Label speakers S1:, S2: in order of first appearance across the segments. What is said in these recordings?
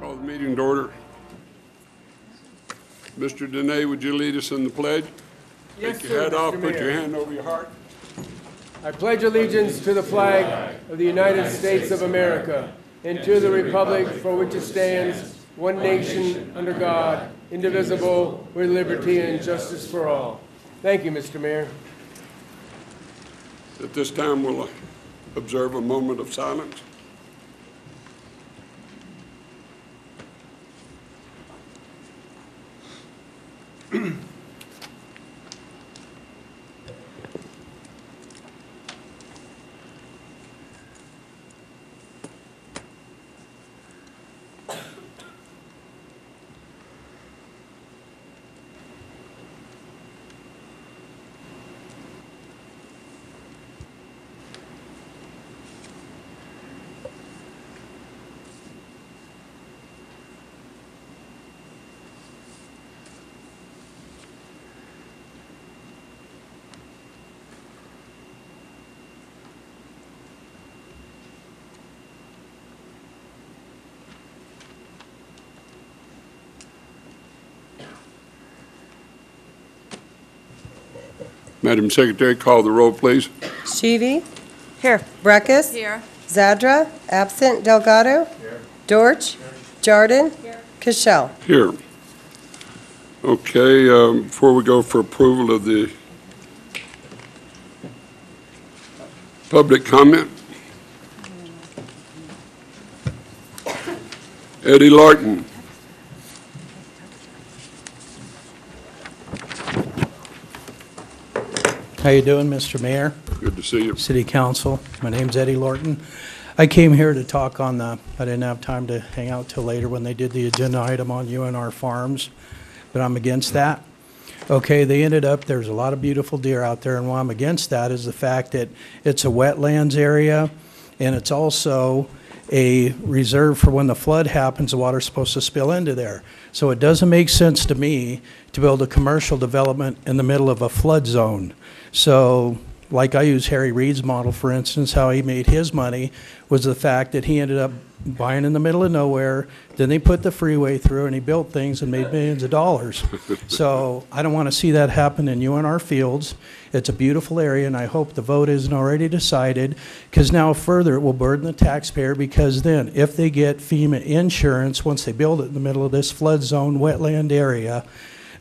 S1: Call the meeting to order. Mr. Dene, would you lead us in the pledge?
S2: Yes,
S1: Take your head
S2: sir,
S1: off,
S2: Mr.
S1: put your
S2: Mayor.
S1: hand over your heart.
S2: I pledge allegiance to the flag of the United States of America and to the republic for which it stands, one nation, under God, indivisible, with liberty and justice for all. Thank you, Mr. Mayor.
S1: At this time, we'll observe a moment of silence. Madam Secretary, call the roll, please.
S3: Sheevy. Here. Breckus.
S4: Here.
S3: Zadra. Absent. Delgado. Here. Dorch. Jardin. Here. Cashel.
S1: Here. Okay, before we go for approval of the public comment, Eddie Lorton.
S5: How you doing, Mr. Mayor,
S1: Good to see you.
S5: City Council? My name's Eddie Lorton. I came here to talk on I didn't have time to hang out till later when they did the agenda item on UNR Farms, but I'm against that. Okay, there's a lot of beautiful deer out there, and why I'm against that is the fact that it's a wetlands area, and it's also a reserve for when the flood happens, the water's supposed to spill into there. So it doesn't make sense to me to build a commercial development in the middle of a flood zone. So, like I use Harry Reid's model, for instance, how he made his money was the fact that he ended up buying in the middle of nowhere, then they put the freeway through, and he built things and made millions of dollars. So I don't want to see that happen in UNR Fields. It's a beautiful area, and I hope the vote isn't already decided, because now further it will burden the taxpayer, because then if they get FEMA insurance, once they build it in the middle of this flood zone wetland area,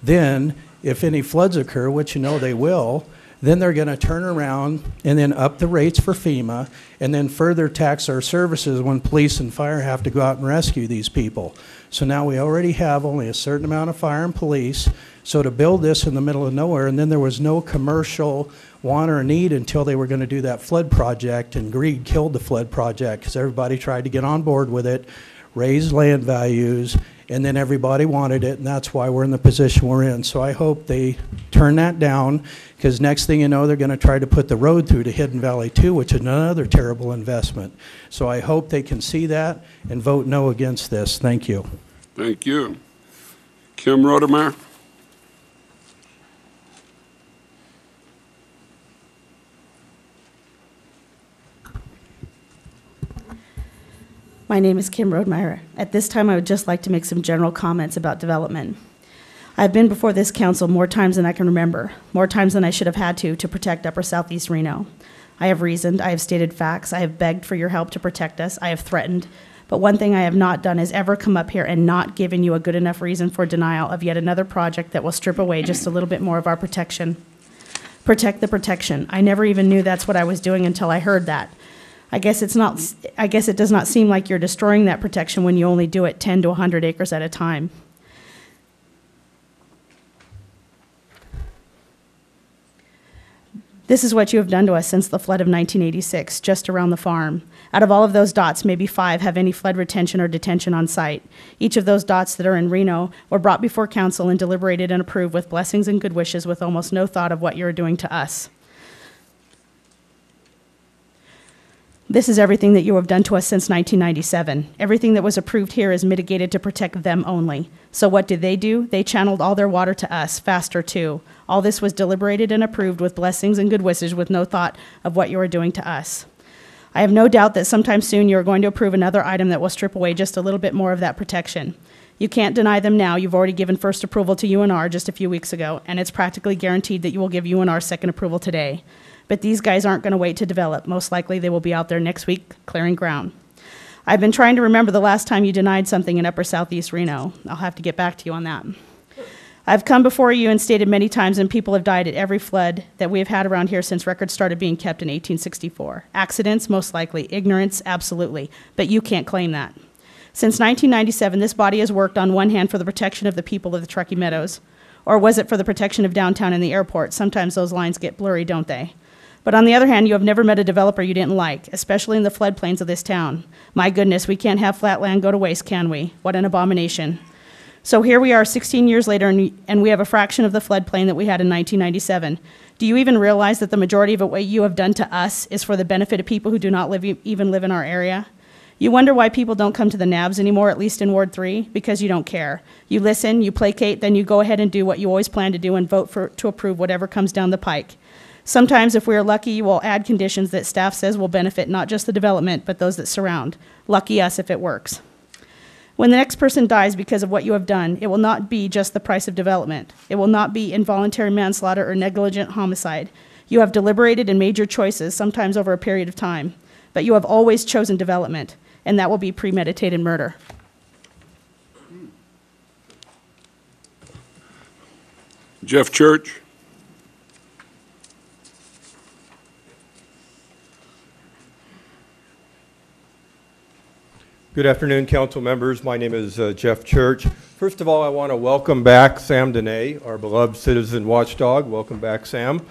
S5: then if any floods occur, which you know they will, then they're going to turn around and then up the rates for FEMA and then further tax our services when police and fire have to go out and rescue these people. So now we already have only a certain amount of fire and police. So to build this in the middle of nowhere, and then there was no commercial want or need until they were going to do that flood project, and greed killed the flood project because everybody tried to get on board with it, raise land values, and then everybody wanted it, and that's why we're in the position we're in. So I hope they turn that down, because next thing you know, they're going to try to put the road through to Hidden Valley 2, which is another terrible investment. So I hope they can see that and vote no against this. Thank you.
S1: Thank you. Kim Rodemeyer.
S4: My name is Kim Rodemeyer. At this time, I would just like to make some general comments about development. I've been before this council more times than I can remember, more times than I should have had to protect Upper Southeast Reno. I have reasoned, I have stated facts, I have begged for your help to protect us, I have threatened, but one thing I have not done is ever come up here and not given you a good enough reason for denial of yet another project that will strip away just a little bit more of our protection. Protect the protection. I never even knew that's what I was doing until I heard that. I guess it does not seem like you're destroying that protection when you only do it 10 to 100 acres at a time. This is what you have done to us since the flood of 1986, just around the farm. Out of all of those dots, maybe 5 have any flood retention or detention on site. Each of those dots that are in Reno were brought before council and deliberated and approved with blessings and good wishes, with almost no thought of what you are doing to us. This is everything that you have done to us since 1997. Everything that was approved here is mitigated to protect them only. So what did they do? They channeled all their water to us, faster too. All this was deliberated and approved with blessings and good wishes, with no thought of what you are doing to us. I have no doubt that sometime soon you are going to approve another item that will strip away just a little bit more of that protection. You can't deny them now. You've already given first approval to UNR just a few weeks ago, and it's practically guaranteed that you will give UNR second approval today. But these guys aren't going to wait to develop. Most likely they will be out there next week clearing ground. I've been trying to remember the last time you denied something in Upper Southeast Reno. I'll have to get back to you on that. I've come before you and stated many times, and people have died at every flood that we have had around here since records started being kept in 1864. Accidents, most likely. Ignorance, absolutely. But you can't claim that. Since 1997, this body has worked on one hand for the protection of the people of the Truckee Meadows. Or was it for the protection of downtown and the airport? Sometimes those lines get blurry, don't they? But on the other hand, you have never met a developer you didn't like, especially in the floodplains of this town. My goodness, we can't have flat land go to waste, can we? What an abomination. So here we are 16 years later, and we have a fraction of the floodplain that we had in 1997. Do you even realize that the majority of what you have done to us is for the benefit of people who do not even live in our area? You wonder why people don't come to the NABs anymore, at least in Ward 3? Because you don't care. You listen, you placate, then you go ahead and do what you always plan to do and vote to approve whatever comes down the pike. Sometimes, if we are lucky, you will add conditions that staff says will benefit not just the development, but those that surround. Lucky us if it works. When the next person dies because of what you have done, it will not be just the price of development. It will not be involuntary manslaughter or negligent homicide. You have deliberated and made your choices, sometimes over a period of time. But you have always chosen development, and that will be premeditated murder.
S1: Jeff Church.
S6: Good afternoon, council members. My name is Jeff Church. First of all, I want to welcome back Sam Dene, our beloved citizen watchdog. Welcome back, Sam.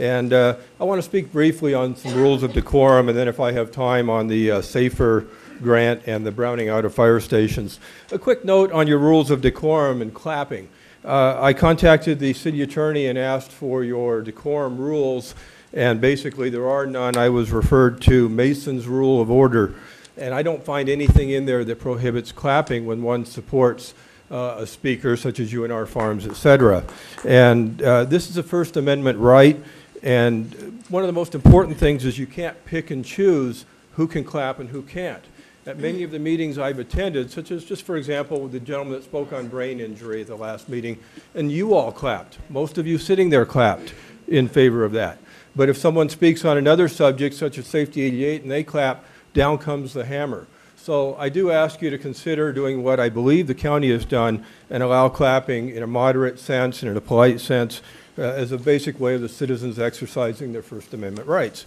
S6: And I want to speak briefly on some rules of decorum, and then if I have time, on the SAFER grant and the browning out of fire stations. A quick note on your rules of decorum and clapping. I contacted the city attorney and asked for your decorum rules, and basically there are none. I was referred to Mason's Rule of Order, and I don't find anything in there that prohibits clapping when one supports a speaker such as UNR Farms, etc. And this is a First Amendment right, and one of the most important things is you can't pick and choose who can clap and who can't. At many of the meetings I've attended, such as just for example the gentleman that spoke on brain injury at the last meeting, and you all clapped. Most of you sitting there clapped in favor of that. But if someone speaks on another subject such as Safety 88 and they clap, down comes the hammer. So I do ask you to consider doing what I believe the county has done and allow clapping in a moderate sense and in a polite sense as a basic way of the citizens exercising their First Amendment rights.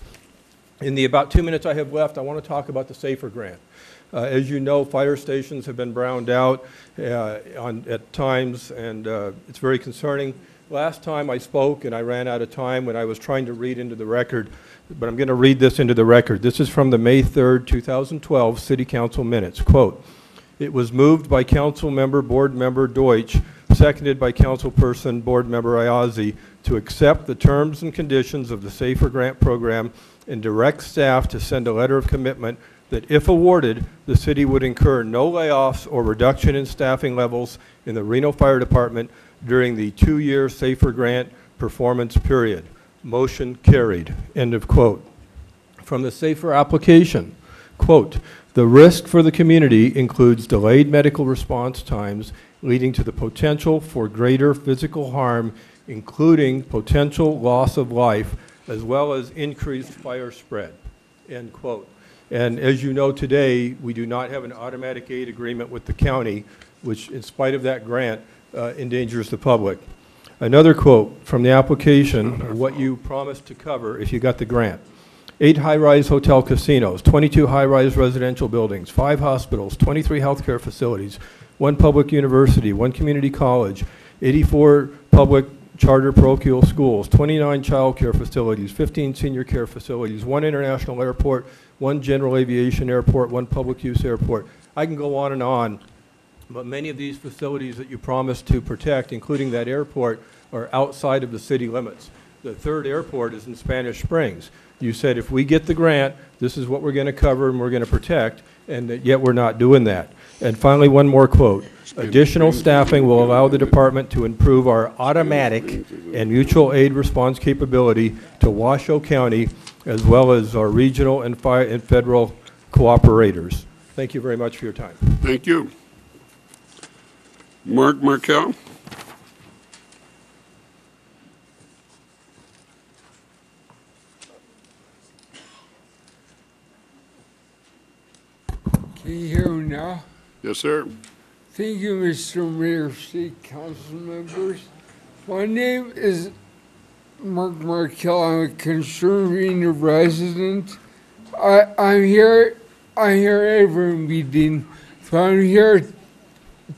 S6: In the about 2 minutes I have left, I want to talk about the SAFER grant. As you know, fire stations have been browned out at times, and it's very concerning. Last time I spoke, and I ran out of time when I was trying to read into the record, but I'm going to read this into the record. This is from the May 3rd, 2012 City Council minutes. Quote, "It was moved by Council Member, Board Member Deutsch, seconded by Councilperson, Board Member Ayazi, to accept the terms and conditions of the SAFER grant program and direct staff to send a letter of commitment that if awarded, the city would incur no layoffs or reduction in staffing levels in the Reno Fire Department during the 2-year SAFER grant performance period. Motion carried." End of quote. From the SAFER application, quote, "The risk for the community includes delayed medical response times leading to the potential for greater physical harm, including potential loss of life, as well as increased fire spread." End quote. And as you know today, we do not have an automatic aid agreement with the county, which in spite of that grant endangers the public. Another quote from the application, what you promised to cover if you got the grant. 8 high-rise hotel casinos, 22 high-rise residential buildings, 5 hospitals, 23 healthcare facilities, 1 public university, 1 community college, 84 public charter parochial schools, 29 child care facilities, 15 senior care facilities, 1 international airport, 1 general aviation airport, 1 public use airport. I can go on, but many of these facilities that you promised to protect, including that airport, are outside of the city limits. The 3rd airport is in Spanish Springs. You said if we get the grant, this is what we're going to cover and we're going to protect, and yet we're not doing that. And finally, one more quote. "Additional staffing will allow the department to improve our automatic and mutual aid response capability to Washoe County as well as our regional and federal cooperators. Thank you very much for your time.
S1: Thank you. Mark Markel.
S7: Can you hear me now?
S1: Yes, sir.
S7: Thank you, Mr. Mayor, City Council members. My name is Mark Markel. I'm a concerned Reno resident. I'm here every meeting, so I'm here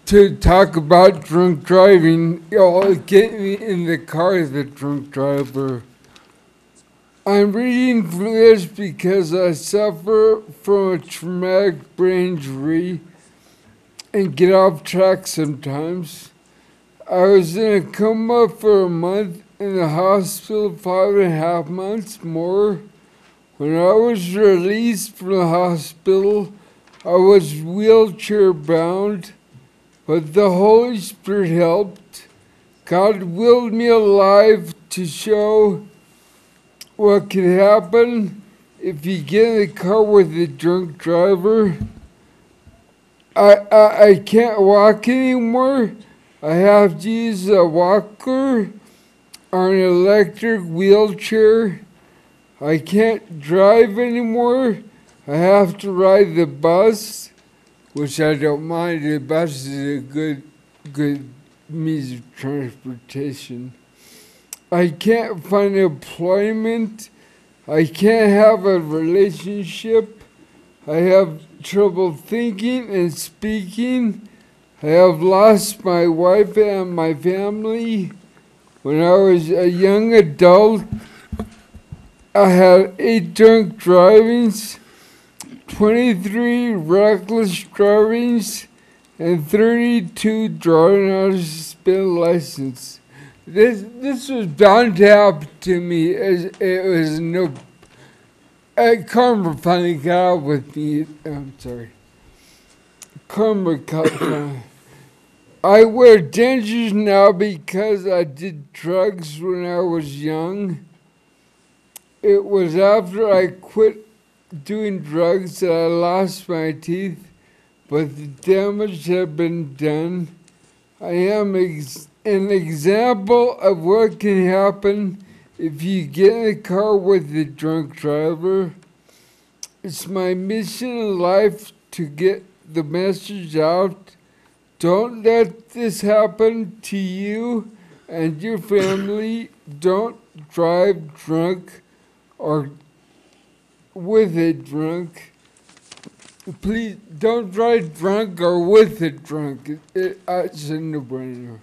S7: to talk about drunk driving. Y'all get me in the car as a drunk driver. I'm reading this because I suffer from a traumatic brain injury and get off track sometimes. I was in a coma for a month, in the hospital 5.5 months more. When I was released from the hospital, I was wheelchair bound, but the Holy Spirit helped. God willed me alive to show what can happen if you get in the car with a drunk driver. I can't walk anymore. I have to use a walker or an electric wheelchair. I can't drive anymore. I have to ride the bus, which I don't mind. The bus is a good means of transportation. I can't find employment. I can't have a relationship. I have trouble thinking and speaking. I have lost my wife and my family. When I was a young adult, I had 8 drunk drivings, 23 reckless drivings, and 32 driving out of suspended license. This was bound to happen to me, as it was no. Karma finally got out with me. I'm sorry. Karma caught. I wear dentures now because I did drugs when I was young. It was after I quit doing drugs that I lost my teeth, but the damage had been done. I am an example of what can happen if you get in a car with a drunk driver. It's my mission in life to get the message out. Don't let this happen to you and your family. Don't drive drunk or with a drunk. Please don't drive drunk or with a drunk. It's a no-brainer.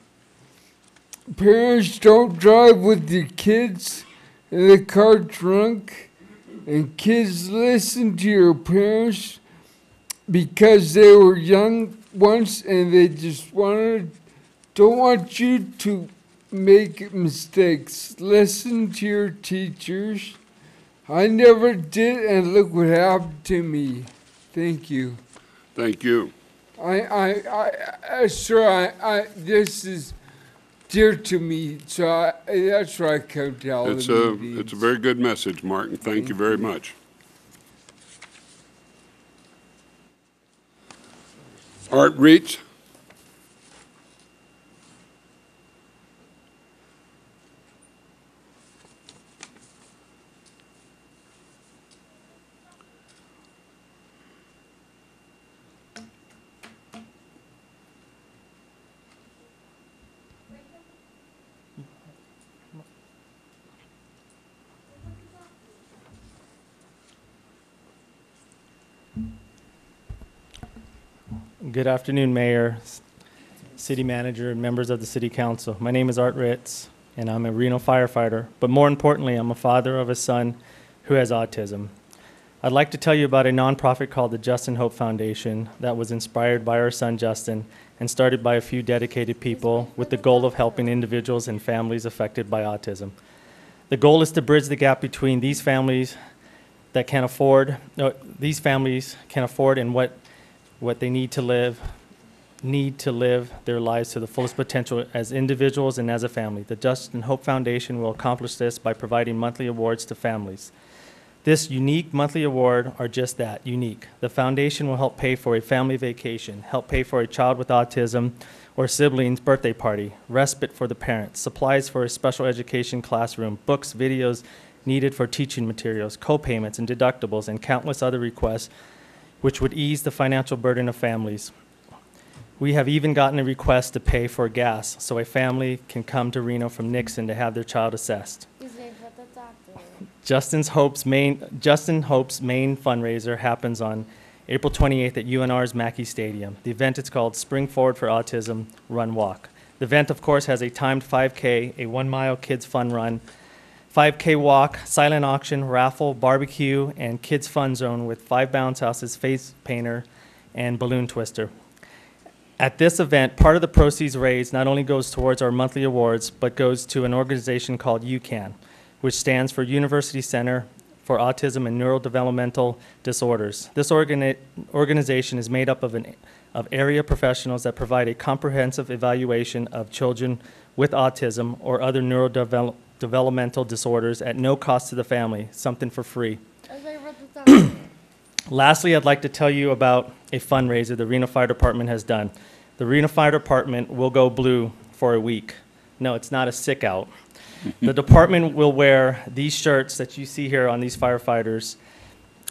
S7: Parents, don't drive with your kids in the car drunk. And kids, listen to your parents because they were young once and they just don't want you to make mistakes. Listen to your teachers. I never did, and look what happened to me. Thank you.
S1: Thank you.
S7: This is dear to me, so that's why I come to all the meetings.
S1: It's a very good message, Martin. Thank you very much. Art Reach.
S8: Good afternoon, Mayor, City Manager, and members of the City Council. My name is Art Ritz, and I'm a Reno firefighter, but more importantly, I'm a father of a son who has autism. I'd like to tell you about a nonprofit called the Justin Hope Foundation that was inspired by our son, Justin, and started by a few dedicated people with the goal of helping individuals and families affected by autism. The goal is to bridge the gap between these families that can afford, and what they need to live their lives to the fullest potential as individuals and as a family. The Justin Hope Foundation will accomplish this by providing monthly awards to families. This unique monthly award are just that, unique. The foundation will help pay for a family vacation, help pay for a child with autism or siblings' birthday party, respite for the parents, supplies for a special education classroom, books, videos needed for teaching materials, co-payments and deductibles, and countless other requests which would ease the financial burden of families. We have even gotten a request to pay for gas so a family can come to Reno from Nixon to have their child assessed. Justin Hope's main fundraiser happens on April 28th at UNR's Mackey Stadium. The event is called Spring Forward for Autism Run Walk. The event, of course, has a timed 5K, a 1-mile kids fun run, 5K walk, silent auction, raffle, barbecue, and kids fun zone with 5 bounce houses, face painter, and balloon twister. At this event, part of the proceeds raised not only goes towards our monthly awards, but goes to an organization called UCAN, which stands for University Center for Autism and Neurodevelopmental Disorders. This organization is made up of area professionals that provide a comprehensive evaluation of children with autism or other neurodevelopmental disorders at no cost to the family, something for free. Lastly, I'd like to tell you about a fundraiser the Reno Fire Department has done. The Reno Fire Department will go blue for a week. No, it's not a sick out. The department will wear these shirts that you see here on these firefighters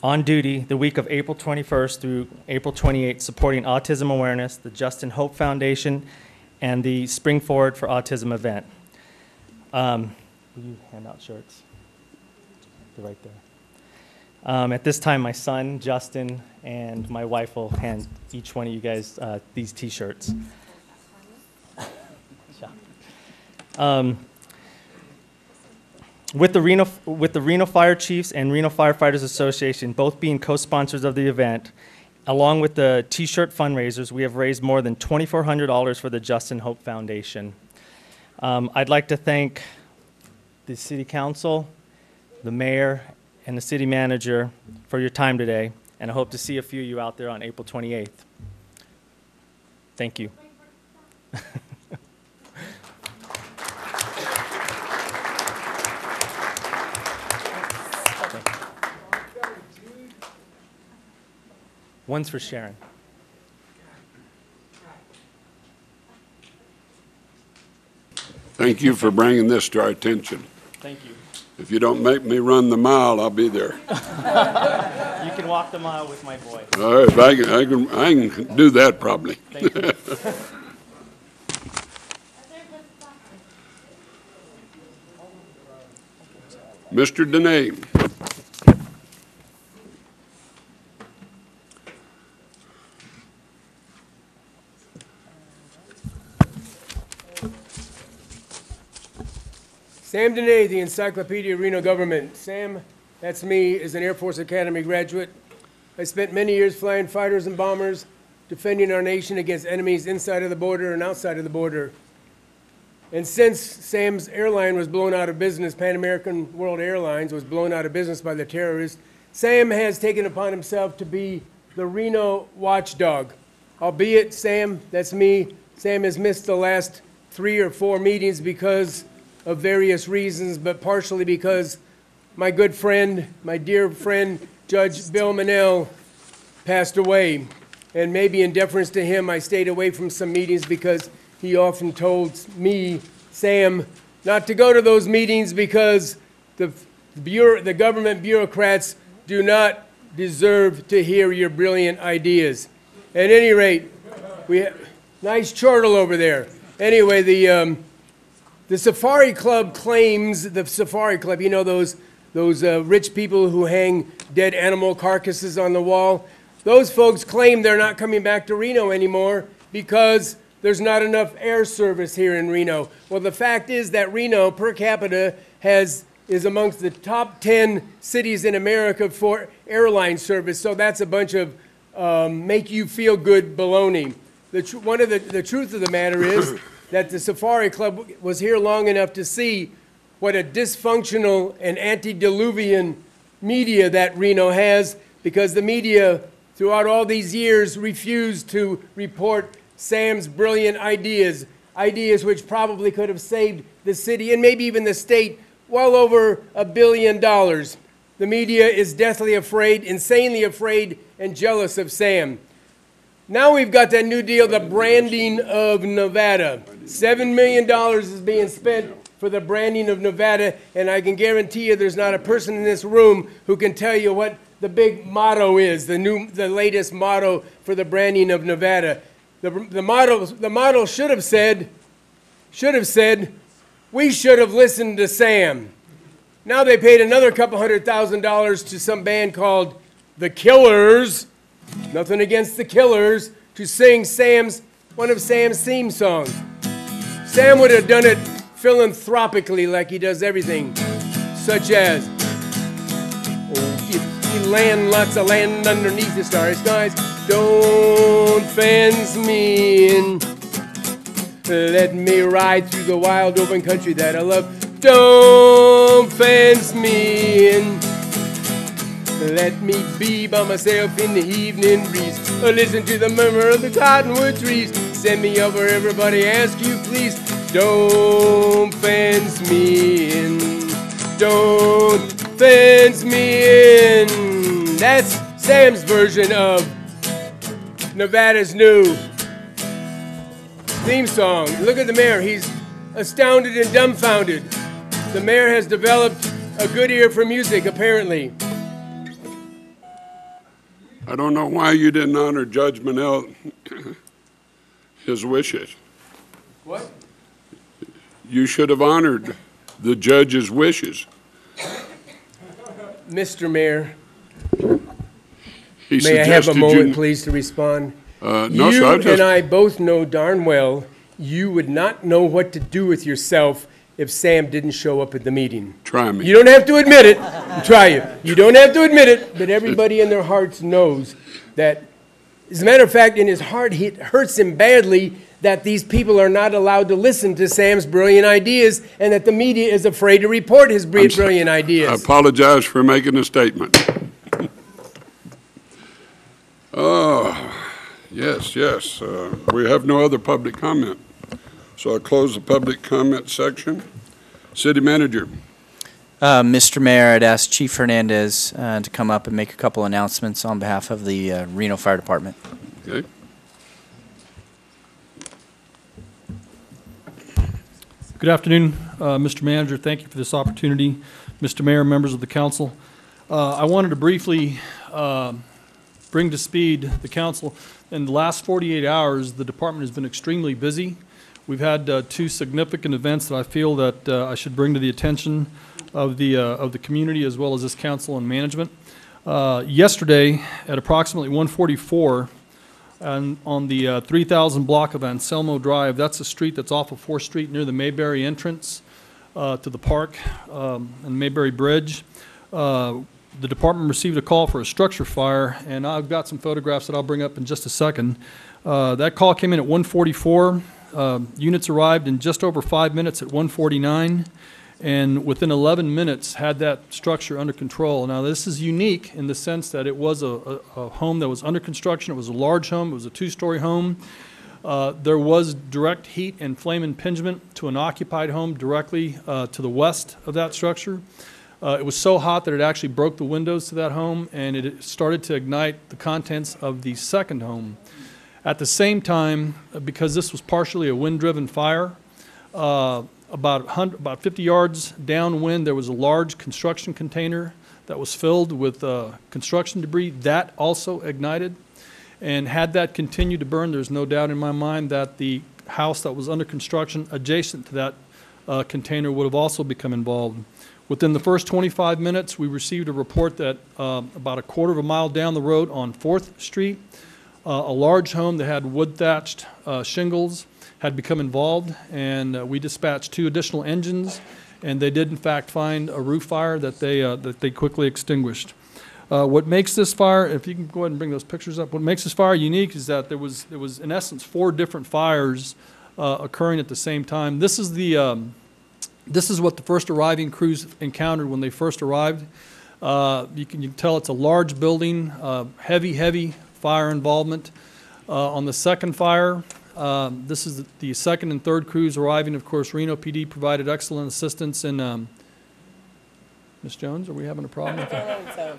S8: on duty the week of April 21st through April 28th, supporting autism awareness, the Justin Hope Foundation, and the Spring Forward for Autism event. Will you hand out shirts? They're right there. At this time, my son, Justin, and my wife will hand each one of you guys these T-shirts. With the Reno Fire Chiefs and Reno Firefighters Association both being co-sponsors of the event, along with the T-shirt fundraisers, we have raised more than $2,400 for the Justin Hope Foundation. I'd like to thank the City Council, the Mayor, and the City Manager for your time today, and I hope to see a few of you out there on April 28th. Thank you. One's for Sharon.
S1: Thank you for bringing this to our attention.
S8: Thank you.
S1: If you don't make me run the mile, I'll be there.
S8: You can walk the mile with my boy.
S1: All right, I can do that probably.
S8: Thank you.
S1: Mr. Denay.
S2: Sam Denay, the Encyclopedia of Reno Government. Sam, that's me, is an Air Force Academy graduate. I spent many years flying fighters and bombers, defending our nation against enemies inside of the border and outside of the border. And since Sam's airline was blown out of business, Pan American World Airlines was blown out of business by the terrorists, Sam has taken upon himself to be the Reno watchdog. Albeit, Sam, that's me, Sam has missed the last 3 or 4 meetings because of various reasons, but partially because my good friend, my dear friend, Judge Bill Manel, passed away. And maybe in deference to him, I stayed away from some meetings because he often told me, Sam, not to go to those meetings because the government bureaucrats do not deserve to hear your brilliant ideas. At any rate, we have nice chortle over there. Anyway, the Safari Club claims, the Safari Club, you know those rich people who hang dead animal carcasses on the wall? Those folks claim they're not coming back to Reno anymore because there's not enough air service here in Reno. Well, the fact is that Reno, per capita, is amongst the top 10 cities in America for airline service, so that's a bunch of make-you-feel-good baloney. The truth of the matter is that the Safari Club was here long enough to see what a dysfunctional and antediluvian media that Reno has, because the media throughout all these years refused to report Sam's brilliant ideas which probably could have saved the city and maybe even the state well over $1 billion. The media is deathly afraid, insanely afraid, and jealous of Sam. Now we've got that new deal, the branding of Nevada. $7 million is being spent for the branding of Nevada, and I can guarantee you there's not a person in this room who can tell you what the big motto is, the latest motto for the branding of Nevada. The motto should have said, we should have listened to Sam. Now they paid another couple $100,000 to some band called The Killers, nothing against The Killers, to sing one of Sam's theme songs. Sam would have done it philanthropically like he does everything, such as, he land lots of land underneath the starry skies. Don't fence me in. Let me ride through the wild open country that I love. Don't fence me in. Let me be by myself in the evening breeze. Or listen to the murmur of the cottonwood trees. Send me over, everybody, ask you please. Don't fence me in. Don't fence me in. That's Sam's version of Nevada's new theme song. Look at the mayor. He's astounded and dumbfounded. The mayor has developed a good ear for music, apparently.
S1: I don't know why you didn't honor Judge Manel, his wishes.
S2: What?
S1: You should have honored the judge's wishes.
S2: Mr. Mayor,
S1: He
S2: may I have a
S1: suggested
S2: moment, please, to respond?
S1: No,
S2: You
S1: sir,
S2: and I both know darn well you would not know what to do with yourself if Sam didn't show up at the meeting.
S1: Try me.
S2: You don't have to admit it. Try you. You don't have to admit it, but everybody in their hearts knows that, as a matter of fact, in his heart, it hurts him badly that these people are not allowed to listen to Sam's brilliant ideas and that the media is afraid to report his brilliant
S1: I
S2: ideas.
S1: apologize for making a statement. Yes. We have no other public comment. So I'll close the public comment section. City Manager.
S9: Mr. Mayor, I'd ask Chief Hernandez to come up and make a couple announcements on behalf of the Reno Fire Department.
S1: Okay.
S10: Good afternoon, Mr. Manager. Thank you for this opportunity. Mr. Mayor, members of the council. I wanted to briefly bring to speed the council. In the last 48 hours, the department has been extremely busy. We've had two significant events that I feel that I should bring to the attention of the community as well as this council and management. Yesterday, at approximately 1:44, and on the 3000 block of Anselmo Drive, that's a street that's off of 4th Street near the Mayberry entrance to the park and Mayberry Bridge. The department received a call for a structure fire, and I've got some photographs that I'll bring up in just a second. That call came in at 1:44. Units arrived in just over 5 minutes at 1:49, and within 11 minutes had that structure under control. Now, this is unique in the sense that it was a home that was under construction. It was a large home. It was a 2-story home. There was direct heat and flame impingement to an occupied home directly to the west of that structure. It was so hot that it actually broke the windows to that home, and it started to ignite the contents of the second home. At the same time, because this was partially a wind-driven fire, about 50 yards downwind, there was a large construction container that was filled with construction debris. That also ignited. And had that continued to burn, there's no doubt in my mind that the house that was under construction adjacent to that container would have also become involved. Within the first 25 minutes, we received a report that about a quarter of a mile down the road on 4th Street, a large home that had wood-thatched shingles had become involved, and we dispatched 2 additional engines, and they did in fact find a roof fire that they quickly extinguished. What makes this fire, if you can go ahead and bring those pictures up, what makes this fire unique is that there was in essence 4 different fires occurring at the same time. This is what the first arriving crews encountered when they first arrived. You can tell it's a large building, heavy fire involvement. On the second fire, this is the second and third crews arriving. Of course, Reno PD provided excellent assistance in Ms. Jones, are we having a problem with that?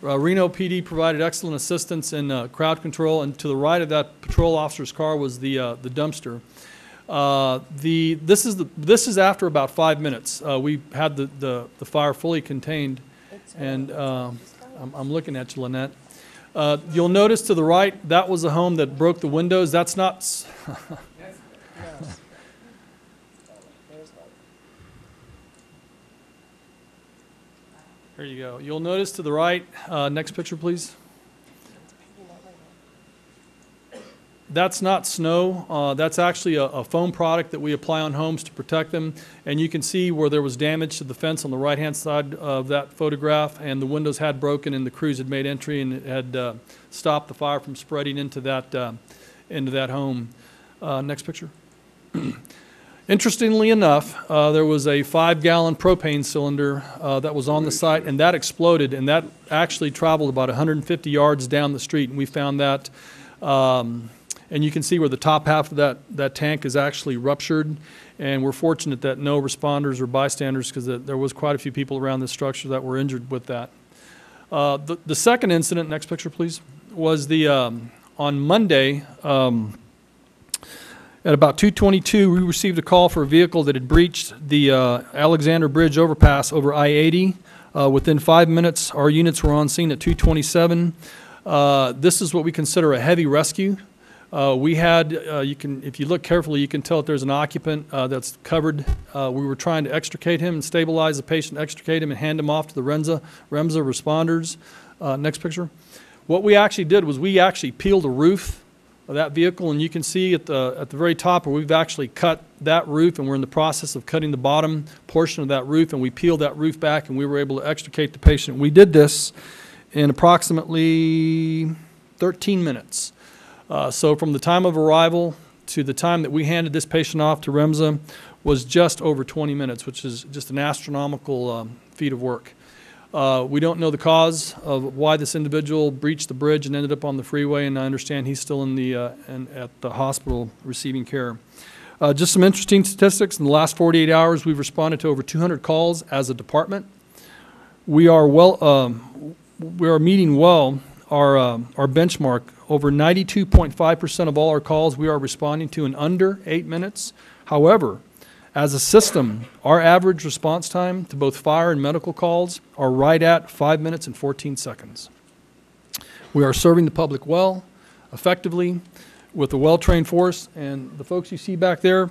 S10: Reno PD provided excellent assistance in crowd control, and to the right of that patrol officer's car was the dumpster. This is after about 5 minutes. We had the fire fully contained, and I'm looking at you, Lynette. You'll notice to the right, that was the home that broke the windows. That's not. Here you go. You'll notice to the right, next picture, please. That's not snow. That's actually a foam product that we apply on homes to protect them. And you can see where there was damage to the fence on the right-hand side of that photograph, and the windows had broken, and the crews had made entry and it had stopped the fire from spreading into that home. Next picture. Interestingly enough, there was a 5-gallon propane cylinder that was on the site, and that exploded, and that actually traveled about 150 yards down the street, and we found that. And you can see where the top half of that tank is actually ruptured, and we're fortunate that no responders or bystanders, because there was quite a few people around this structure that were injured with that. The second incident, next picture please, was on Monday. At about 2:22, we received a call for a vehicle that had breached the Alexander Bridge overpass over I-80. Within 5 minutes, our units were on scene at 2:27. This is what we consider a heavy rescue. We had, if you look carefully, you can tell that there's an occupant that's covered. We were trying to extricate him and stabilize the patient, extricate him, and hand him off to the REMSA responders. Next picture. What we actually did was we actually peeled a roof of that vehicle, and you can see at the very top where we've actually cut that roof, and we're in the process of cutting the bottom portion of that roof, and we peeled that roof back, and we were able to extricate the patient. We did this in approximately 13 minutes. So from the time of arrival to the time that we handed this patient off to REMSA was just over 20 minutes, which is just an astronomical feat of work. We don't know the cause of why this individual breached the bridge and ended up on the freeway, and I understand he's still at the hospital receiving care. Just some interesting statistics. In the last 48 hours, we've responded to over 200 calls as a department. We are meeting well our benchmark. Over 92.5% of all our calls we are responding to in under 8 minutes. However, as a system, our average response time to both fire and medical calls are right at 5 minutes and 14 seconds. We are serving the public well, effectively, with a well-trained force, and the folks you see back there,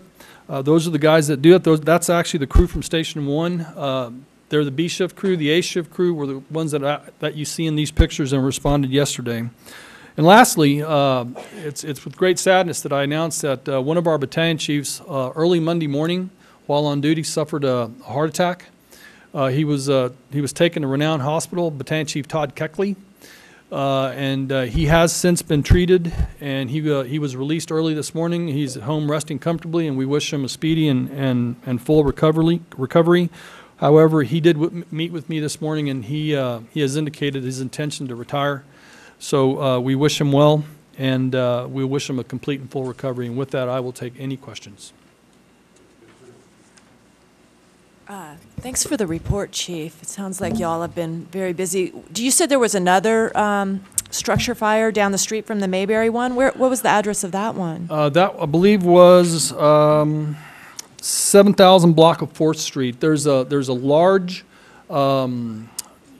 S10: those are the guys that do it. That's actually the crew from Station 1. They're the B shift crew. The A shift crew were the ones that you see in these pictures and responded yesterday. And lastly, it's with great sadness that I announced that one of our battalion chiefs early Monday morning while on duty suffered a heart attack. He was taken to Reno Hospital, Battalion Chief Todd Keckley, and he has since been treated, and he was released early this morning. He's at home resting comfortably, and we wish him a speedy and full recovery. However, he did meet with me this morning, and he has indicated his intention to retire. So we wish him well, and we wish him a complete and full recovery. And with that, I will take any questions.
S11: Thanks for the report, Chief. It sounds like y'all have been very busy. You said there was another structure fire down the street from the Mayberry one? What was the address of that one?
S10: That, I believe, was 7,000 block of 4th Street. There's a large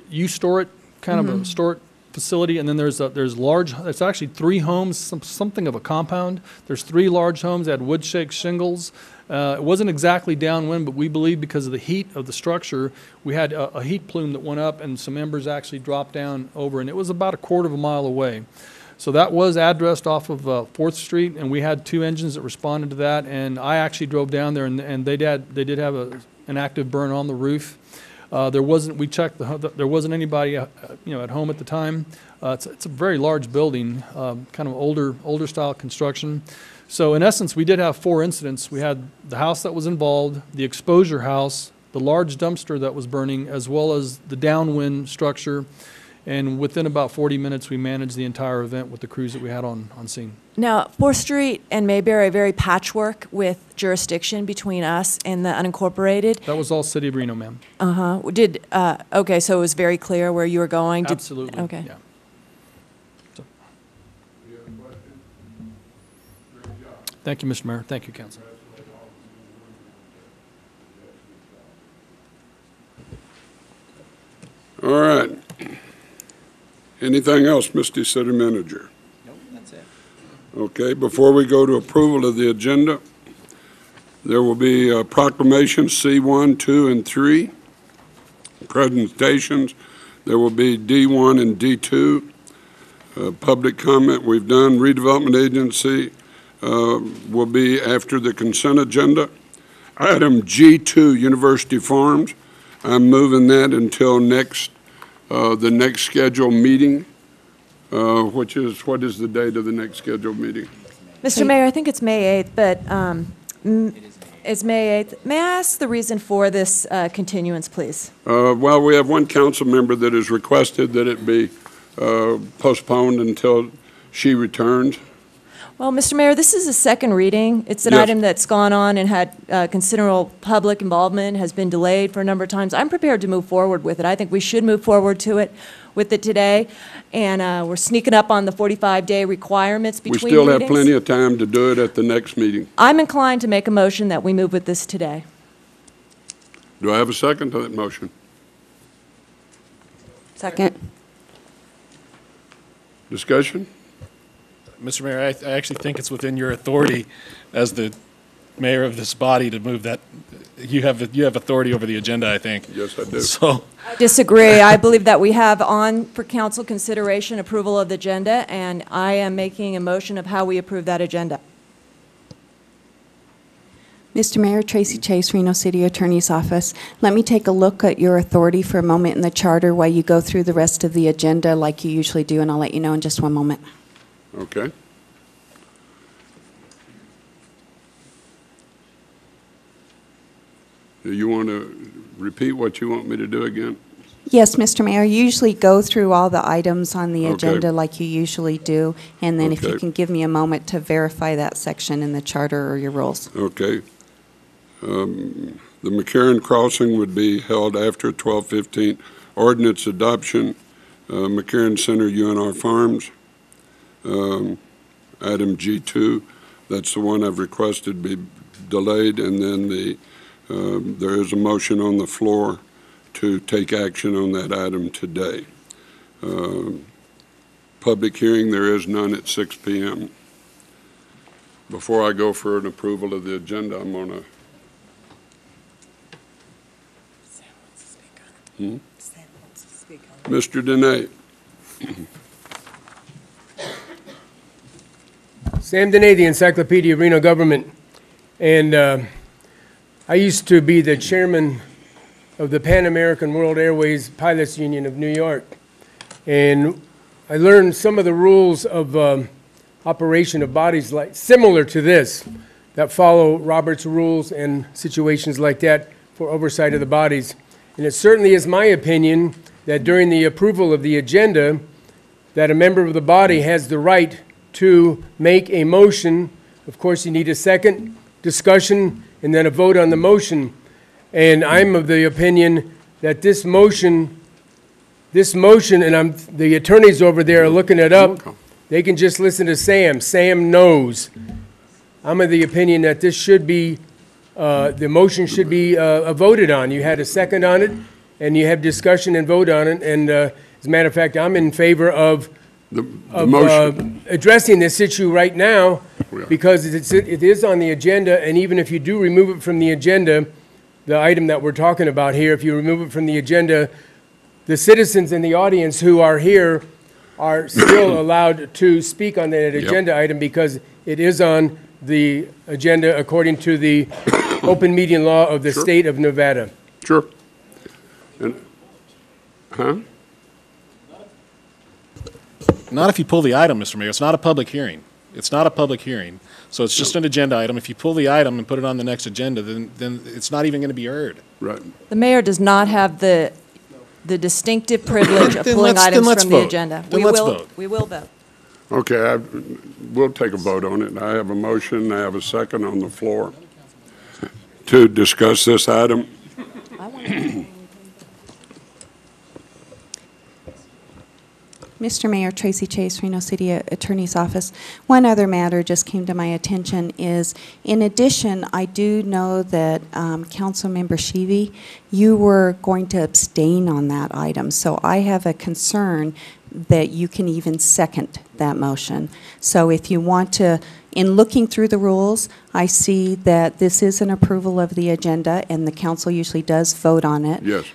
S10: U-Store-It, kind of a store facility, and then there's large, it's actually 3 homes, something of a compound. There's 3 large homes that had wood shake shingles. It wasn't exactly downwind, but we believe because of the heat of the structure, we had a heat plume that went up and some embers actually dropped down over, and it was about a quarter of a mile away. So that was addressed off of 4th Street, and we had 2 engines that responded to that, and I actually drove down there, and they did have an active burn on the roof. We checked, there wasn't anybody at home at the time. It's a very large building, kind of older style construction. So in essence, we did have 4 incidents. We had the house that was involved, the exposure house, the large dumpster that was burning, as well as the downwind structure. And within about 40 minutes, we managed the entire event with the crews that we had on scene.
S11: Now, 4th Street and Mayberry are very patchwork with jurisdiction between us and the unincorporated.
S10: That was all City of Reno, ma'am.
S11: Okay, so it was very clear where you were going?
S10: Absolutely.
S11: Okay.
S10: Yeah. So- Thank you, Mr. Mayor. Thank you, Council.
S1: All right. Anything else, Mr. City Manager?
S9: Nope, that's it.
S1: Okay, before we go to approval of the agenda, there will be proclamations C1, 2, and 3, presentations. There will be D1 and D2. Public comment we've done. Redevelopment Agency will be after the consent agenda. Item G2, University Farms. I'm moving that until the next scheduled meeting, what is the date of the next scheduled meeting?
S11: Mr. Mayor, I think it's May 8th, but it's May 8th. May I ask the reason for this continuance, please?
S1: Well, we have one council member that has requested that it be postponed until she returns.
S11: Well, Mr. Mayor, this is a second reading. It's an
S1: Yes.
S11: item that's gone on and had considerable public involvement, has been delayed for a number of times. I'm prepared to move forward with it. I think we should move forward with it today. And we're sneaking up on the 45-day requirements
S1: We
S11: between
S1: still have
S11: readings.
S1: plenty of time to do it at the next meeting.
S11: I'm inclined to make a motion that we move with this today.
S1: Do I have a second to that motion?
S3: Second.
S1: Discussion?
S12: Mr. Mayor, I actually think it's within your authority as the mayor of this body to move that. You have authority over the agenda, I think.
S1: Yes, I do.
S12: So,
S11: I disagree. I believe that we have on for council consideration approval of the agenda, and I am making a motion of how we approve that agenda.
S13: Mr. Mayor, Tracy Chase, Reno City Attorney's Office. Let me take a look at your authority for a moment in the charter while you go through the rest of the agenda like you usually do, and I'll let you know in just one moment.
S1: Okay. Do you want to repeat what you want me to do again?
S13: Yes, Mr. Mayor, you usually go through all the items on the
S1: Okay.
S13: agenda like you usually do, and then if you
S1: Okay.
S13: can give me a moment to verify that section in the charter or your rules.
S1: Okay. The McCarran Crossing would be held after 12:15. Ordinance adoption, McCarran Center, UNR Farms. Item G2, that's the one I've requested be delayed, and then there is a motion on the floor to take action on that item today. Public hearing, there is none at 6 p.m. Before I go for an approval of the agenda, I'm going to... Mr. Dene.
S2: Sam Dene, the Encyclopedia of Reno Government. And I used to be the chairman of the Pan American World Airways Pilots Union of New York. And I learned some of the rules of operation of bodies similar to this, that follow Robert's rules and situations like that for oversight of the bodies. And it certainly is my opinion that during the approval of the agenda, that a member of the body has the right to make a motion. Of course, you need a second discussion and then a vote on the motion. And I'm of the opinion that this motion, and the attorneys over there are looking it up, they can just listen to Sam. Sam knows. I'm of the opinion that this should be, the motion should be voted on. You had a second on it, and you have discussion and vote on it. And as a matter of fact, I'm in favor of addressing this issue right now, because it is on the agenda, and even if you do remove it from the agenda, the item that we're talking about here, if you remove it from the agenda, the citizens in the audience who are here are still allowed to speak on that agenda item because it is on the agenda according to the open meeting law of the state of Nevada.
S1: Sure. Huh?
S12: not if you pull the item, Mr. Mayor. It's not a public hearing. It's not a public hearing. So it's just an agenda item. If you pull the item and put it on the next agenda, then it's not even going to be heard.
S1: Right.
S11: The mayor does not have the the distinctive privilege of
S12: Then
S11: pulling
S12: let's- then
S11: items
S12: let's
S11: from the
S12: vote.
S11: agenda.
S12: Then let's vote.
S11: We will vote.
S1: Okay, we'll take a vote on it. I have a motion, I have a second on the floor to discuss this item.
S13: Mr. Mayor, Tracy Chase, Reno City Attorney's Office. One other matter just came to my attention is, in addition, I do know that Councilmember Shivi, you were going to abstain on that item. So I have a concern that you can even second that motion. So if you want to, in looking through the rules, I see that this is an approval of the agenda, and the council usually does vote on it.
S1: Yes.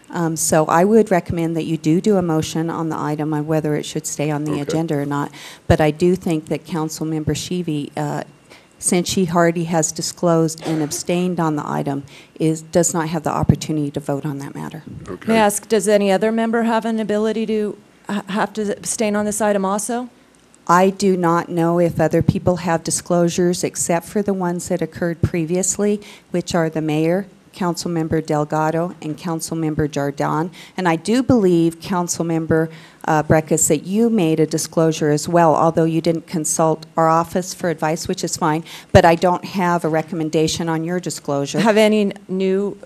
S13: So I would recommend that you do a motion on the item on whether it should stay on the
S1: Okay.
S13: agenda or not. But I do think that Councilmember Shivi, since she already has disclosed and abstained on the item, does not have the opportunity to vote on that matter.
S1: Okay.
S11: May I ask, does any other member have an ability to have to abstain on this item also?
S13: I do not know if other people have disclosures except for the ones that occurred previously, which are the mayor, Councilmember Delgado, and Councilmember Jardin. And I do believe, Councilmember Breckus, that you made a disclosure as well, although you didn't consult our office for advice, which is fine, but I don't have a recommendation on your disclosure.
S11: Have any new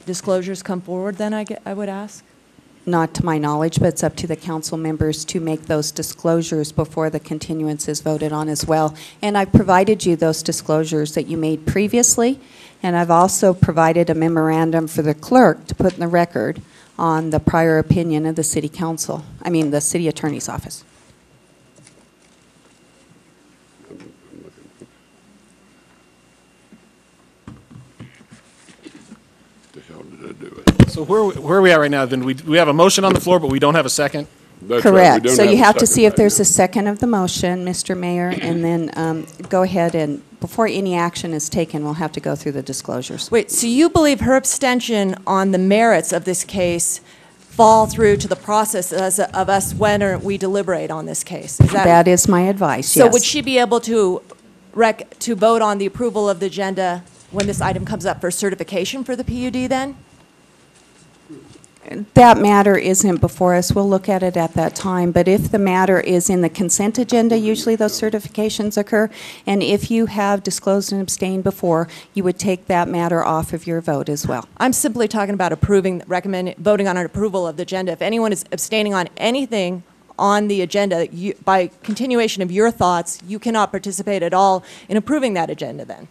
S11: disclosures come forward then, I would ask?
S13: Not to my knowledge, but it's up to the council members to make those disclosures before the continuance is voted on as well. And I've provided you those disclosures that you made previously, and I've also provided a memorandum for the clerk to put in the record on the prior opinion of the city council, the city attorney's office.
S1: The hell did I do it?
S12: So where are we at right now? Then we have a motion on the floor, but we don't have a second?
S1: That's right, we
S13: Correct.
S1: don't
S13: So you
S1: a
S13: have to
S1: second
S13: see if
S1: right
S13: there's
S1: now.
S13: a second of the motion, Mr. Mayor, and then go ahead and, before any action is taken, we'll have to go through the disclosures.
S11: Wait, so you believe her abstention on the merits of this case fall through to the process of us when we deliberate on this case? Is
S13: That is my advice,
S11: So
S13: yes.
S11: would she be able to vote on the approval of the agenda when this item comes up for certification for the PUD then?
S13: That matter isn't before us. We'll look at it at that time. But if the matter is in the consent agenda, usually those certifications occur. And if you have disclosed and abstained before, you would take that matter off of your vote as well.
S11: I'm simply talking about voting on an approval of the agenda. If anyone is abstaining on anything on the agenda, by continuation of your thoughts, you cannot participate at all in approving that agenda then.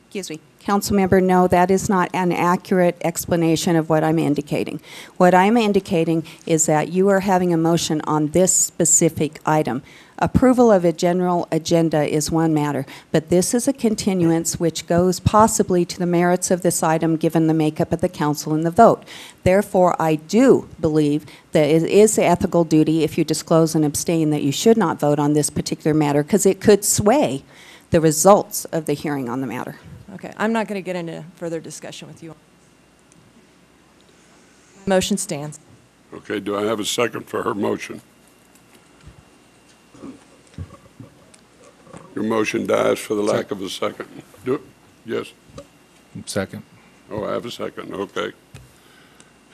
S13: Excuse me. Councilmember, no, that is not an accurate explanation of what I'm indicating. What I'm indicating is that you are having a motion on this specific item. Approval of a general agenda is one matter, but this is a continuance which goes possibly to the merits of this item given the makeup of the council and the vote. Therefore, I do believe that it is the ethical duty, if you disclose and abstain, that you should not vote on this particular matter because it could sway the results of the hearing on the matter.
S11: Okay, I'm not going to get into further discussion with you. Motion stands.
S1: Okay, do I have a second for her motion? Your motion dies for the lack of a second. Do it? Yes?
S12: Second.
S1: Oh, I have a second, okay.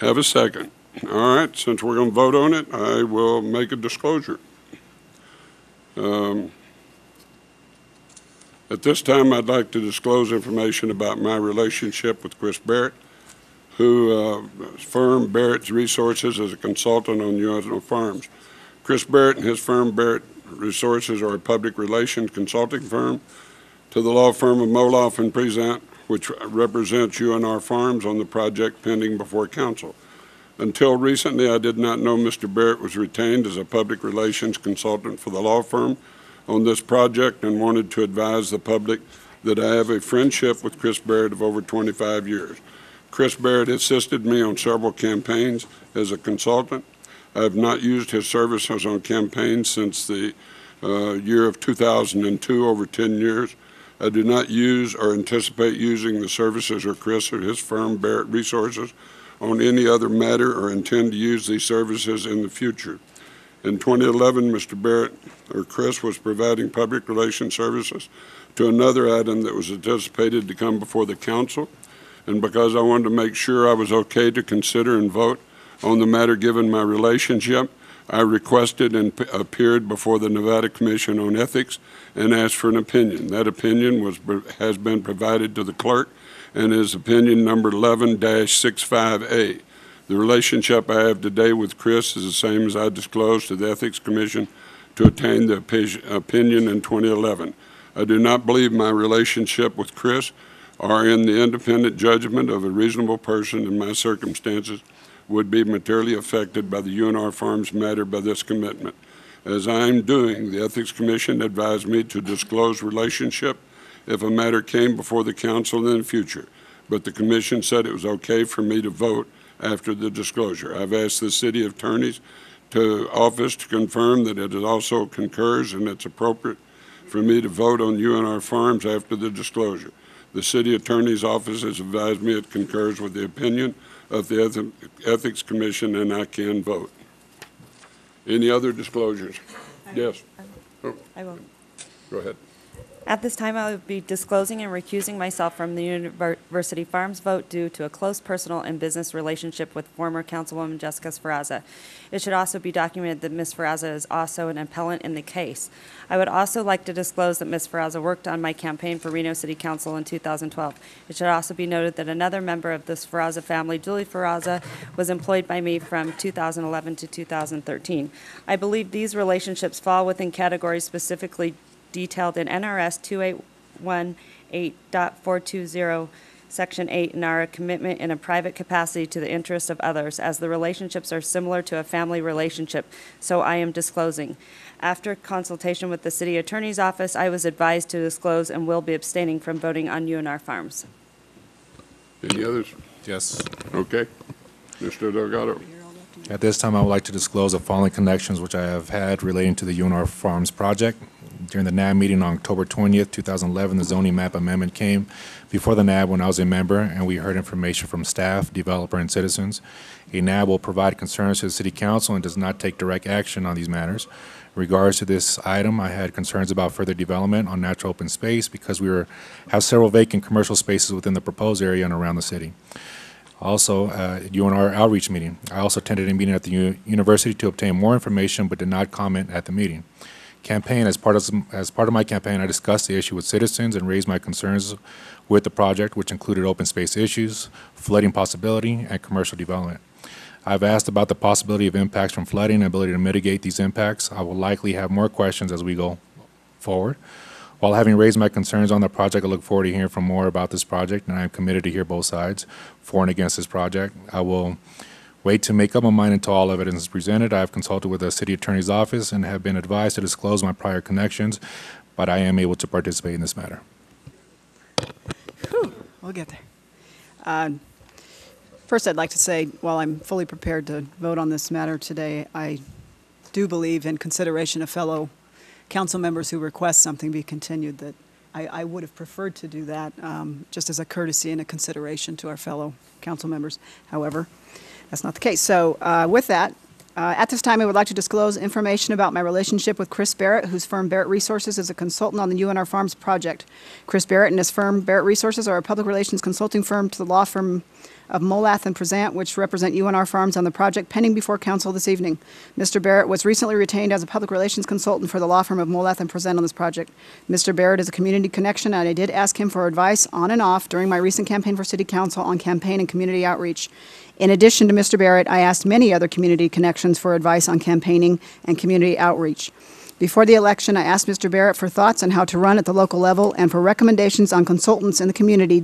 S1: Have a second. All right, since we're going to vote on it, I will make a disclosure. At this time, I'd like to disclose information about my relationship with Chris Barrett, who firm Barrett's Resources as a consultant on UNO farms. Chris Barrett and his firm Barrett Resources are a public relations consulting firm to the law firm of Moloff and Present, which represents UNR Farms on the project pending before council. Until recently, I did not know Mr. Barrett was retained as a public relations consultant for the law firm on this project and wanted to advise the public that I have a friendship with Chris Barrett of over 25 years. Chris Barrett assisted me on several campaigns as a consultant. I have not used his services on campaigns since the year of 2002, over 10 years. I do not use or anticipate using the services of Chris or his firm, Barrett Resources, on any other matter or intend to use these services in the future. In 2011, Mr. Barrett, or Chris, was providing public relations services to another item that was anticipated to come before the council. And because I wanted to make sure I was okay to consider and vote on the matter given my relationship, I requested and appeared before the Nevada Commission on Ethics and asked for an opinion. That opinion has been provided to the clerk and is opinion number 11-65A. The relationship I have today with Chris is the same as I disclosed to the Ethics Commission to attain the opinion in 2011. I do not believe my relationship with Chris or in the independent judgment of a reasonable person in my circumstances would be materially affected by the UNR Farms matter by this commitment. As I am doing, the Ethics Commission advised me to disclose relationship if a matter came before the council in the future, but the commission said it was okay for me to vote after the disclosure. I've asked the city attorney's office to confirm that it also concurs and it's appropriate for me to vote on UNR Farms after the disclosure. The city attorney's office has advised me it concurs with the opinion of the Ethics Commission and I can vote. Any other disclosures? Yes. Oh,
S14: I will.
S1: go ahead.
S14: At this time, I will be disclosing and recusing myself from the University Farms vote due to a close personal and business relationship with former Councilwoman Jessica Sferraza. It should also be documented that Ms. Sferraza is also an appellant in the case. I would also like to disclose that Ms. Sferraza worked on my campaign for Reno City Council in 2012. It should also be noted that another member of the Sferraza family, Julie Sferraza, was employed by me from 2011 to 2013. I believe these relationships fall within categories specifically detailed in NRS 2818.420, Section 8, and are a commitment in a private capacity to the interest of others, as the relationships are similar to a family relationship, so I am disclosing. After consultation with the City Attorney's Office, I was advised to disclose and will be abstaining from voting on UNR Farms.
S1: Any others?
S15: Yes.
S1: Okay. Mr. Delgado.
S15: At this time, I would like to disclose the following connections which I have had relating to the UNR Farms project. During the NAB meeting on October 20th, 2011, the zoning map amendment came before the NAB when I was a member, and we heard information from staff, developer, and citizens. A NAB will provide concerns to the City Council and does not take direct action on these matters. In regards to this item, I had concerns about further development on natural open space because we have several vacant commercial spaces within the proposed area and around the city. Also, at UNR outreach meeting, I also attended a meeting at the university to obtain more information but did not comment at the meeting. Campaign, as part of my campaign, I discussed the issue with citizens and raised my concerns with the project, which included open space issues, flooding possibility, and commercial development. I've asked about the possibility of impacts from flooding and ability to mitigate these impacts. I will likely have more questions as we go forward. While having raised my concerns on the project, I look forward to hearing from more about this project, and I am committed to hear both sides for and against this project. I will wait to make up my mind until all evidence is presented. I have consulted with the City Attorney's Office and have been advised to disclose my prior connections, but I am able to participate in this matter.
S16: Whew, we'll get there. First, I'd like to say, while I'm fully prepared to vote on this matter today, I do believe in consideration of fellow council members who request something be continued, that I would have preferred to do that just as a courtesy and a consideration to our fellow council members. However, that's not the case. So with that, at this time, I would like to disclose information about my relationship with Chris Barrett, whose firm Barrett Resources is a consultant on the UNR Farms project. Chris Barrett and his firm Barrett Resources are a public relations consulting firm to the law firm of Molath and Prezant, which represent UNR Farms on the project pending before council this evening. Mr. Barrett was recently retained as a public relations consultant for the law firm of Molath and Prezant on this project. Mr. Barrett is a community connection, and I did ask him for advice on and off during my recent campaign for city council on campaign and community outreach. In addition to Mr. Barrett, I asked many other community connections for advice on campaigning and community outreach. Before the election, I asked Mr. Barrett for thoughts on how to run at the local level and for recommendations on consultants in the community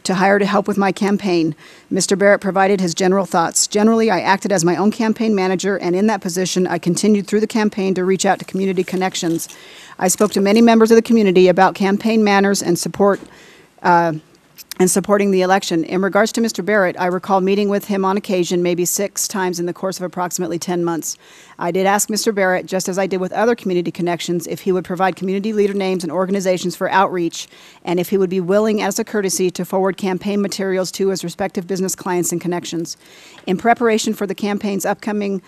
S16: to hire to help with my campaign. Mr. Barrett provided his general thoughts. Generally, I acted as my own campaign manager, and in that position, I continued through the campaign to reach out to community connections. I spoke to many members of the community about campaign manners and supporting the election. In regards to Mr. Barrett, I recall meeting with him on occasion, maybe 6 times in the course of approximately 10 months. I did ask Mr. Barrett, just as I did with other community connections, if he would provide community leader names and organizations for outreach, and if he would be willing, as a courtesy, to forward campaign materials to his respective business clients and connections. In preparation for the campaign's upcoming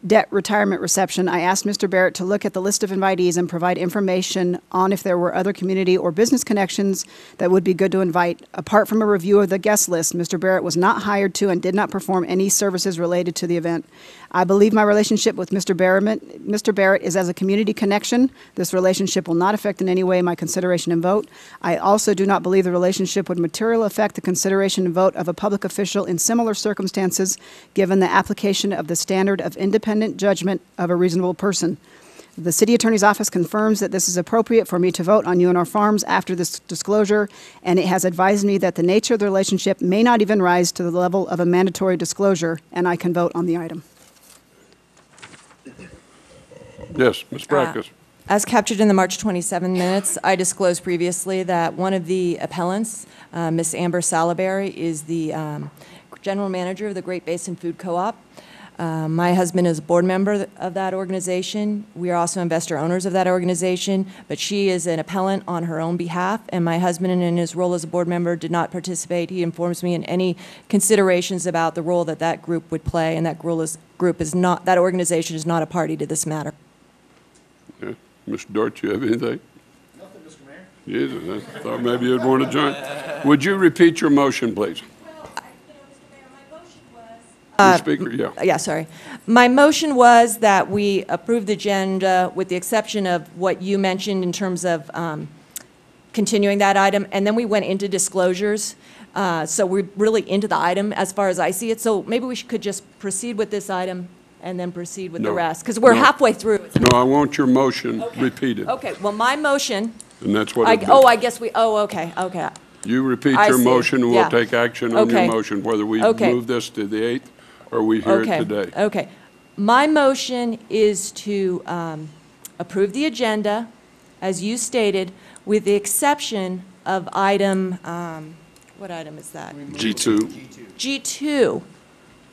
S16: debt retirement reception, I asked Mr. Barrett to look at the list of invitees and provide information on if there were other community or business connections that would be good to invite. Apart from a review of the guest list, Mr. Barrett was not hired to and did not perform any services related to the event. I believe my relationship with Mr. Barrett is as a community connection. This relationship will not affect in any way my consideration and vote. I also do not believe the relationship would materially affect the consideration and vote of a public official in similar circumstances, given the application of the standard of independent judgment of a reasonable person. The City Attorney's Office confirms that this is appropriate for me to vote on UNR Farms after this disclosure, and it has advised me that the nature of the relationship may not even rise to the level of a mandatory disclosure, and I can vote on the item.
S1: Yes, Ms. Practice.
S11: As captured in the March 27 minutes, I disclosed previously that one of the appellants, Ms. Amber Salaberry, is the general manager of the Great Basin Food Co-op. My husband is a board member of that organization. We are also investor owners of that organization, but she is an appellant on her own behalf, and my husband, in his role as a board member, did not participate. He informs me in any considerations about the role that that group would play, and that that organization is not a party to this matter.
S1: Yeah. Mr. Dort, you have anything? Nothing, Mr. Mayor. Jesus, I thought maybe you'd want to join. Would you repeat your motion, please? Speaker, yeah.
S11: Yeah, sorry. My motion was that we approve the agenda with the exception of what you mentioned in terms of continuing that item, and then we went into disclosures. So we're really into the item as far as I see it. So maybe we could just proceed with this item and then proceed with the rest, because we're halfway through.
S1: No, I want your motion repeated.
S11: Okay, well, my motion.
S1: And that's what
S11: I guess we, okay.
S1: You repeat
S11: I
S1: your
S11: see.
S1: motion, and we'll take action on your
S11: Okay.
S1: motion, whether we
S11: Okay.
S1: move this to the 8th or we hear it today.
S11: Okay. My motion is to approve the agenda, as you stated, with the exception of item, what item is that?
S1: G2.
S11: G2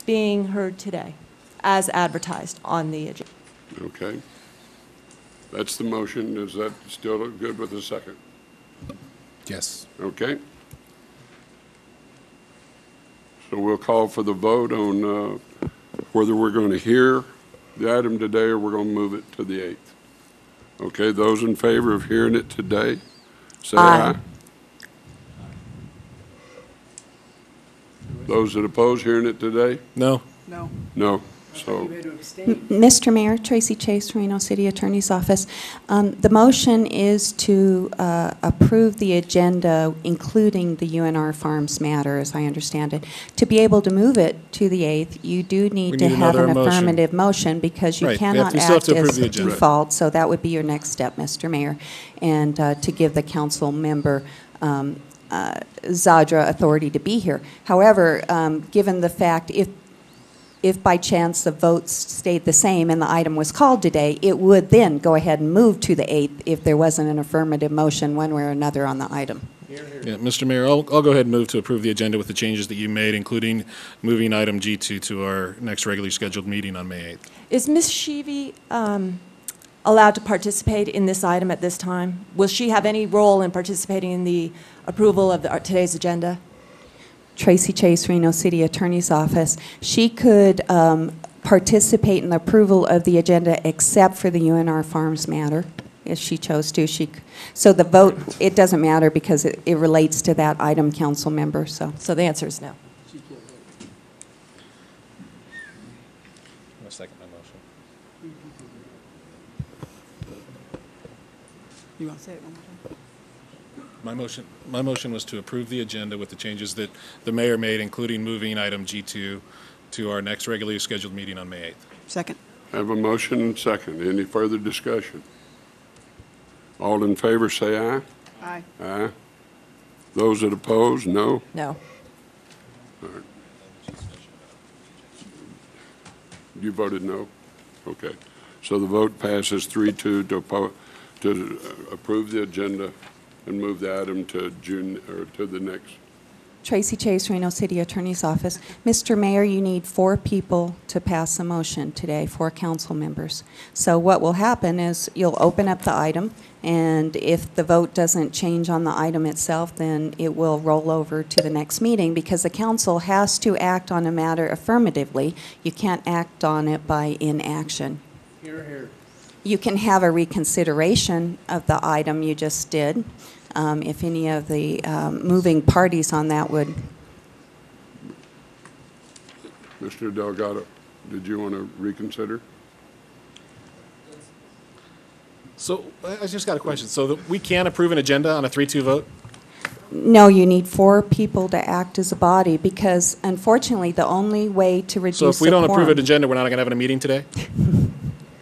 S11: being heard today, as advertised on the agenda.
S1: Okay. That's the motion. Is that still good with the second?
S15: Yes.
S1: Okay. So we'll call for the vote on whether we're going to hear the item today or we're going to move it to the 8th. Okay, those in favor of hearing it today, say aye. Those that oppose hearing it today?
S12: No.
S16: No.
S1: No. So,
S13: Mr. Mayor, Tracy Chase, Reno City Attorney's Office. The motion is to approve the agenda, including the UNR Farms matter, as I understand it. To be able to move it to the 8th, you do need to have an affirmative motion because you cannot act as default. So that would be your next step, Mr. Mayor, and to give the council member Zadra authority to be here. However, given the fact if by chance the votes stayed the same and the item was called today, it would then go ahead and move to the 8th if there wasn't an affirmative motion one way or another on the item.
S12: Yeah, Mr. Mayor, I'll go ahead and move to approve the agenda with the changes that you made, including moving item G2 to our next regularly scheduled meeting on May 8th.
S11: Is Ms. Sheevy allowed to participate in this item at this time? Will she have any role in participating in the approval of today's agenda?
S13: Tracy Chase, Reno City Attorney's Office. She could participate in the approval of the agenda except for the UNR Farms matter, if she chose to. So the vote, it doesn't matter because it relates to that item, council member. So
S11: the answer is no.
S15: I'm going to second my motion.
S16: You want to say it one more time?
S12: My motion was to approve the agenda with the changes that the mayor made, including moving item G2 to our next regularly scheduled meeting on May 8th.
S16: Second.
S1: I have a motion and second. Any further discussion? All in favor, say aye.
S16: Aye.
S1: Aye. Those that oppose, no?
S11: No.
S1: All right. You voted no? Okay. So the vote passes 3-2 to approve the agenda and move the item to June, or to the next
S13: Tracy Chase, Reno City Attorney's Office. Mr. Mayor, you need 4 people to pass a motion today, 4 council members. So what will happen is you'll open up the item, and if the vote doesn't change on the item itself, then it will roll over to the next meeting, because the council has to act on a matter affirmatively. You can't act on it by inaction.
S2: Here, here.
S13: You can have a reconsideration of the item you just did, if any of the moving parties on that would.
S1: Mr. Delgado, did you want to reconsider?
S12: So I just got a question. So that we can approve an agenda on a 3-2 vote?
S13: No, you need 4 people to act as a body, because unfortunately, the only way to reduce
S12: So if we don't approve
S13: quorum-
S12: an agenda, we're not going to have a meeting today?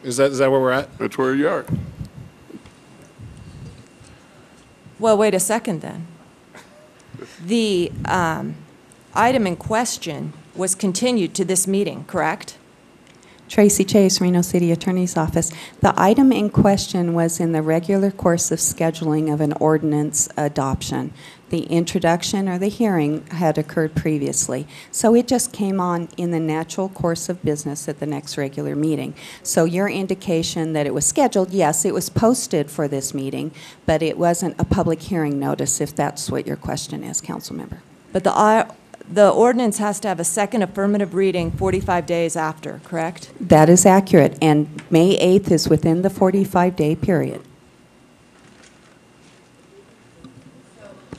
S12: Is that where we're at?
S1: That's where you are.
S11: Well, wait a second then. The item in question was continued to this meeting, correct?
S13: Tracy Chase, Reno City Attorney's Office. The item in question was in the regular course of scheduling of an ordinance adoption. The introduction or the hearing had occurred previously. So it just came on in the natural course of business at the next regular meeting. So your indication that it was scheduled, yes, it was posted for this meeting, but it wasn't a public hearing notice, if that's what your question is, council member.
S11: But the ordinance has to have a second affirmative reading 45 days after, correct?
S13: That is accurate, and May 8th is within the 45-day period.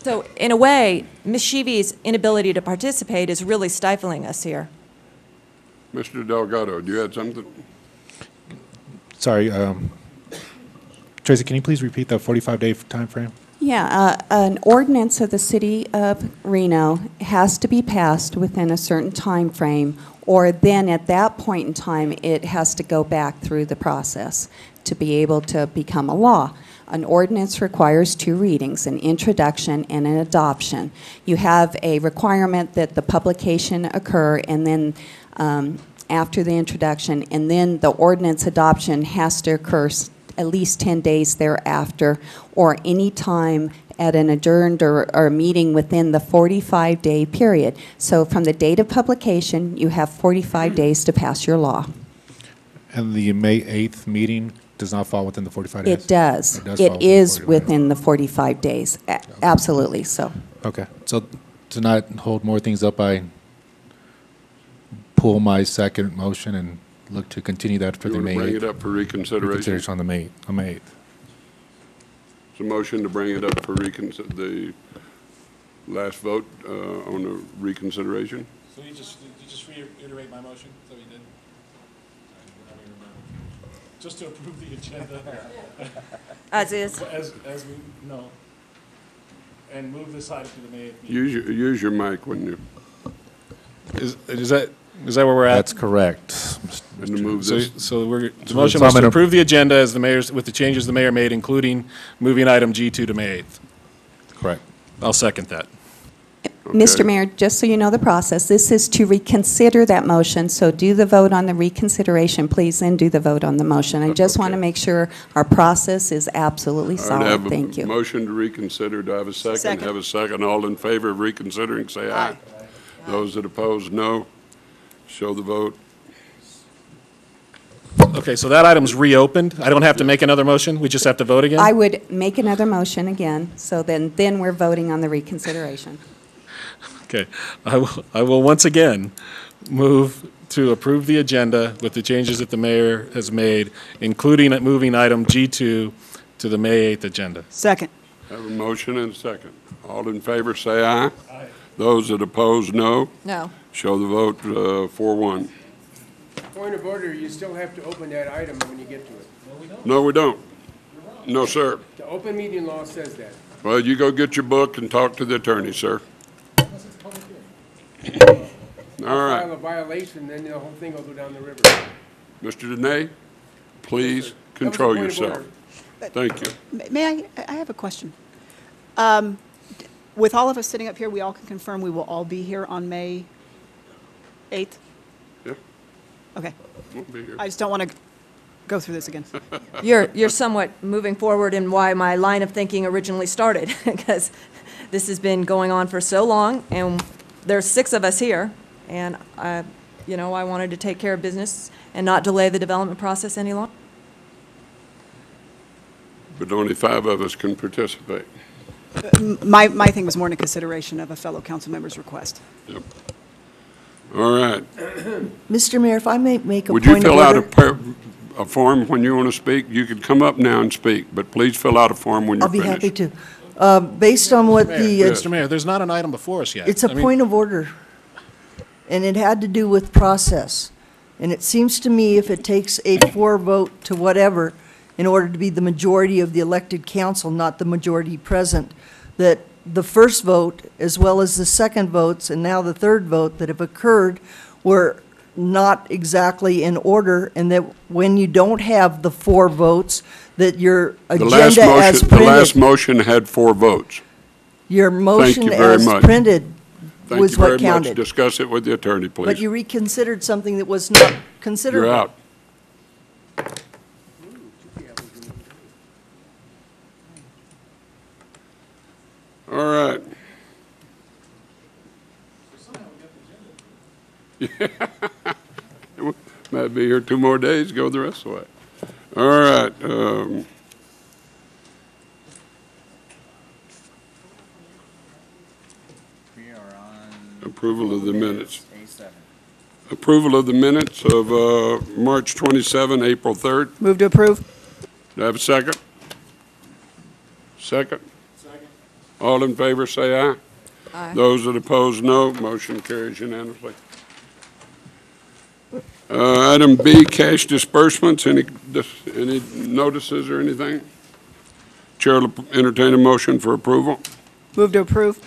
S11: So in a way, Ms. Sheevy's inability to participate is really stifling us here.
S1: Mr. Delgado, do you have something?
S15: Sorry, Tracy, can you please repeat the 45-day time frame?
S13: Yeah, an ordinance of the City of Reno has to be passed within a certain time frame, or then at that point in time, it has to go back through the process to be able to become a law. An ordinance requires 2 readings, an introduction and an adoption. You have a requirement that the publication occur, and then after the introduction, and then the ordinance adoption has to occur at least 10 days thereafter, or any time at an adjourned or a meeting within the 45-day period. So from the date of publication, you have 45 days to pass your law.
S15: And the May 8th meeting does not fall within the 45 days?
S13: It does.
S15: It does fall
S13: It is
S15: within the 45
S13: within
S15: days.
S13: the 45 days. Absolutely, so.
S15: Okay, so to not hold more things up, I pull my second motion and look to continue that for
S1: You
S15: the
S1: want
S15: May
S1: to
S15: 8th.
S1: bring it up for reconsideration?
S15: On the May 8th.
S1: It's a motion to bring it up for the last vote on the reconsideration?
S12: So you just reiterate my motion? So you did? Just to approve the agenda.
S14: As is.
S12: As we, no. And move this item to the May 8th meeting.
S1: Use your mic when you,
S12: Is that where we're at?
S15: That's correct.
S1: and to move this.
S12: So the motion was to approve the agenda as the mayor's, with the changes the mayor made, including moving item G2 to May 8th.
S15: Correct.
S12: I'll second that.
S13: Mr. Mayor, just so you know the process, this is to reconsider that motion, so do the vote on the reconsideration, please, then do the vote on the motion. I just want to make sure our process is absolutely
S1: All right, I
S13: solid.
S1: have a
S13: Thank you.
S1: motion to reconsider. Do I have a second?
S16: Second.
S1: Have a second. All in favor of reconsidering, say aye. Those that oppose, no. Show the vote.
S12: Okay, so that item's reopened. I don't have to make another motion? We just have to vote again?
S13: I would make another motion again, so then we're voting on the reconsideration.
S12: Okay. I will once again move to approve the agenda with the changes that the mayor has made, including moving item G2 to the May 8th agenda.
S16: Second.
S1: Have a motion and a second. All in favor, say aye. Aye. Those that oppose, no.
S11: No.
S1: Show the vote 4-1.
S2: Point of order, you still have to open that item when you get to it.
S1: No, we don't. No, sir.
S2: The open meeting law says that.
S1: Well, you go get your book and talk to the attorney, sir. All right.
S2: File a violation, then the whole thing will go down the river.
S1: Mr. Dene, please
S2: That was a
S1: control
S2: point of
S1: yourself. Thank you.
S16: May I have a question. With all of us sitting up here, we all can confirm we will all be here on May 8th?
S1: Yeah,
S16: Okay.
S1: won't be here.
S16: I just don't want to go through this again.
S11: You're somewhat moving forward in why my line of thinking originally started, because This has been going on for so long, and there's 6 of us here, and I wanted to take care of business and not delay the development process any longer.
S1: But only 5 of us can participate.
S16: My thing was more in consideration of a fellow council member's request.
S1: Yep. All right.
S17: Mr. Mayor, if I may make a
S1: Would you
S17: point of
S1: fill out
S17: order.
S1: a form when you want to speak? You could come up now and speak, but please fill out a form when you're
S17: I'll be
S1: finished.
S17: happy to. Based on what the,
S12: Mr. Mayor, there's not an item before us yet.
S17: it's a
S12: I mean,
S17: point of order, and it had to do with process. And it seems to me if it takes a 4 vote to whatever, in order to be the majority of the elected council, not the majority present, that the first vote, as well as the second votes, and now the third vote that have occurred, were not exactly in order, and that when you don't have the 4 votes, that your agenda as
S1: The
S17: printed,
S1: last motion had 4 votes.
S17: your motion
S1: you very
S17: as
S1: much.
S17: printed
S1: Thank
S17: was
S1: you very
S17: what
S1: much.
S17: counted.
S1: Discuss it with the attorney, please.
S17: But you reconsidered something that was not considerable.
S1: You're out. All right. Might be here 2 more days, go the rest of the way. All right. Approval of the minutes. Approval of the minutes of March 27, April 3rd.
S16: Move to approve.
S1: Do I have a second? Second? Second. All in favor, say aye.
S11: Aye.
S1: Those that oppose, no. Motion carries unanimously. Item B, cash disbursements. Any notices or anything? Chair will entertain a motion for approval.
S16: Move to approve.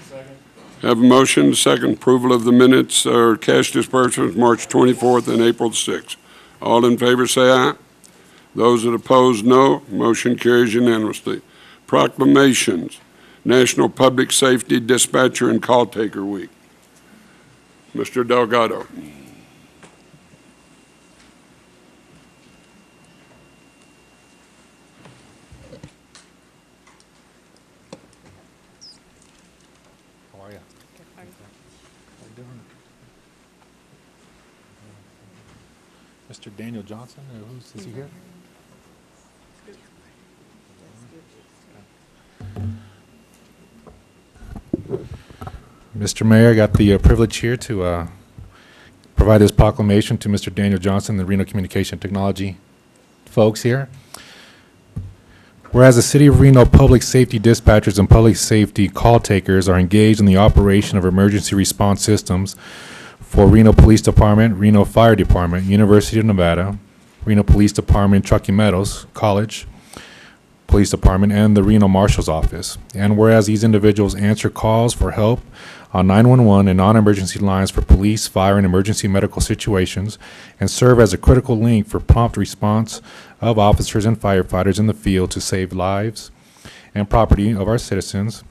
S1: Have a motion, second approval of the minutes or cash disbursements, March 24th and April 6th. All in favor, say aye. Those that oppose, no. Motion carries unanimously. Proclamations, National Public Safety Dispatcher and Call Taker Week. Mr. Delgado.
S15: How are you? Mr. Daniel Johnson, is he here? Mr. Mayor, I got the privilege here to provide this proclamation to Mr. Daniel Johnson, the Reno Communication Technology folks here. Whereas the City of Reno public safety dispatchers and public safety call takers are engaged in the operation of emergency response systems for Reno Police Department, Reno Fire Department, University of Nevada, Reno Police Department, Truckee Meadows College Police Department, and the Reno Marshal's Office. And whereas these individuals answer calls for help on 911 and non-emergency lines for police, fire, and emergency medical situations, and serve as a critical link for prompt response of officers and firefighters in the field to save lives and property of our citizens.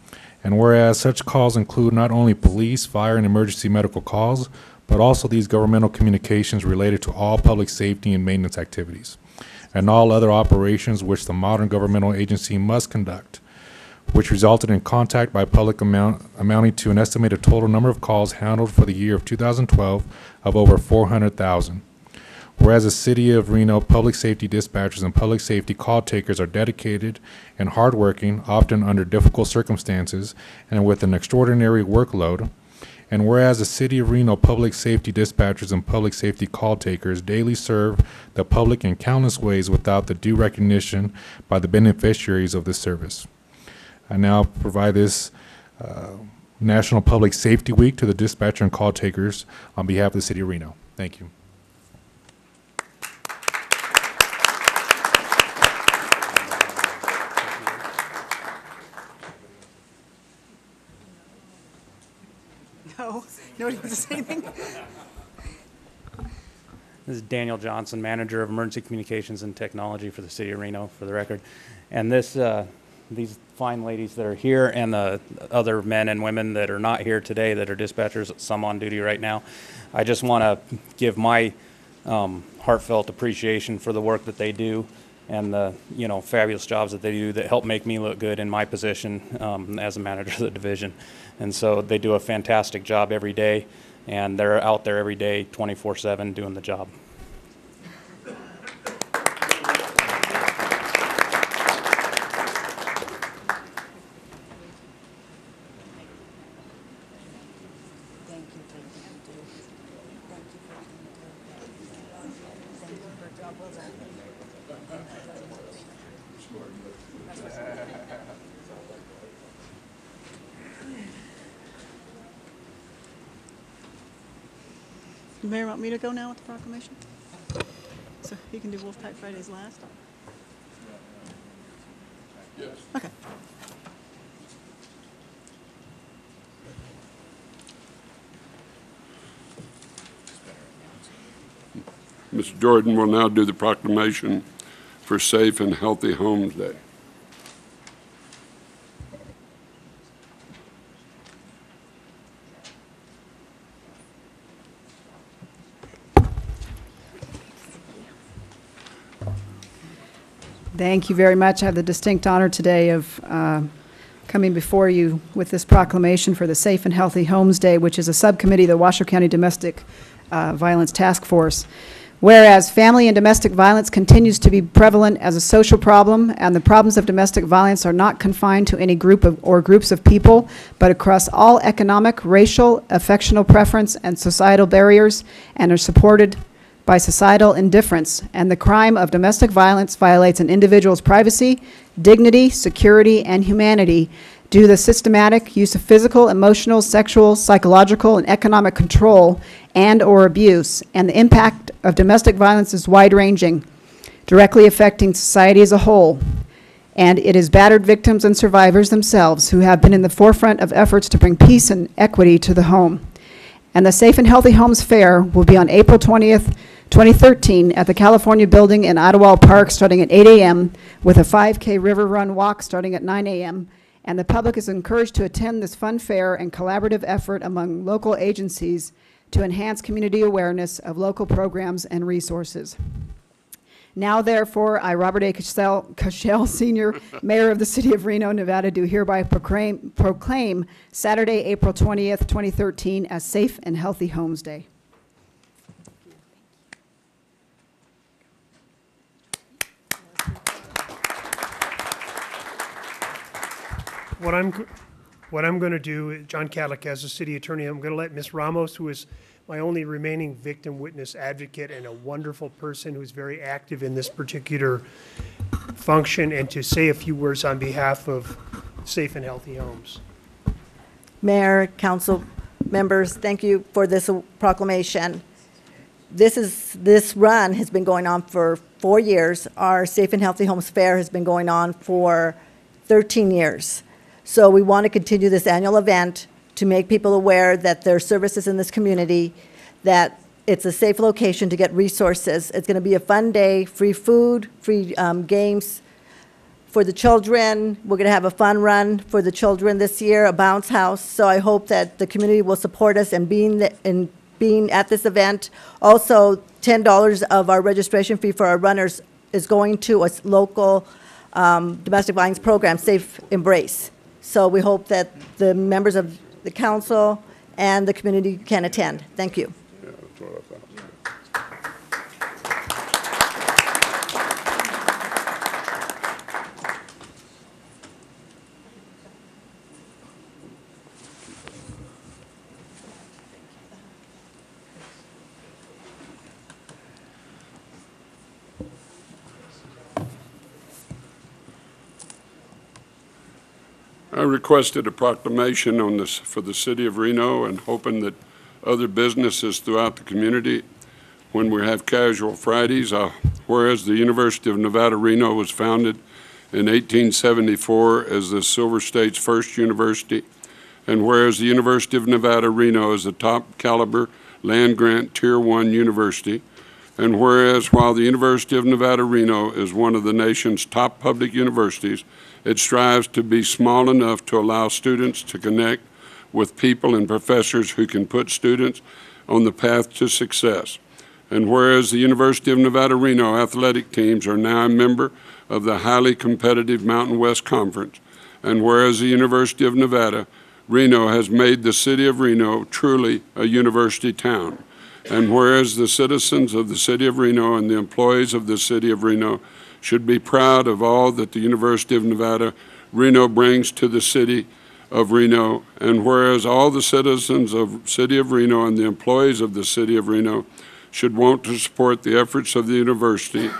S15: And whereas such calls include not only police, fire, and emergency medical calls, but also these governmental communications related to all public safety and maintenance activities, and all other operations which the modern governmental agency must conduct, which resulted in contact by public amounting to an estimated total number of calls handled for the year of 2012 of over 400,000. Whereas the City of Reno public safety dispatchers and public safety call takers are dedicated and hardworking, often under difficult circumstances and with an extraordinary workload. And whereas the City of Reno public safety dispatchers and public safety call takers daily serve the public in countless ways without the due recognition by the beneficiaries of this service. I now provide this National Public Safety Week to the dispatcher and call takers on behalf of the City of Reno. Thank you.
S16: No, nobody wants to say anything?
S18: This is Daniel Johnson, Manager of Emergency Communications and Technology for the City of Reno, for the record. And this, these fine ladies that are here and the other men and women that are not here today that are dispatchers, some on duty right now, I just want to give my heartfelt appreciation for the work that they do. and the, you know, fabulous jobs that they do that help make me look good in my position as a manager of the division. And so they do a fantastic job every day, and they're out there every day 24/7 doing the job.
S16: The Mayor want me to go now with the proclamation? So he can do Wolfpack Fridays last?
S1: Yes.
S16: Okay.
S1: Mr. Jordan will now do the proclamation for Safe and Healthy Homes Day.
S16: Thank you very much. I have the distinct honor today of coming before you with this proclamation for the Safe and Healthy Homes Day, which is a subcommittee of the Washoe County Domestic Violence Task Force. Whereas family and domestic violence continues to be prevalent as a social problem, and the problems of domestic violence are not confined to any group of, or groups of people, but across all economic, racial, affectional preference, and societal barriers, and are supported by societal indifference. And the crime of domestic violence violates an individual's privacy, dignity, security, and humanity due to the systematic use of physical, emotional, sexual, psychological, and economic control and or abuse. And the impact of domestic violence is wide-ranging, directly affecting society as a whole. And it is battered victims and survivors themselves who have been in the forefront of efforts to bring peace and equity to the home. And the Safe and Healthy Homes Fair will be on April 20th, 2013 at the California Building in Ottawa Park starting at 8 a.m. with a 5K river run walk starting at 9 a.m. And the public is encouraged to attend this fun fair and collaborative effort among local agencies to enhance community awareness of local programs and resources. Now, therefore, I, Robert A. Cashel, Sr., Mayor of the City of Reno, Nevada, do hereby proclaim Saturday, April 20th, 2013 as Safe and Healthy Homes Day.
S19: What I'm going to do, John Cadlick, as the city attorney, I'm going to let Ms. Ramos, who is my only remaining victim witness advocate and a wonderful person who's very active in this particular function, and to say a few words on behalf of Safe and Healthy Homes.
S17: Mayor, council members, thank you for this proclamation. This run has been going on for 4 years. Our Safe and Healthy Homes Fair has been going on for 13 years. So we want to continue this annual event to make people aware that there are services in this community, that it's a safe location to get resources. It's going to be a fun day, free food, free games for the children. We're going to have a fun run for the children this year, a bounce house. So I hope that the community will support us in being at this event. Also, $10 of our registration fee for our runners is going to a local domestic violence program, Safe Embrace. So we hope that the members of the council and the community can attend. Thank you.
S1: Yeah, that's what I thought. I requested a proclamation on this for the city of Reno, and hoping that other businesses throughout the community, when we have casual Fridays, whereas the University of Nevada, Reno was founded in 1874 as the Silver State's first university, and whereas the University of Nevada, Reno is a top caliber land-grant Tier 1 university, and whereas while the University of Nevada, Reno is one of the nation's top public universities, it strives to be small enough to allow students to connect with people and professors who can put students on the path to success. And whereas the University of Nevada, Reno athletic teams are now a member of the highly competitive Mountain West Conference, and whereas the University of Nevada, Reno has made the city of Reno truly a university town, and whereas the citizens of the city of Reno and the employees of the city of Reno should be proud of all that the University of Nevada, Reno brings to the city of Reno, and whereas all the citizens of the city of Reno and the employees of the city of Reno should want to support the efforts of the University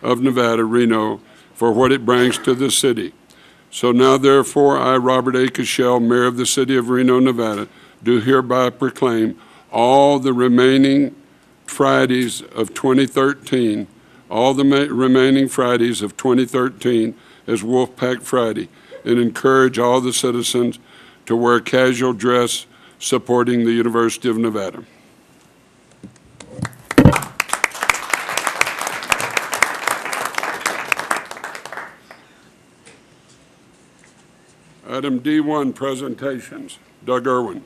S1: of Nevada, Reno, for what it brings to the city. So now, therefore, I, Robert A. Cashel, Mayor of the City of Reno, Nevada, do hereby proclaim all the remaining Fridays of 2013, remaining Fridays of 2013 as Wolfpack Friday, and encourage all the citizens to wear casual dress supporting the University of Nevada. Item D1, presentations. Doug Irwin.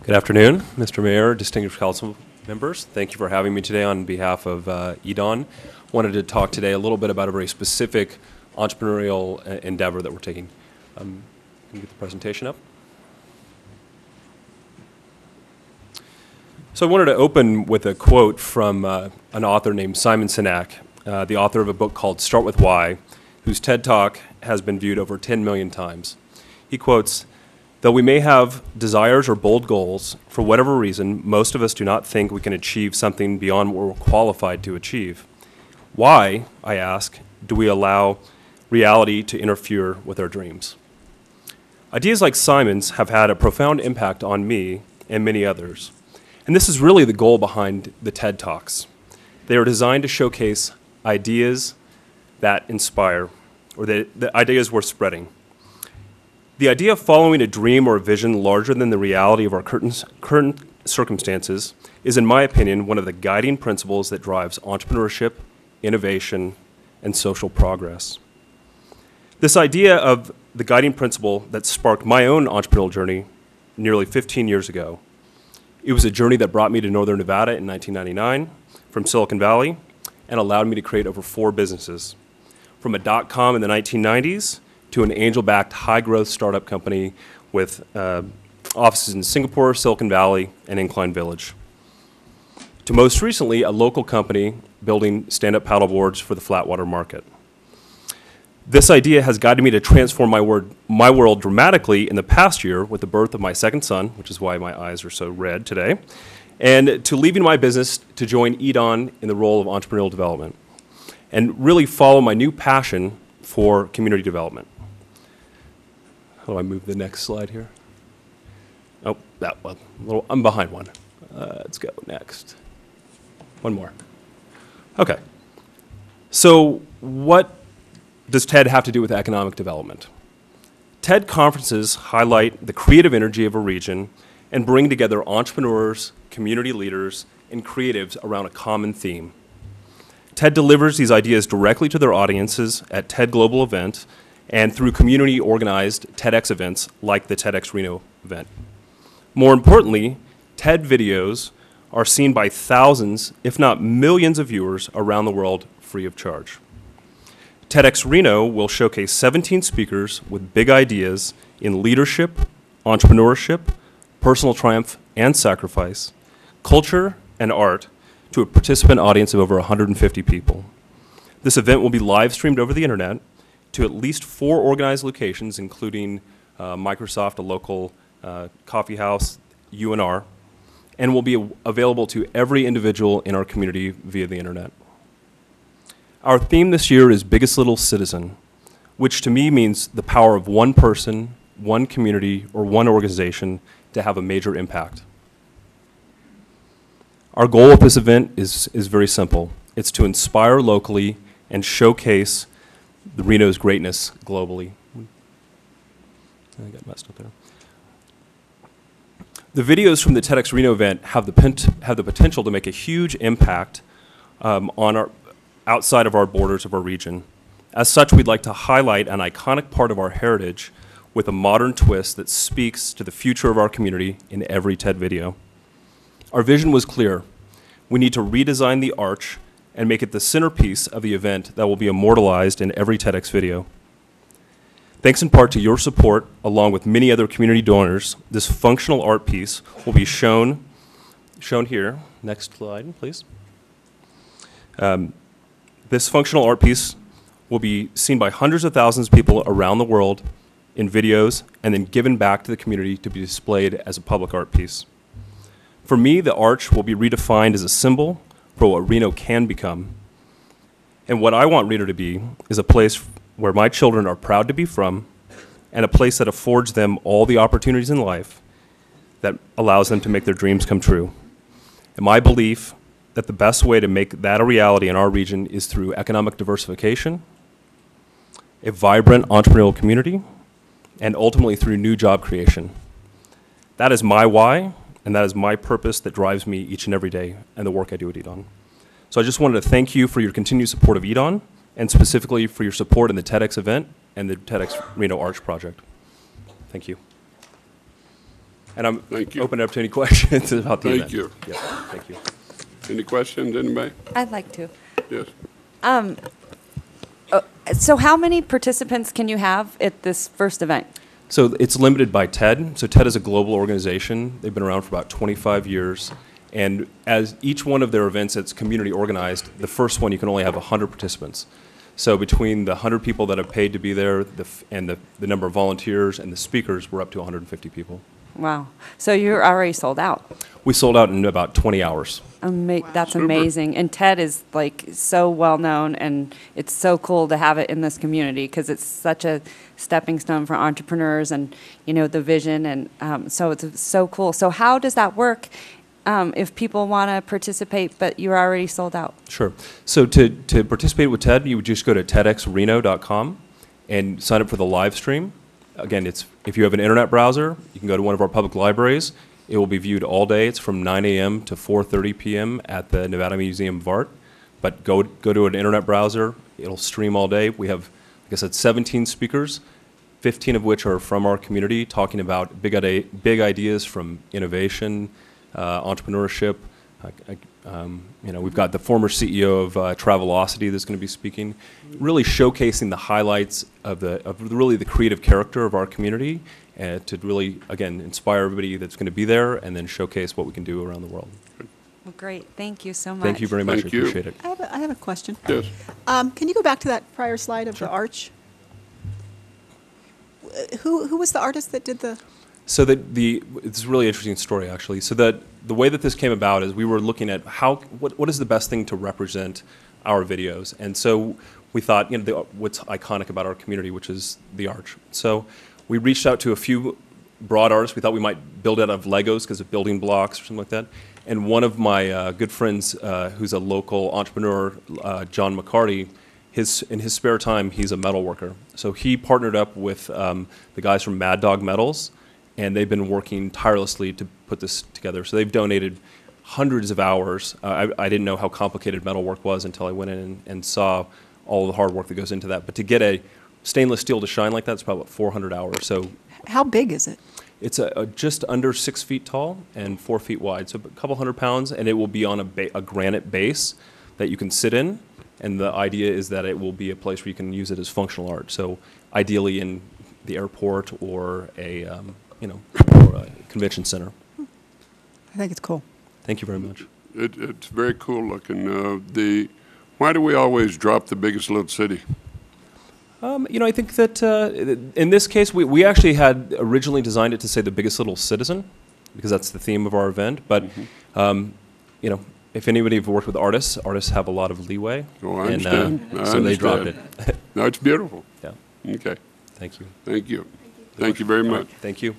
S20: Good afternoon, Mr. Mayor, distinguished council members. Thank you for having me today on behalf of EDON. Wanted to talk today a little bit about a very specific entrepreneurial endeavor that we're taking. Can you get the presentation up? So I wanted to open with a quote from an author named Simon Sinek, the author of a book called Start With Why, whose TED Talk has been viewed over 10 million times. He quotes, "Though we may have desires or bold goals, for whatever reason, most of us do not think we can achieve something beyond what we're qualified to achieve. Why, I ask, do we allow reality to interfere with our dreams?" Ideas like Simon's have had a profound impact on me and many others. And this is really the goal behind the TED Talks. They are designed to showcase ideas that inspire, or the ideas worth spreading. The idea of following a dream or a vision larger than the reality of our current circumstances is, in my opinion, one of the guiding principles that drives entrepreneurship, innovation, and social progress. This idea of the guiding principle that sparked my own entrepreneurial journey nearly 15 years ago. It was a journey that brought me to Northern Nevada in 1999 from Silicon Valley and allowed me to create over 4 businesses, from a .com in the 1990s to an angel-backed high-growth startup company with offices in Singapore, Silicon Valley, and Incline Village, to most recently a local company building stand-up paddleboards for the flatwater market. This idea has guided me to transform my world dramatically in the past year with the birth of my second son, which is why my eyes are so red today, and to leaving my business to join EDON in the role of entrepreneurial development and really follow my new passion for community development. How do I move the next slide here? Oh, that one. I'm behind one. Let's go next. One more. Okay. So what does TED have to do with economic development? TED conferences highlight the creative energy of a region and bring together entrepreneurs, community leaders, and creatives around a common theme. TED delivers these ideas directly to their audiences at TED Global events and through community-organized TEDx events like the TEDx Reno event. More importantly, TED videos are seen by thousands, if not millions of viewers around the world free of charge. TEDx Reno will showcase 17 speakers with big ideas in leadership, entrepreneurship, personal triumph and sacrifice, culture, and art to a participant audience of over 150 people. This event will be live streamed over the internet to at least 4 organized locations, including Microsoft, a local coffee house, UNR, and will be available to every individual in our community via the internet. Our theme this year is Biggest Little Citizen, which to me means the power of one person, one community, or one organization to have a major impact. Our goal with this event is very simple. It's to inspire locally and showcase the Reno's greatness globally. I got messed up there. The videos from the TEDx Reno event have the potential to make a huge impact outside of our borders of our region. As such, we'd like to highlight an iconic part of our heritage with a modern twist that speaks to the future of our community in every TED video. Our vision was clear. We need to redesign the arch and make it the centerpiece of the event that will be immortalized in every TEDx video. Thanks in part to your support, along with many other community donors, this functional art piece will be shown here. Next slide, please. This functional art piece will be seen by hundreds of thousands of people around the world in videos and then given back to the community to be displayed as a public art piece. For me, the arch will be redefined as a symbol for what Reno can become. And what I want Reno to be is a place where my children are proud to be from, and a place that affords them all the opportunities in life that allows them to make their dreams come true. And my belief that the best way to make that a reality in our region is through economic diversification, a vibrant entrepreneurial community, and ultimately through new job creation. That is my why, and that is my purpose that drives me each and every day and the work I do at EDON. So I just wanted to thank you for your continued support of EDON, and specifically for your support in the TEDx event and the TEDx Reno Arch Project. Thank you. And I'm open up to any questions about the event.
S1: Thank you.
S20: Yeah, thank you.
S1: Any questions, anybody?
S14: I'd like to.
S1: Yes.
S14: So how many participants can you have at this first event?
S20: So it's limited by TED. So TED is a global organization. They've been around for about 25 years. And as each one of their events that's community organized, the first one you can only have 100 participants. So between the 100 people that have paid to be there and the number of volunteers and the speakers, we're up to 150 people.
S14: Wow. So you're already sold out.
S20: We sold out in about 20 hours.
S14: That's amazing. And TED is like so well known, and it's so cool to have it in this community because it's such a stepping stone for entrepreneurs and, you know, the vision. And so it's so cool. So how does that work if people want to participate, but you're already sold out?
S20: Sure. So to participate with TED, you would just go to tedxreno.com and sign up for the live stream. Again, if you have an internet browser, you can go to one of our public libraries. It will be viewed all day. It's from 9 a.m. to 4:30 p.m. at the Nevada Museum of Art. But go to an internet browser. It'll stream all day. We have, like I said, 17 speakers, 15 of which are from our community, talking about big ideas from innovation, entrepreneurship. We've got the former CEO of Travelocity that's going to be speaking, really showcasing the highlights of really the creative character of our community, and to really, again, inspire everybody that's going to be there, and then showcase what we can do around the world.
S14: Well, great. Thank you so much.
S20: Thank you very much.
S1: Thank
S20: I
S1: you.
S20: appreciate it.
S16: I have a question.
S1: Yes.
S16: Can you go back to that prior slide of the arch? Who was the artist that did the?
S20: So it's a really interesting story, actually. So the way that this came about is we were looking at what is the best thing to represent our videos, and so we thought, what's iconic about our community, which is the arch. So we reached out to a few broad artists. We thought we might build out of Legos because of building blocks or something like that. And one of my good friends, who's a local entrepreneur, John McCarty, in his spare time, he's a metal worker. So he partnered up with the guys from Mad Dog Metals, and they've been working tirelessly to put this together. So they've donated hundreds of hours. I didn't know how complicated metal work was until I went in and saw all the hard work that goes into that. But to get a stainless steel to shine like that, it's probably about 400 hours. So
S16: How big is it?
S20: it's just under 6 feet tall and 4 feet wide, so a couple hundred pounds, and it will be on a granite base that you can sit in. And the idea is that it will be a place where you can use it as functional art. So ideally in the airport or a convention center.
S16: I think it's cool.
S20: Thank you very much.
S1: It's very cool looking. Why do we always drop the biggest little city?
S20: I think that in this case, we actually had originally designed it to say the biggest little citizen, because that's the theme of our event. But, if anybody have worked with artists have a lot of leeway.
S1: Oh, I understand.
S20: So they dropped it.
S1: No, it's beautiful.
S20: Yeah.
S1: Okay.
S20: Thank you.
S1: Thank you. Thank you very much.
S20: Thank you.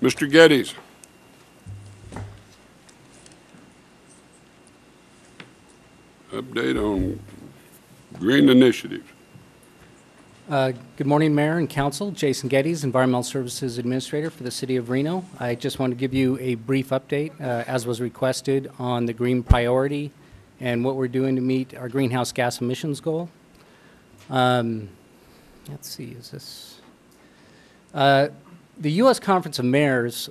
S1: Mr. Geddes. Update on green initiatives.
S21: Good morning, Mayor and Council. Jason Geddes, Environmental Services Administrator for the City of Reno. I just want to give you a brief update, as was requested, on the green priority and what we're doing to meet our greenhouse gas emissions goal. Let's see, is this? The U.S. Conference of Mayors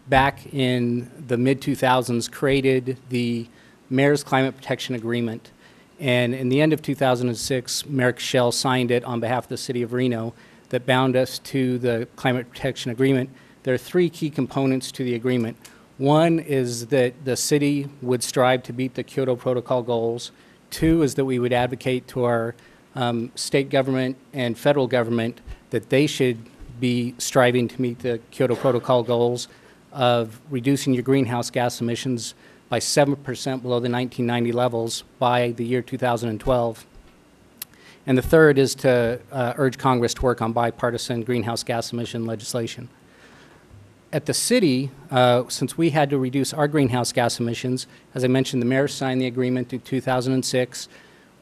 S21: back in the mid-2000s created the Mayor's Climate Protection Agreement. And in the end of 2006, Mayor Cashel signed it on behalf of the City of Reno that bound us to the Climate Protection Agreement. There are three key components to the agreement. One is that the city would strive to meet the Kyoto Protocol goals. Two is that we would advocate to our state government and federal government that they should be striving to meet the Kyoto Protocol goals of reducing your greenhouse gas emissions by 7% below the 1990 levels by the year 2012. And the third is to urge Congress to work on bipartisan greenhouse gas emission legislation. At the city, since we had to reduce our greenhouse gas emissions, as I mentioned, the mayor signed the agreement in 2006.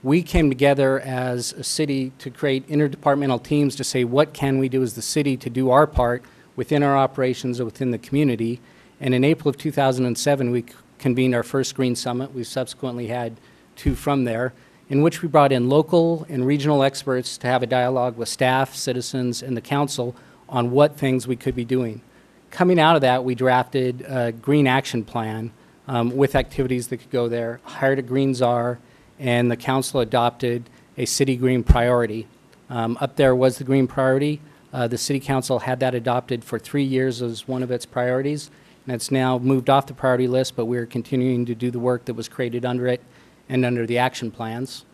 S21: We came together as a city to create interdepartmental teams to say what can we do as the city to do our part within our operations or within the community. And in April of 2007, we convened our first Green Summit. We subsequently had two from there, in which we brought in local and regional experts to have a dialogue with staff, citizens, and the council on what things we could be doing. Coming out of that, we drafted a green action plan with activities that could go there, hired a green czar, and the council adopted a city green priority. Up there was the green priority. The city council had that adopted for 3 years as one of its priorities, and it's now moved off the priority list, but we're continuing to do the work that was created under it and under the action plans.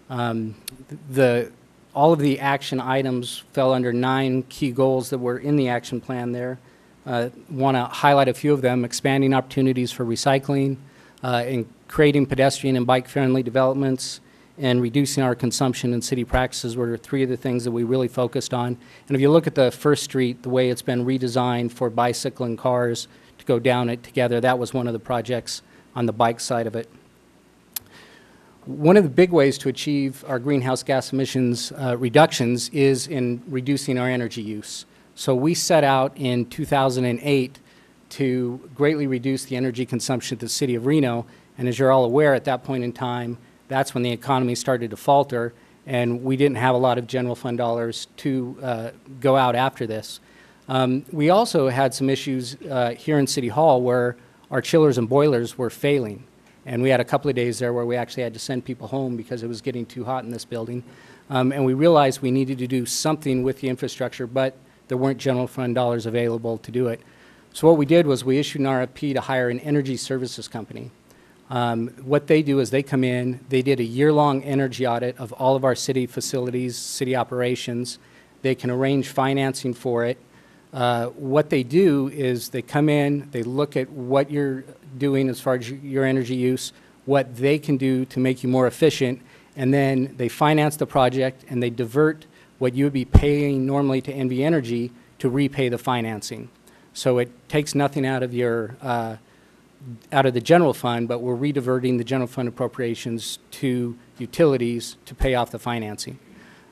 S21: All of the action items fell under 9 key goals that were in the action plan there. Want to highlight a few of them: expanding opportunities for recycling, and creating pedestrian and bike-friendly developments, and reducing our consumption and city practices were 3 of the things that we really focused on. And if you look at the First Street, the way it's been redesigned for bicycle and cars to go down it together, that was one of the projects on the bike side of it. One of the big ways to achieve our greenhouse gas emissions reductions is in reducing our energy use. So we set out in 2008 to greatly reduce the energy consumption of the city of Reno. And as you're all aware, at that point in time, that's when the economy started to falter, and we didn't have a lot of general fund dollars to go out after this. We also had some issues here in City Hall where our chillers and boilers were failing. And we had a couple of days there where we actually had to send people home because it was getting too hot in this building. And we realized we needed to do something with the infrastructure, but there weren't general fund dollars available to do it. So what we did was we issued an RFP to hire an energy services company. What they do is they come in, they did a year-long energy audit of all of our city facilities, city operations. They can arrange financing for it. What they do is they come in, they look at what you're doing as far as your energy use, what they can do to make you more efficient, and then they finance the project and they divert what you would be paying normally to NV Energy to repay the financing. So it takes nothing out of your out of the general fund, but we're rediverting the general fund appropriations to utilities to pay off the financing.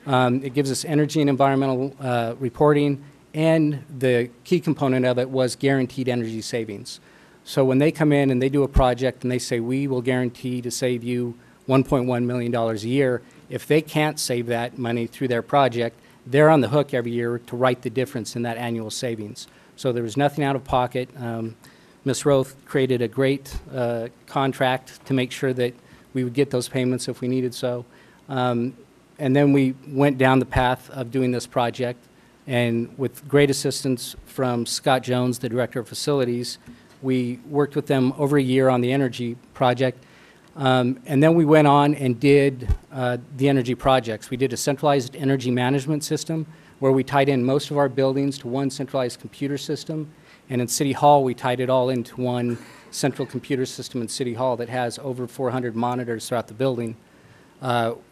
S21: It gives us energy and environmental reporting, and the key component of it was guaranteed energy savings. So when they come in and they do a project and they say, we will guarantee to save you $1.1 million a year, if they can't save that money through their project, they're on the hook every year to write the difference in that annual savings. So there was nothing out of pocket. Ms. Roth created a great contract to make sure that we would get those payments if we needed so. And then we went down the path of doing this project, and with great assistance from Scott Jones, the Director of Facilities, we worked with them over a year on the energy project. And then we went on and did the energy projects. We did a centralized energy management system where we tied in most of our buildings to one centralized computer system. And in City Hall, we tied it all into one central computer system in City Hall that has over 400 monitors throughout the building.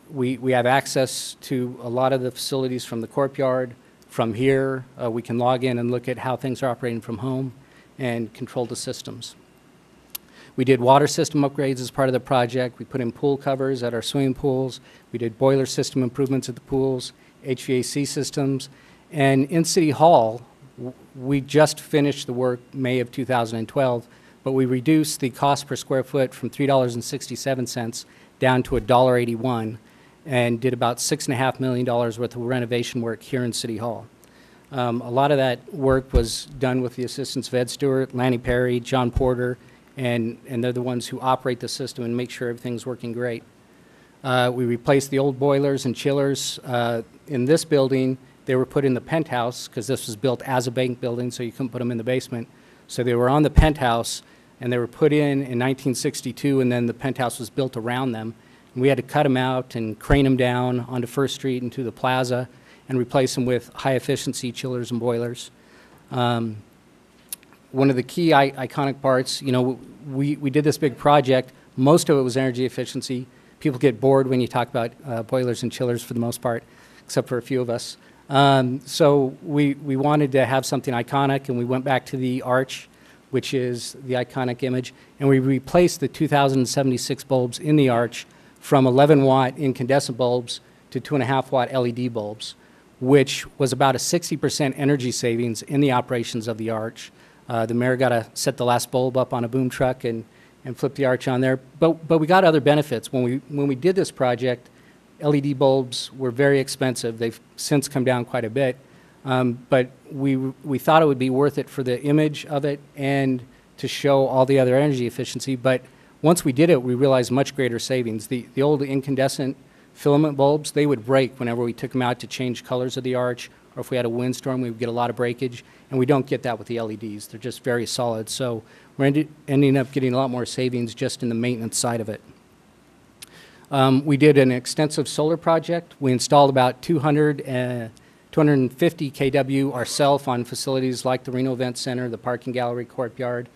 S21: We have access to a lot of the facilities from the courtyard. From here, we can log in and look at how things are operating from home and control the systems. We did water system upgrades as part of the project. We put in pool covers at our swimming pools. We did boiler system improvements at the pools, HVAC systems. And in City Hall, we just finished the work May of 2012, but we reduced the cost per square foot from $3.67 down to $1.81 and did about $6.5 million worth of renovation work here in City Hall. A lot of that work was done with the assistance of Ed Stewart, Lanny Perry, John Porter, and they're the ones who operate the system and make sure everything's working great. We replaced the old boilers and chillers. In this building, they were put in the penthouse because this was built as a bank building, so you couldn't put them in the basement. So they were on the penthouse, and they were put in 1962, and then the penthouse was built around them. And we had to cut them out and crane them down onto First Street into the plaza and replace them with high-efficiency chillers and boilers. One of the key iconic parts, you know, we did this big project. Most of it was energy efficiency. People get bored when you talk about boilers and chillers for the most part, except for a few of us. So we wanted to have something iconic, and we went back to the arch, which is the iconic image, and we replaced the 2,076 bulbs in the arch from 11-watt incandescent bulbs to 2.5-watt LED bulbs, which was about a 60% energy savings in the operations of the arch. The mayor got to set the last bulb up on a boom truck and flip the arch on there. But we got other benefits. When we did this project, LED bulbs were very expensive. They've since come down quite a bit. But we thought it would be worth it for the image of it and to show all the other energy efficiency. But once we did it, we realized much greater savings. The old incandescent filament bulbs, they would break whenever we took them out to change colors of the arch, or if we had a windstorm, we would get a lot of breakage, and we don't get that with the LEDs. They're just very solid. So we're ending up getting a lot more savings just in the maintenance side of it. We did an extensive solar project. We installed about 250 kW ourselves on facilities like the Reno Event Center, the parking gallery, courtyard.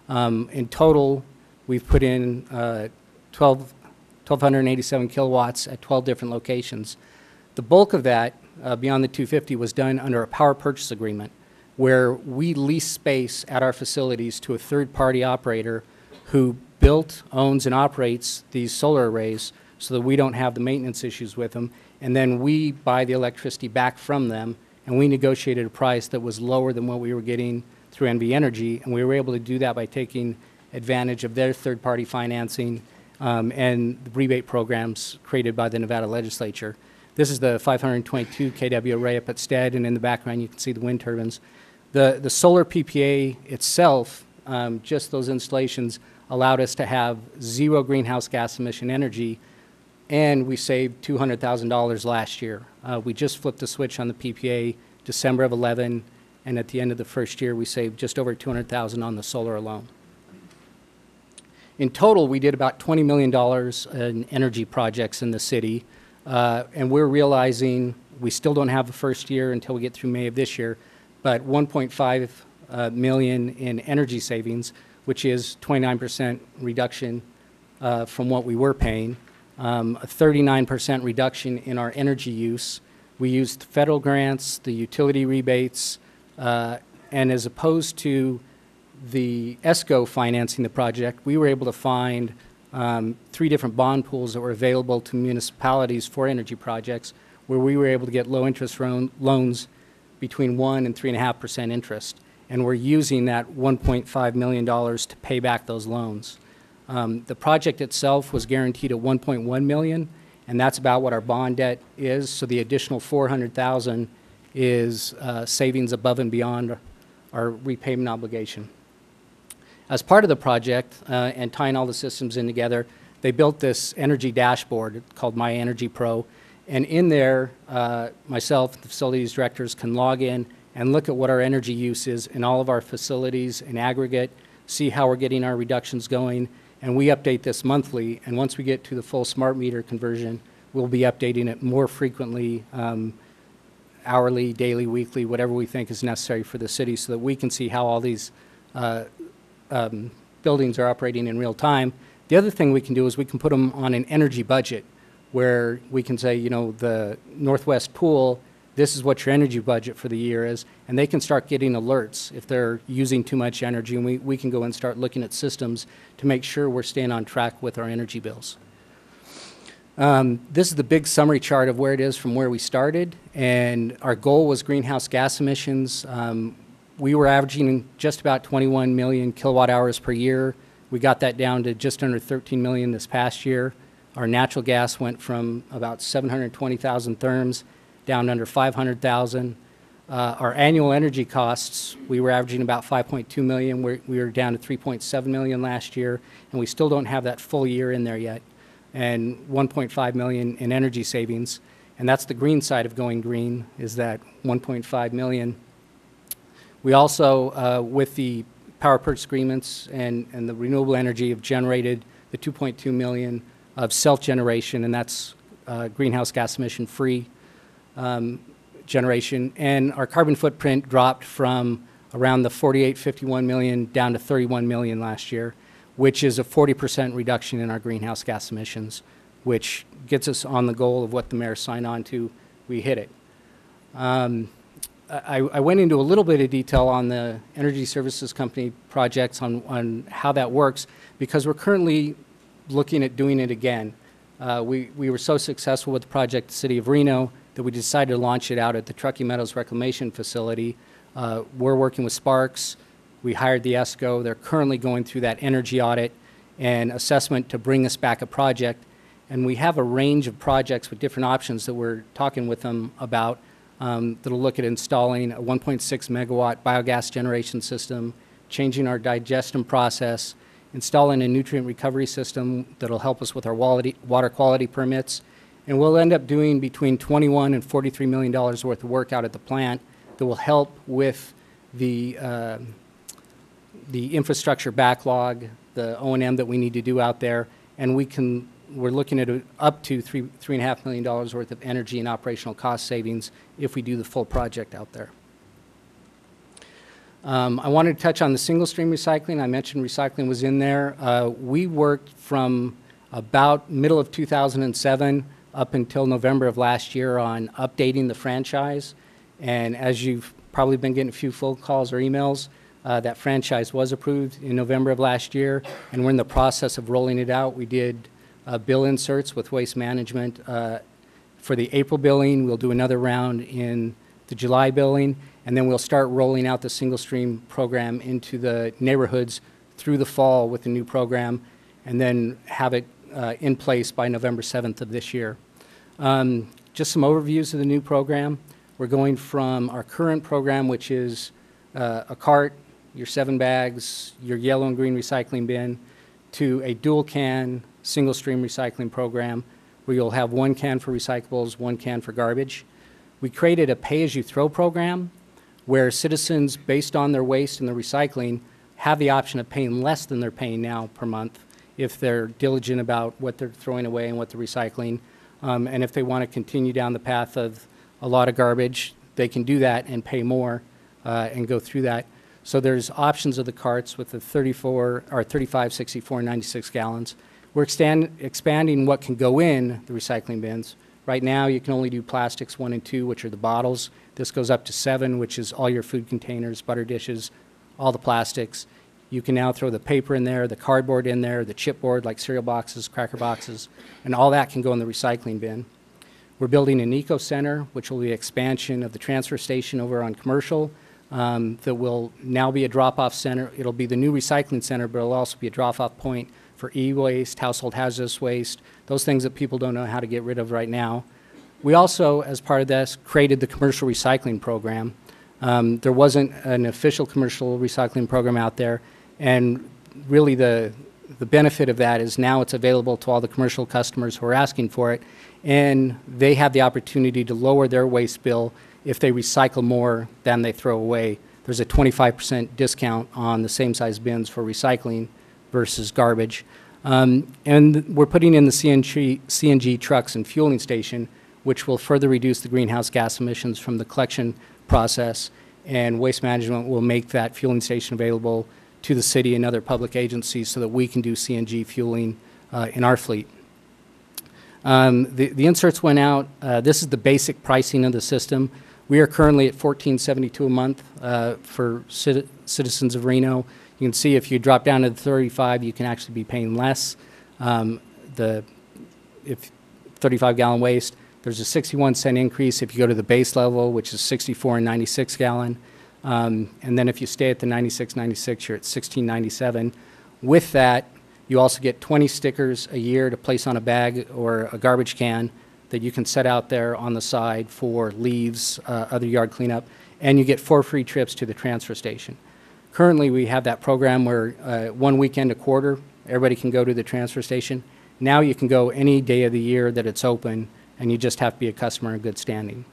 S21: In total, we've put in 1,287 kilowatts at 12 different locations. The bulk of that, beyond the 250, was done under a power purchase agreement where we lease space at our facilities to a third-party operator who built, owns, and operates these solar arrays so that we don't have the maintenance issues with them. And then we buy the electricity back from them, and we negotiated a price that was lower than what we were getting through NV Energy, and we were able to do that by taking advantage of their third-party financing and the rebate programs created by the Nevada legislature. This is the 522 kW array up at Stead, and in the background you can see the wind turbines. The solar PPA itself, just those installations, allowed us to have 0 greenhouse gas emission energy, and we saved $200,000 last year. We just flipped the switch on the PPA December of 11, and at the end of the first year we saved just over $200,000 on the solar alone. In total, we did about $20 million in energy projects in the city, and we're realizing we still don't have the first year until we get through May of this year, but 1.5 million in energy savings, which is 29% reduction from what we were paying, a 39% reduction in our energy use. We used federal grants, the utility rebates, and as opposed to the ESCO financing the project, we were able to find 3 different bond pools that were available to municipalities for energy projects, where we were able to get low interest loans between 1% and 3.5% interest. And we're using that $1.5 million to pay back those loans. The project itself was guaranteed at $1.1 million, and that's about what our bond debt is. So the additional $400,000 is savings above and beyond our repayment obligation. As part of the project and tying all the systems in together, they built this energy dashboard called My Energy Pro. And in there, myself, the facilities directors can log in and look at what our energy use is in all of our facilities in aggregate, see how we're getting our reductions going, and we update this monthly. And once we get to the full smart meter conversion, we'll be updating it more frequently, hourly, daily, weekly, whatever we think is necessary for the city, so that we can see how all these buildings are operating in real time. The other thing we can do is we can put them on an energy budget, where we can say, you know, the Northwest Pool, this is what your energy budget for the year is, and they can start getting alerts if they're using too much energy, and we can go and start looking at systems to make sure we're staying on track with our energy bills. This is the big summary chart of where it is from where we started, and our goal was greenhouse gas emissions. We were averaging just about 21 million kilowatt hours per year. We got that down to just under 13 million this past year. Our natural gas went from about 720,000 therms down under 500,000. Our annual energy costs, we were averaging about 5.2 million. We were down to 3.7 million last year, and we still don't have that full year in there yet, and 1.5 million in energy savings. And that's the green side of going green, is that 1.5 million. We also, with the power purchase agreements and the renewable energy, have generated the 2.2 million of self-generation, and that's greenhouse gas emission free generation. And our carbon footprint dropped from around the 51 million down to 31 million last year, which is a 40% reduction in our greenhouse gas emissions, which gets us on the goal of what the mayor signed on to. We hit it. I went into a little bit of detail on the energy services company projects on how that works, because we're currently looking at doing it again. We were so successful with the project, the City of Reno, that we decided to launch it out at the Truckee Meadows Reclamation Facility. We're working with Sparks. We hired the ESCO. They're currently going through that energy audit and assessment to bring us back a project. And we have a range of projects with different options that we're talking with them about that'll look at installing a 1.6 megawatt biogas generation system, changing our digestion process, installing a nutrient recovery system that'll help us with our water quality permits. And we'll end up doing between $21 and $43 million worth of work out at the plant that will help with the infrastructure backlog, the O&M that we need to do out there, and we're looking at up to $3.5 million worth of energy and operational cost savings if we do the full project out there. I wanted to touch on the single stream recycling. I mentioned recycling was in there. We worked from about middle of 2007 up until November of last year on updating the franchise. And as you've probably been getting a few phone calls or emails, that franchise was approved in November of last year, and we're in the process of rolling it out. We did bill inserts with Waste Management for the April billing. We'll do another round in the July billing, and then we'll start rolling out the single stream program into the neighborhoods through the fall with the new program, and then have it in place by November 7th of this year. Just some overviews of the new program. We're going from our current program, which is a cart, your 7 bags, your yellow and green recycling bin, to a dual can single stream recycling program where you'll have 1 can for recyclables, 1 can for garbage. We created a pay-as-you-throw program where citizens, based on their waste and their recycling, have the option of paying less than they're paying now per month if they're diligent about what they're throwing away and what they're recycling. And if they want to continue down the path of a lot of garbage, they can do that and pay more and go through that. So there's options of the carts with the 35, 64, and 96 gallons. We're expanding what can go in the recycling bins. Right now, you can only do plastics 1 and 2, which are the bottles. This goes up to 7, which is all your food containers, butter dishes, all the plastics. You can now throw the paper in there, the cardboard in there, the chipboard like cereal boxes, cracker boxes, and all that can go in the recycling bin. We're building an eco center, which will be expansion of the transfer station over on Commercial. That will now be a drop-off center. It'll be the new recycling center, but it'll also be a drop-off point for e-waste, household hazardous waste, those things that people don't know how to get rid of right now. We also, as part of this, created the commercial recycling program. There wasn't an official commercial recycling program out there, and really the benefit of that is now it's available to all the commercial customers who are asking for it, and they have the opportunity to lower their waste bill if they recycle more than they throw away. There's a 25% discount on the same size bins for recycling versus garbage. And we're putting in the CNG trucks and fueling station, which will further reduce the greenhouse gas emissions from the collection process, and Waste Management will make that fueling station available to the city and other public agencies so that we can do CNG fueling in our fleet. The inserts went out. This is the basic pricing of the system. We are currently at $14.72 a month for citizens of Reno. You can see if you drop down to the 35, you can actually be paying less. If 35-gallon waste, there's a 61-cent increase if you go to the base level, which is 64 and 96 gallon. And then if you stay at the 96, you're at $16.97. With that, you also get 20 stickers a year to place on a bag or a garbage can that you can set out there on the side for leaves, other yard cleanup. and you get 4 free trips to the transfer station. Currently, we have that program where 1 weekend a quarter, everybody can go to the transfer station. Now you can go any day of the year that it's open, and you just have to be a customer in good standing.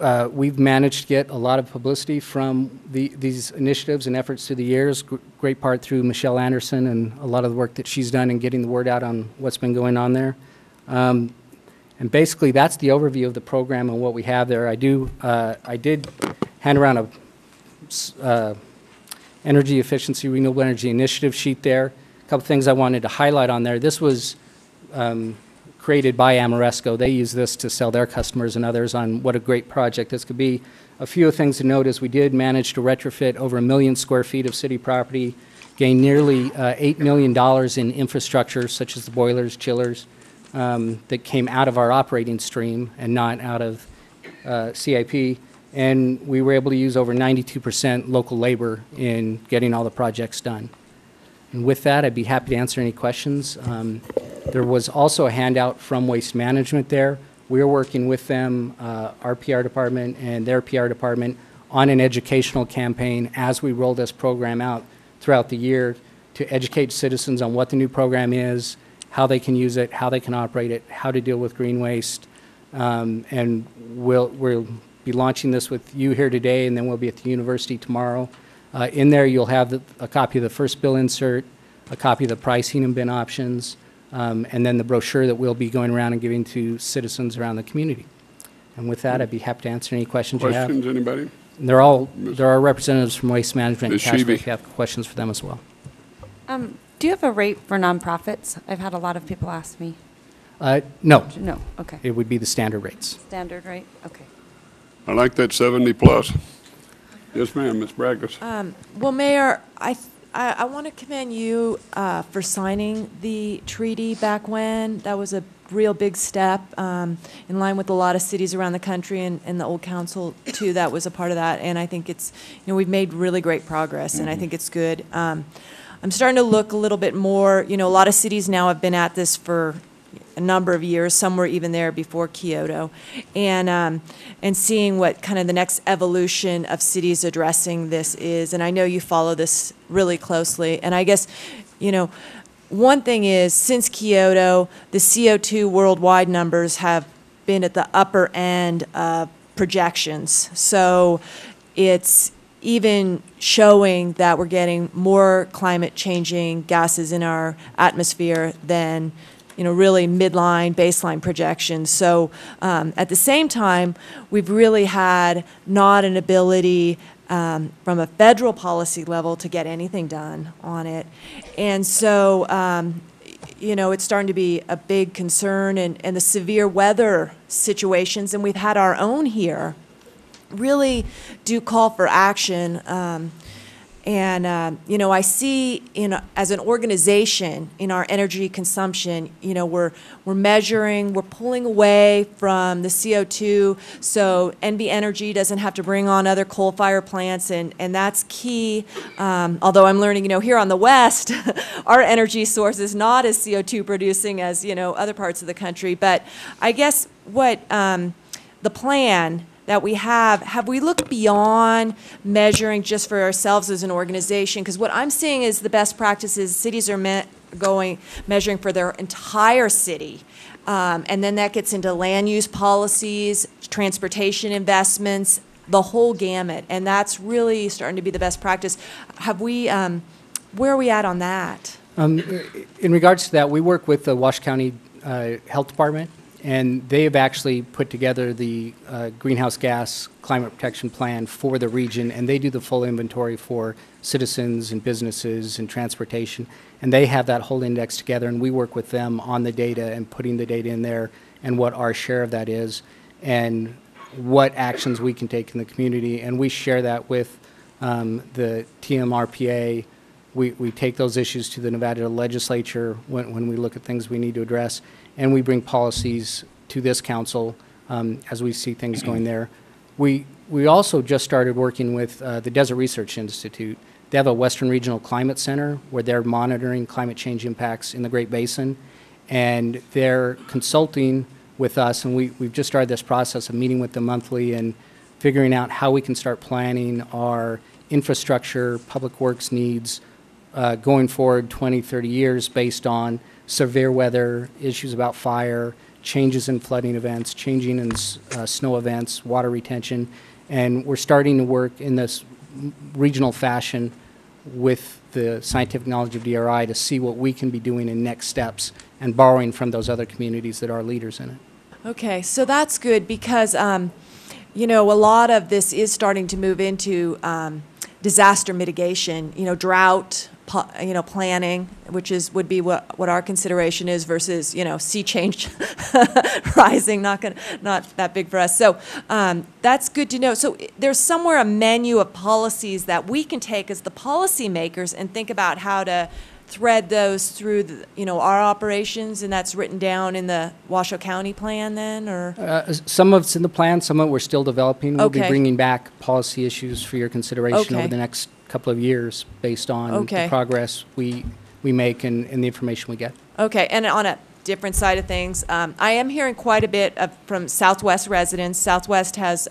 S21: We've managed to get a lot of publicity from these initiatives and efforts through the years, great part through Michelle Anderson and a lot of the work that she's done in getting the word out on what's been going on there. And basically, that's the overview of the program and what we have there. I did hand around a energy efficiency, renewable energy initiative sheet there. A couple things I wanted to highlight on there. This was created by Amoresco. They use this to sell their customers and others on what a great project this could be. A few things to note is we did manage to retrofit over 1 million square feet of city property, gain nearly $8 million in infrastructure such as the boilers, chillers, that came out of our operating stream and not out of CIP. And we were able to use over 92% local labor in getting all the projects done. And with that, I'd be happy to answer any questions. There was also a handout from Waste Management there. We're working with them, our PR department and their PR department, on an educational campaign as we roll this program out throughout the year to educate citizens on what the new program is, how they can use it, how they can operate it, how to deal with green waste. And we'll be launching this with you here today, and then we'll be at the university tomorrow. In there, you'll have a copy of the first bill insert, a copy of the pricing and bin options, and then the brochure that we'll be going around and giving to citizens around the community. And with that, I'd be happy to answer any questions you have.
S1: Questions, anybody?
S21: There are representatives from Waste Management and Cashville if you have questions for them as well.
S14: Do you have a rate for nonprofits? I've had a lot of people ask me.
S21: No.
S14: No, okay.
S21: It would be the standard rates.
S14: Standard rate, okay.
S1: I like that 70 plus. Yes, ma'am, Ms. Bragdis.
S11: Well, Mayor, I want to commend you for signing the treaty back when. That was a real big step in line with a lot of cities around the country, and the old council too, that was a part of that. And I think it's, we've made really great progress, and I think it's good. I'm starting to look a little bit more, a lot of cities now have been at this for a number of years. Some were even there before Kyoto, and seeing what kind of the next evolution of cities addressing this is. And I know you follow this really closely. And I guess, one thing is, since Kyoto, the CO2 worldwide numbers have been at the upper end of projections. So it's even showing that we're getting more climate changing gases in our atmosphere than really midline, baseline projections. So at the same time, we've really had not an ability from a federal policy level to get anything done on it. And so, it's starting to be a big concern, and the severe weather situations, and we've had our own here, really do call for action. I see as an organization in our energy consumption, we're measuring, we're pulling away from the CO2 so NB Energy doesn't have to bring on other coal-fired plants, and that's key. Although I'm learning, here on the West, our energy source is not as CO2 producing as, other parts of the country. But I guess what the plan that we have we looked beyond measuring just for ourselves as an organization? Because what I'm seeing is the best practices, cities are measuring for their entire city. And then that gets into land use policies, transportation investments, the whole gamut. And that's really starting to be the best practice. Have we, where are we at on that?
S21: In regards to that, we work with the Wash County Health Department, and they have actually put together the greenhouse gas climate protection plan for the region, and they do the full inventory for citizens and businesses and transportation, and they have that whole index together, and we work with them on the data and putting the data in there and what our share of that is and what actions we can take in the community, and we share that with the TMRPA. We take those issues to the Nevada legislature when we look at things we need to address, and we bring policies to this council as we see things going there. We also just started working with the Desert Research Institute. They have a Western Regional Climate Center where they're monitoring climate change impacts in the Great Basin, and they're consulting with us, and we've just started this process of meeting with them monthly and figuring out how we can start planning our infrastructure, public works needs going forward 20, 30 years based on severe weather, issues about fire, changes in flooding events, changing in snow events, water retention, and we're starting to work in this regional fashion with the scientific knowledge of DRI to see what we can be doing in next steps and borrowing from those other communities that are leaders in it.
S11: Okay, so that's good because, you know, a lot of this is starting to move into disaster mitigation, you know, drought, you know, planning, which would be what our consideration is versus, you know, sea change rising, not that big for us. So that's good to know. So there's somewhere a menu of policies that we can take as the policymakers and think about how to thread those through, you know, our operations, and that's written down in the Washoe County plan then, or?
S21: Some of it's in the plan, some of it we're still developing. We'll be
S11: Okay.
S21: bringing back policy issues for your consideration
S11: Okay.
S21: over the next couple of years based on
S11: Okay.
S21: the progress we make and the information we get.
S11: Okay, and on a different side of things, I am hearing quite a bit from Southwest residents. Southwest has,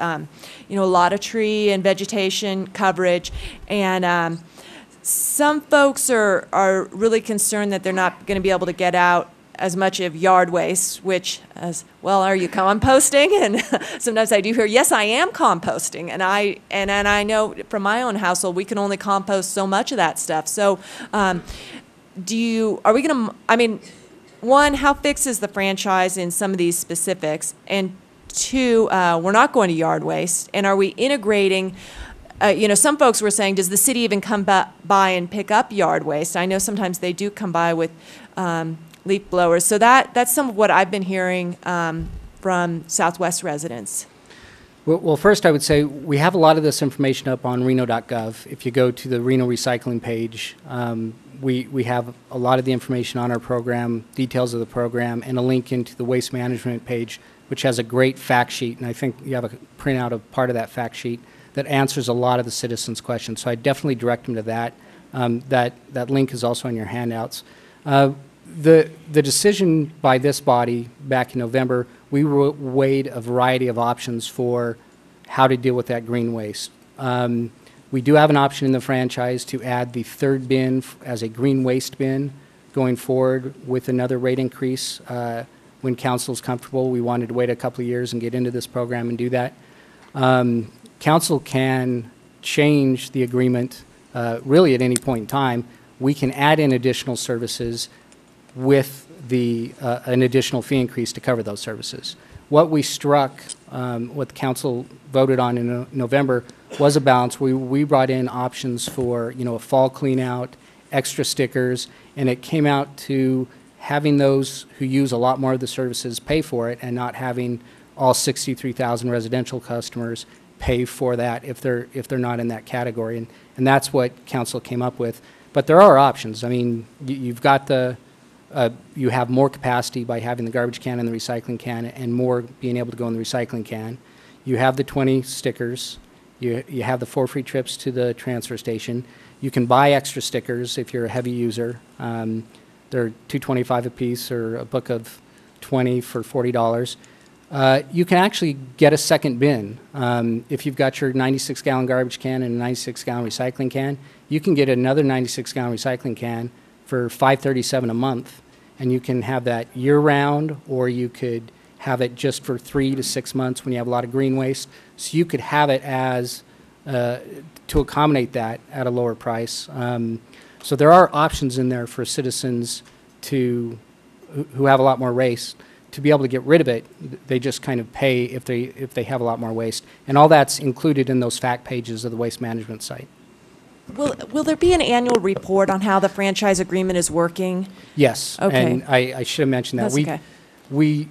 S11: you know, a lot of tree and vegetation coverage, and some folks are really concerned that they're not going to be able to get out as much of yard waste, which, as well, are you composting? And sometimes I do hear, yes, I am composting, and I know from my own household we can only compost so much of that stuff. So, are we going to? I mean, one, how fixed is the franchise in some of these specifics, and two, we're not going to yard waste, and are we integrating? You know, some folks were saying, does the city even come by and pick up yard waste? I know sometimes they do come by with leaf blowers. So that's some of what I've been hearing from Southwest residents.
S21: Well, first I would say we have a lot of this information up on reno.gov. If you go to the Reno recycling page, we have a lot of the information on our program, details of the program, and a link into the waste management page, which has a great fact sheet. And I think you have a printout of part of that fact sheet that answers a lot of the citizens' questions. So I definitely direct them to that. That link is also in your handouts. The decision by this body back in November, we weighed a variety of options for how to deal with that green waste. We do have an option in the franchise to add the third bin as a green waste bin going forward with another rate increase. When council's comfortable, we wanted to wait a couple of years and get into this program and do that. Council can change the agreement really at any point in time. We can add in additional services with an additional fee increase to cover those services. What we struck, what the council voted on in November, was a balance. We brought in options for, you know, a fall clean out, extra stickers, and it came out to having those who use a lot more of the services pay for it and not having all 63,000 residential customers pay for that if they're not in that category, and that's what council came up with. But there are options. I mean, you've got you have more capacity by having the garbage can and the recycling can, and more being able to go in the recycling can. You have the 20 stickers. You have the 4 free trips to the transfer station. You can buy extra stickers if you're a heavy user. They're $2.25 a piece, or a book of 20 for $40. You can actually get a second bin. If you've got your 96-gallon garbage can and a 96-gallon recycling can, you can get another 96-gallon recycling can for $537 a month, and you can have that year-round, or you could have it just for 3 to 6 months when you have a lot of green waste. So you could have it as to accommodate that at a lower price. So there are options in there for citizens who have a lot more waste to be able to get rid of it. They just kind of pay if they have a lot more waste, and all that's included in those fact pages of the waste management site.
S11: Will there be an annual report on how the franchise agreement is working?
S21: Yes.
S11: Okay.
S21: And I should have mentioned that.
S11: That's okay.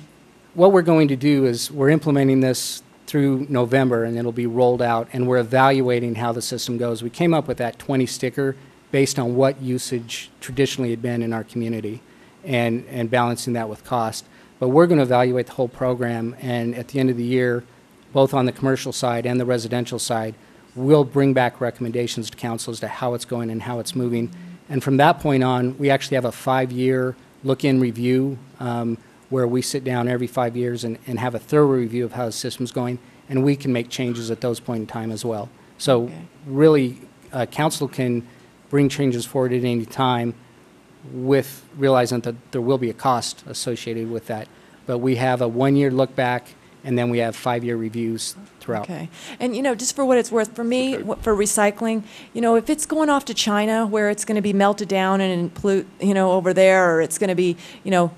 S21: What we're going to do is we're implementing this through November, and it'll be rolled out, and we're evaluating how the system goes. We came up with that 20 sticker based on what usage traditionally had been in our community, and balancing that with cost. But we're going to evaluate the whole program, and at the end of the year, both on the commercial side and the residential side, we'll bring back recommendations to council as to how it's going and how it's moving. And from that point on, we actually have a 5-year look-in review where we sit down every 5 years and have a thorough review of how the system's going, and we can make changes at those point in time as well. So really, council can bring changes forward at any time with realizing that there will be a cost associated with that. But we have a 1-year look back, and then we have 5-year reviews throughout.
S11: Okay. And, just for what it's worth, for me, for recycling, if it's going off to China where it's going to be melted down and pollute, over there, or it's going to be,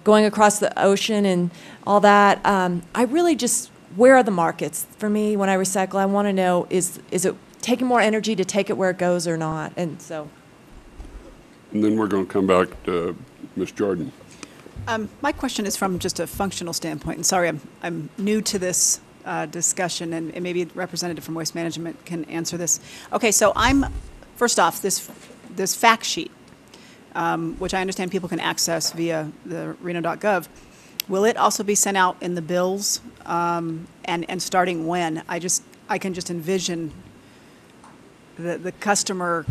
S11: going across the ocean and all that, I really just, where are the markets? For me, when I recycle, I want to know, is it taking more energy to take it where it goes or not? And so.
S1: And then we're going to come back to Ms. Jordan.
S16: My question is from just a functional standpoint, and sorry, I'm new to this discussion, and maybe a representative from Waste Management can answer this. Okay, so first off, this fact sheet, which I understand people can access via the Reno.gov, will it also be sent out in the bills, and starting when? I can just envision the customer,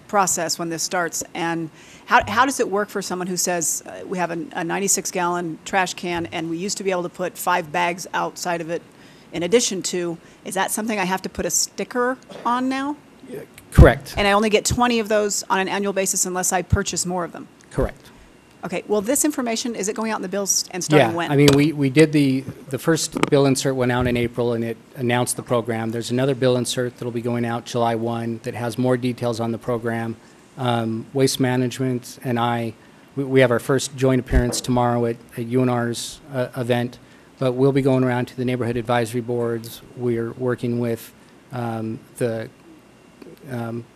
S16: process when this starts. And how does it work for someone who says, we have a 96-gallon trash can and we used to be able to put 5 bags outside of it in addition to, is that something I have to put a sticker on now?
S21: Correct.
S16: And I only get 20 of those on an annual basis unless I purchase more of them?
S21: Correct.
S16: Okay, well, this information, is it going out in the bills and starting when?
S21: I mean, we did the first bill insert went out in April, and it announced the program. There's another bill insert that'll be going out July 1 that has more details on the program. Waste Management and we have our first joint appearance tomorrow at UNR's event, but we'll be going around to the neighborhood advisory boards. We're working with the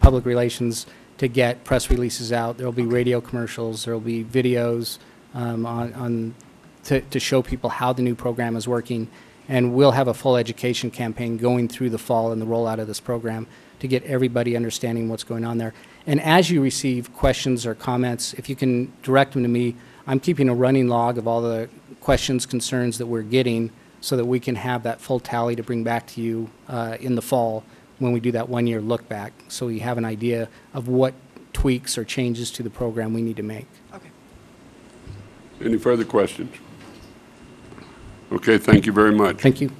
S21: public relations to get press releases out. There will be radio commercials. There will be videos to show people how the new program is working. And we'll have a full education campaign going through the fall and the rollout of this program to get everybody understanding what's going on there. And as you receive questions or comments, if you can direct them to me, I'm keeping a running log of all the questions, concerns that we're getting so that we can have that full tally to bring back to you in the fall when we do that 1-year look back, so you have an idea of what tweaks or changes to the program we need to make.
S16: Okay.
S1: Any further questions? Okay, thank you very much.
S21: Thank you.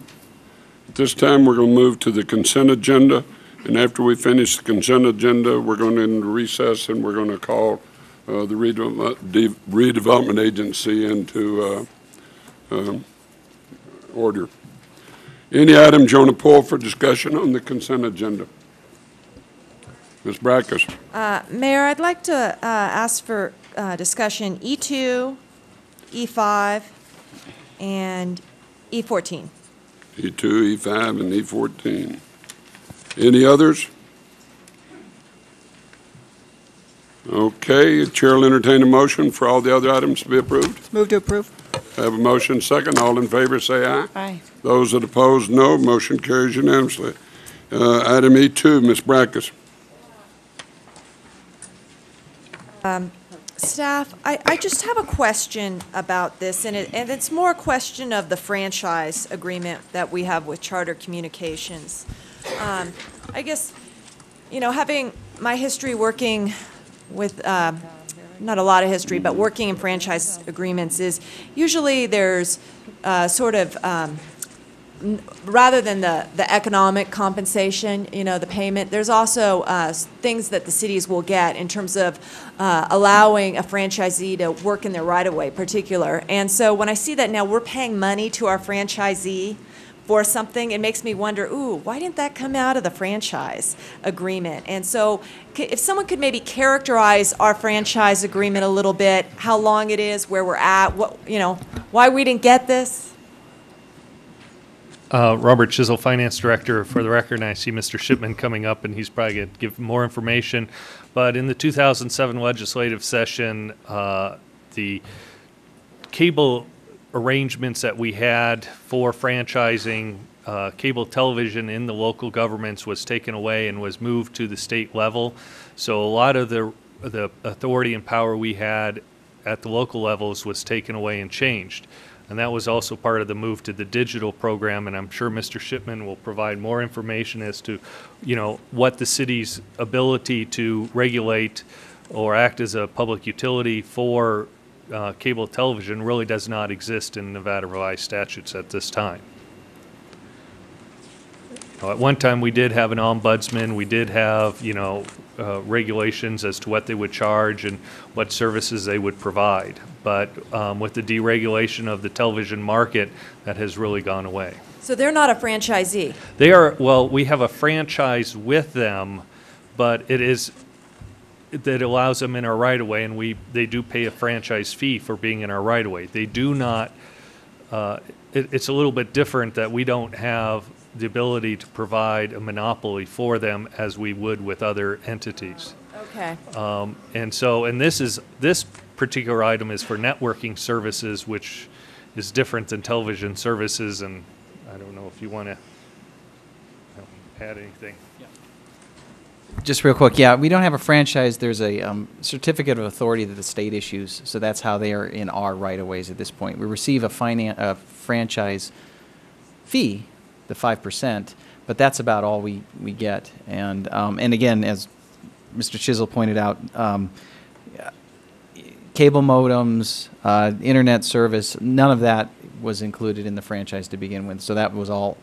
S1: At this time, we're going to move to the consent agenda, and after we finish the consent agenda, we're going into recess, and we're going to call the redevelopment agency into order. Any items you want to pull for discussion on the consent agenda? Ms. Brackus.
S11: Mayor, I'd like to ask for discussion E2, E5, and E14.
S1: E2, E5, and E14. Any others? Okay, Chair will entertain a motion for all the other items to be approved.
S16: Move to approve.
S1: Have a motion second. All in favor say aye.
S11: Aye.
S1: Those that oppose, no. Motion carries unanimously. Item E2, Ms. Brackus.
S11: Staff, I just have a question about this, and it's more a question of the franchise agreement that we have with Charter Communications. I guess, having my history working with, not a lot of history, but working in franchise agreements is usually there's sort of, rather than the economic compensation, the payment, there's also things that the cities will get in terms of allowing a franchisee to work in their right-of-way particular. And so when I see that now we're paying money to our franchisee for something, it makes me wonder, ooh, why didn't that come out of the franchise agreement? And so if someone could maybe characterize our franchise agreement a little bit, how long it is, where we're at, why we didn't get this?
S5: Robert Chisel, Finance Director. For the record, and I see Mr. Shipman coming up, and he's probably going to give more information. But in the 2007 legislative session, the cable arrangements that we had for franchising cable television in the local governments was taken away and was moved to the state level. So a lot of the authority and power we had at the local levels was taken away and changed. And that was also part of the move to the digital program, and I'm sure Mr. Shipman will provide more information as to, what the city's ability to regulate or act as a public utility for cable television really does not exist in Nevada revised statutes at this time. At one time, we did have an ombudsman. We did have, regulations as to what they would charge and what services they would provide. But with the deregulation of the television market, that has really gone away.
S11: So they're not a franchisee?
S5: They are, well, we have a franchise with them, but that allows them in our right-of-way, and they do pay a franchise fee for being in our right-of-way. They do not, it's a little bit different that we don't have the ability to provide a monopoly for them as we would with other entities.
S11: Okay.
S5: And this particular item is for networking services, which is different than television services, and I don't know if you want to add anything.
S9: Just real quick, yeah, we don't have a franchise. There's a certificate of authority that the state issues, so that's how they are in our right-of-ways at this point. We receive a franchise fee, the 5%, but that's about all we get. And again, as Mr. Chisel pointed out, cable modems, internet service, none of that was included in the franchise to begin with. So that was all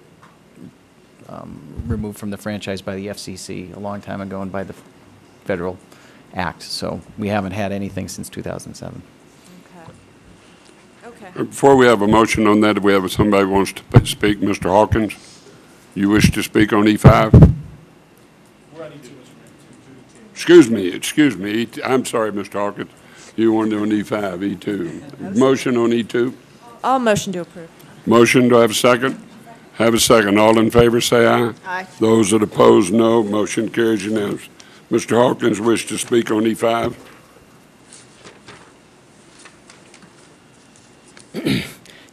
S9: removed from the franchise by the FCC a long time ago and by the federal act. So we haven't had anything since 2007.
S11: Okay.
S1: Before we have a motion on that, do we have somebody who wants to speak? Mr. Hawkins, you wish to speak on E5? Excuse me. I'm sorry, Mr. Hawkins. You want to do an E5, E2. Motion on E2?
S11: I'll motion to approve.
S1: Motion, do I have a second? Have a second. All in favor, say aye.
S11: Aye.
S1: Those that oppose, no. Motion carries unanimous. Mr. Hawkins wish to speak on E5?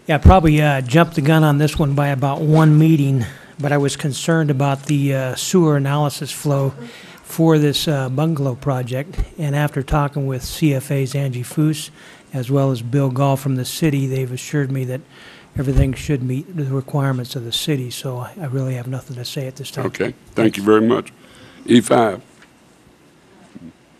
S4: Yeah, I probably jumped the gun on this one by about one meeting, but I was concerned about the sewer analysis flow for this bungalow project. And after talking with CFA's Angie Foose, as well as Bill Gall from the city, they've assured me that everything should meet the requirements of the city. So I really have nothing to say at this time.
S1: Okay. Thank you very much. E5.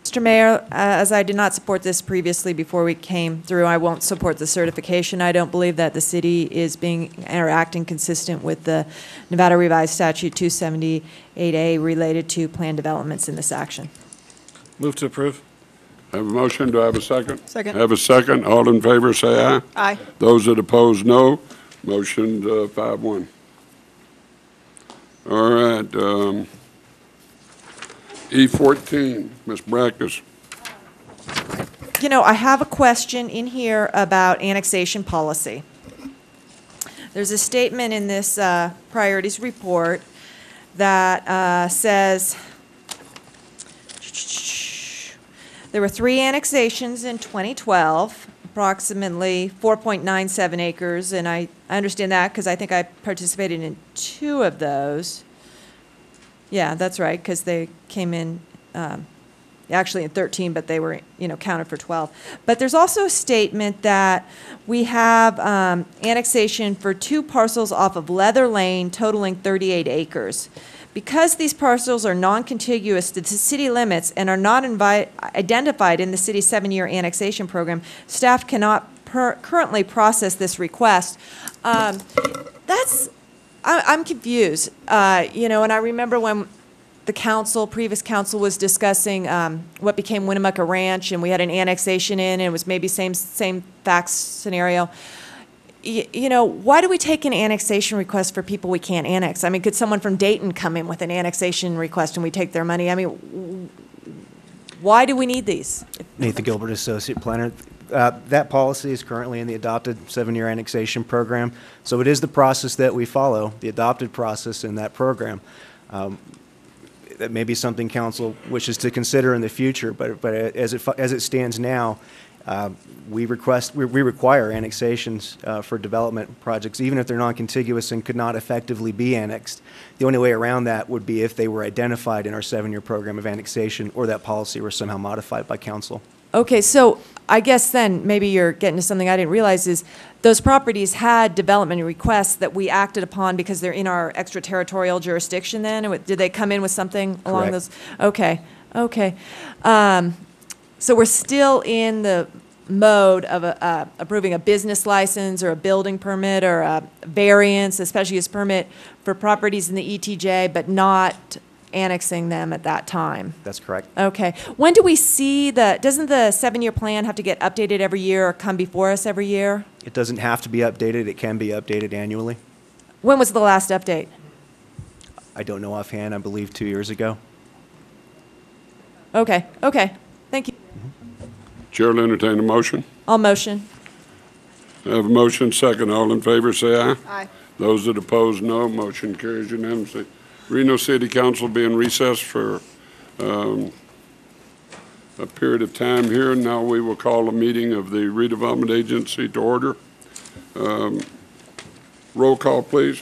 S11: Mr. Mayor, as I did not support this previously before we came through, I won't support the certification. I don't believe that the city is being or acting consistent with the Nevada Revised Statute 278A related to planned developments in this action.
S12: Move to approve.
S1: Have a motion. Do I have a second?
S16: Second.
S1: Have a second. All in favor, say aye.
S16: Aye.
S1: Those that oppose, no. Motion 5-1. All right. E14, Ms. Brackus.
S11: I have a question in here about annexation policy. There's a statement in this priorities report that says there were 3 annexations in 2012, approximately 4.97 acres, and I understand that because I think I participated in 2 of those. Yeah, that's right, because they came in actually in 13, but they were, counted for 12. But there's also a statement that we have annexation for 2 parcels off of Leather Lane totaling 38 acres. Because these parcels are non-contiguous to the city limits and are not identified in the city's 7-year annexation program, staff cannot currently process this request. I'm confused, and I remember when the previous council was discussing what became Winnemucca Ranch, and we had an annexation in, and it was maybe same facts scenario. Why do we take an annexation request for people we can't annex? I mean, could someone from Dayton come in with an annexation request and we take their money? I mean, why do we need these?
S22: Nathan Gilbert, Associate Planner. That policy is currently in the adopted 7-year annexation program. So it is the process that we follow, the adopted process in that program. That may be something council wishes to consider in the future, but as it stands now, we require annexations for development projects, even if they're non-contiguous and could not effectively be annexed. The only way around that would be if they were identified in our 7-year program of annexation or that policy were somehow modified by council.
S11: Okay, so I guess then maybe you're getting to something I didn't realize is those properties had development requests that we acted upon because they're in our extraterritorial jurisdiction then? Did they come in with something along
S22: Correct.
S11: those? Okay. So we're still in the mode of approving a business license or a building permit or a variance, a special use permit for properties in the ETJ, but not annexing them at that time.
S22: That's correct.
S11: Okay. When do we see doesn't the 7-year plan have to get updated every year or come before us every year?
S22: It doesn't have to be updated. It can be updated annually.
S11: When was the last update?
S22: I don't know offhand. I believe 2 years ago.
S11: Okay, okay. Thank you.
S1: Chair will entertain a motion.
S11: I'll motion.
S1: I have a motion second. All in favor, say aye.
S11: Aye.
S1: Those that oppose, no. Motion carries unanimously. Reno City Council will be in recess for a period of time here. Now we will call a meeting of the Redevelopment Agency to order. Roll call, please.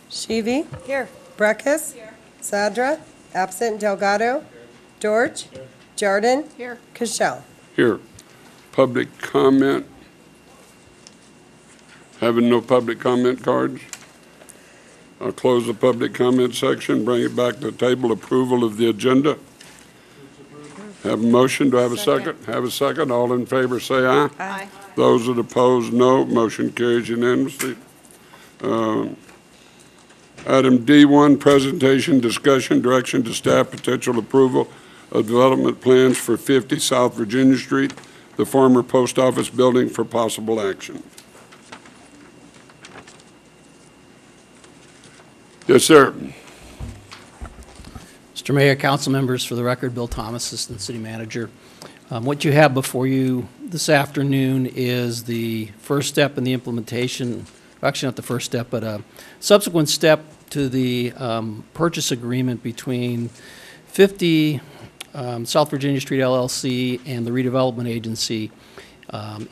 S3: Shivi.
S11: Here.
S3: Breckus. Here. Sadra. Absent Delgado. George. Jordan.
S11: Here.
S3: Cashel.
S1: Here. Public comment. Having no public comment cards? I'll close the public comment section, bring it back to the table. Approval of the agenda. Have a motion. Do I have a second? Have a second. All in favor, say aye.
S11: Aye.
S1: Those that oppose, no. Motion carries unanimously. Item D1, presentation, discussion, direction to staff, potential approval of development plans for 50 South Virginia Street, the former post office building, for possible action. Yes, sir.
S6: Mr. Mayor, council members, for the record, Bill Thomas, Assistant City Manager. What you have before you this afternoon is the first step in the implementation, actually not the first step, but a subsequent step to the purchase agreement between 50 South Virginia Street LLC and the Redevelopment Agency.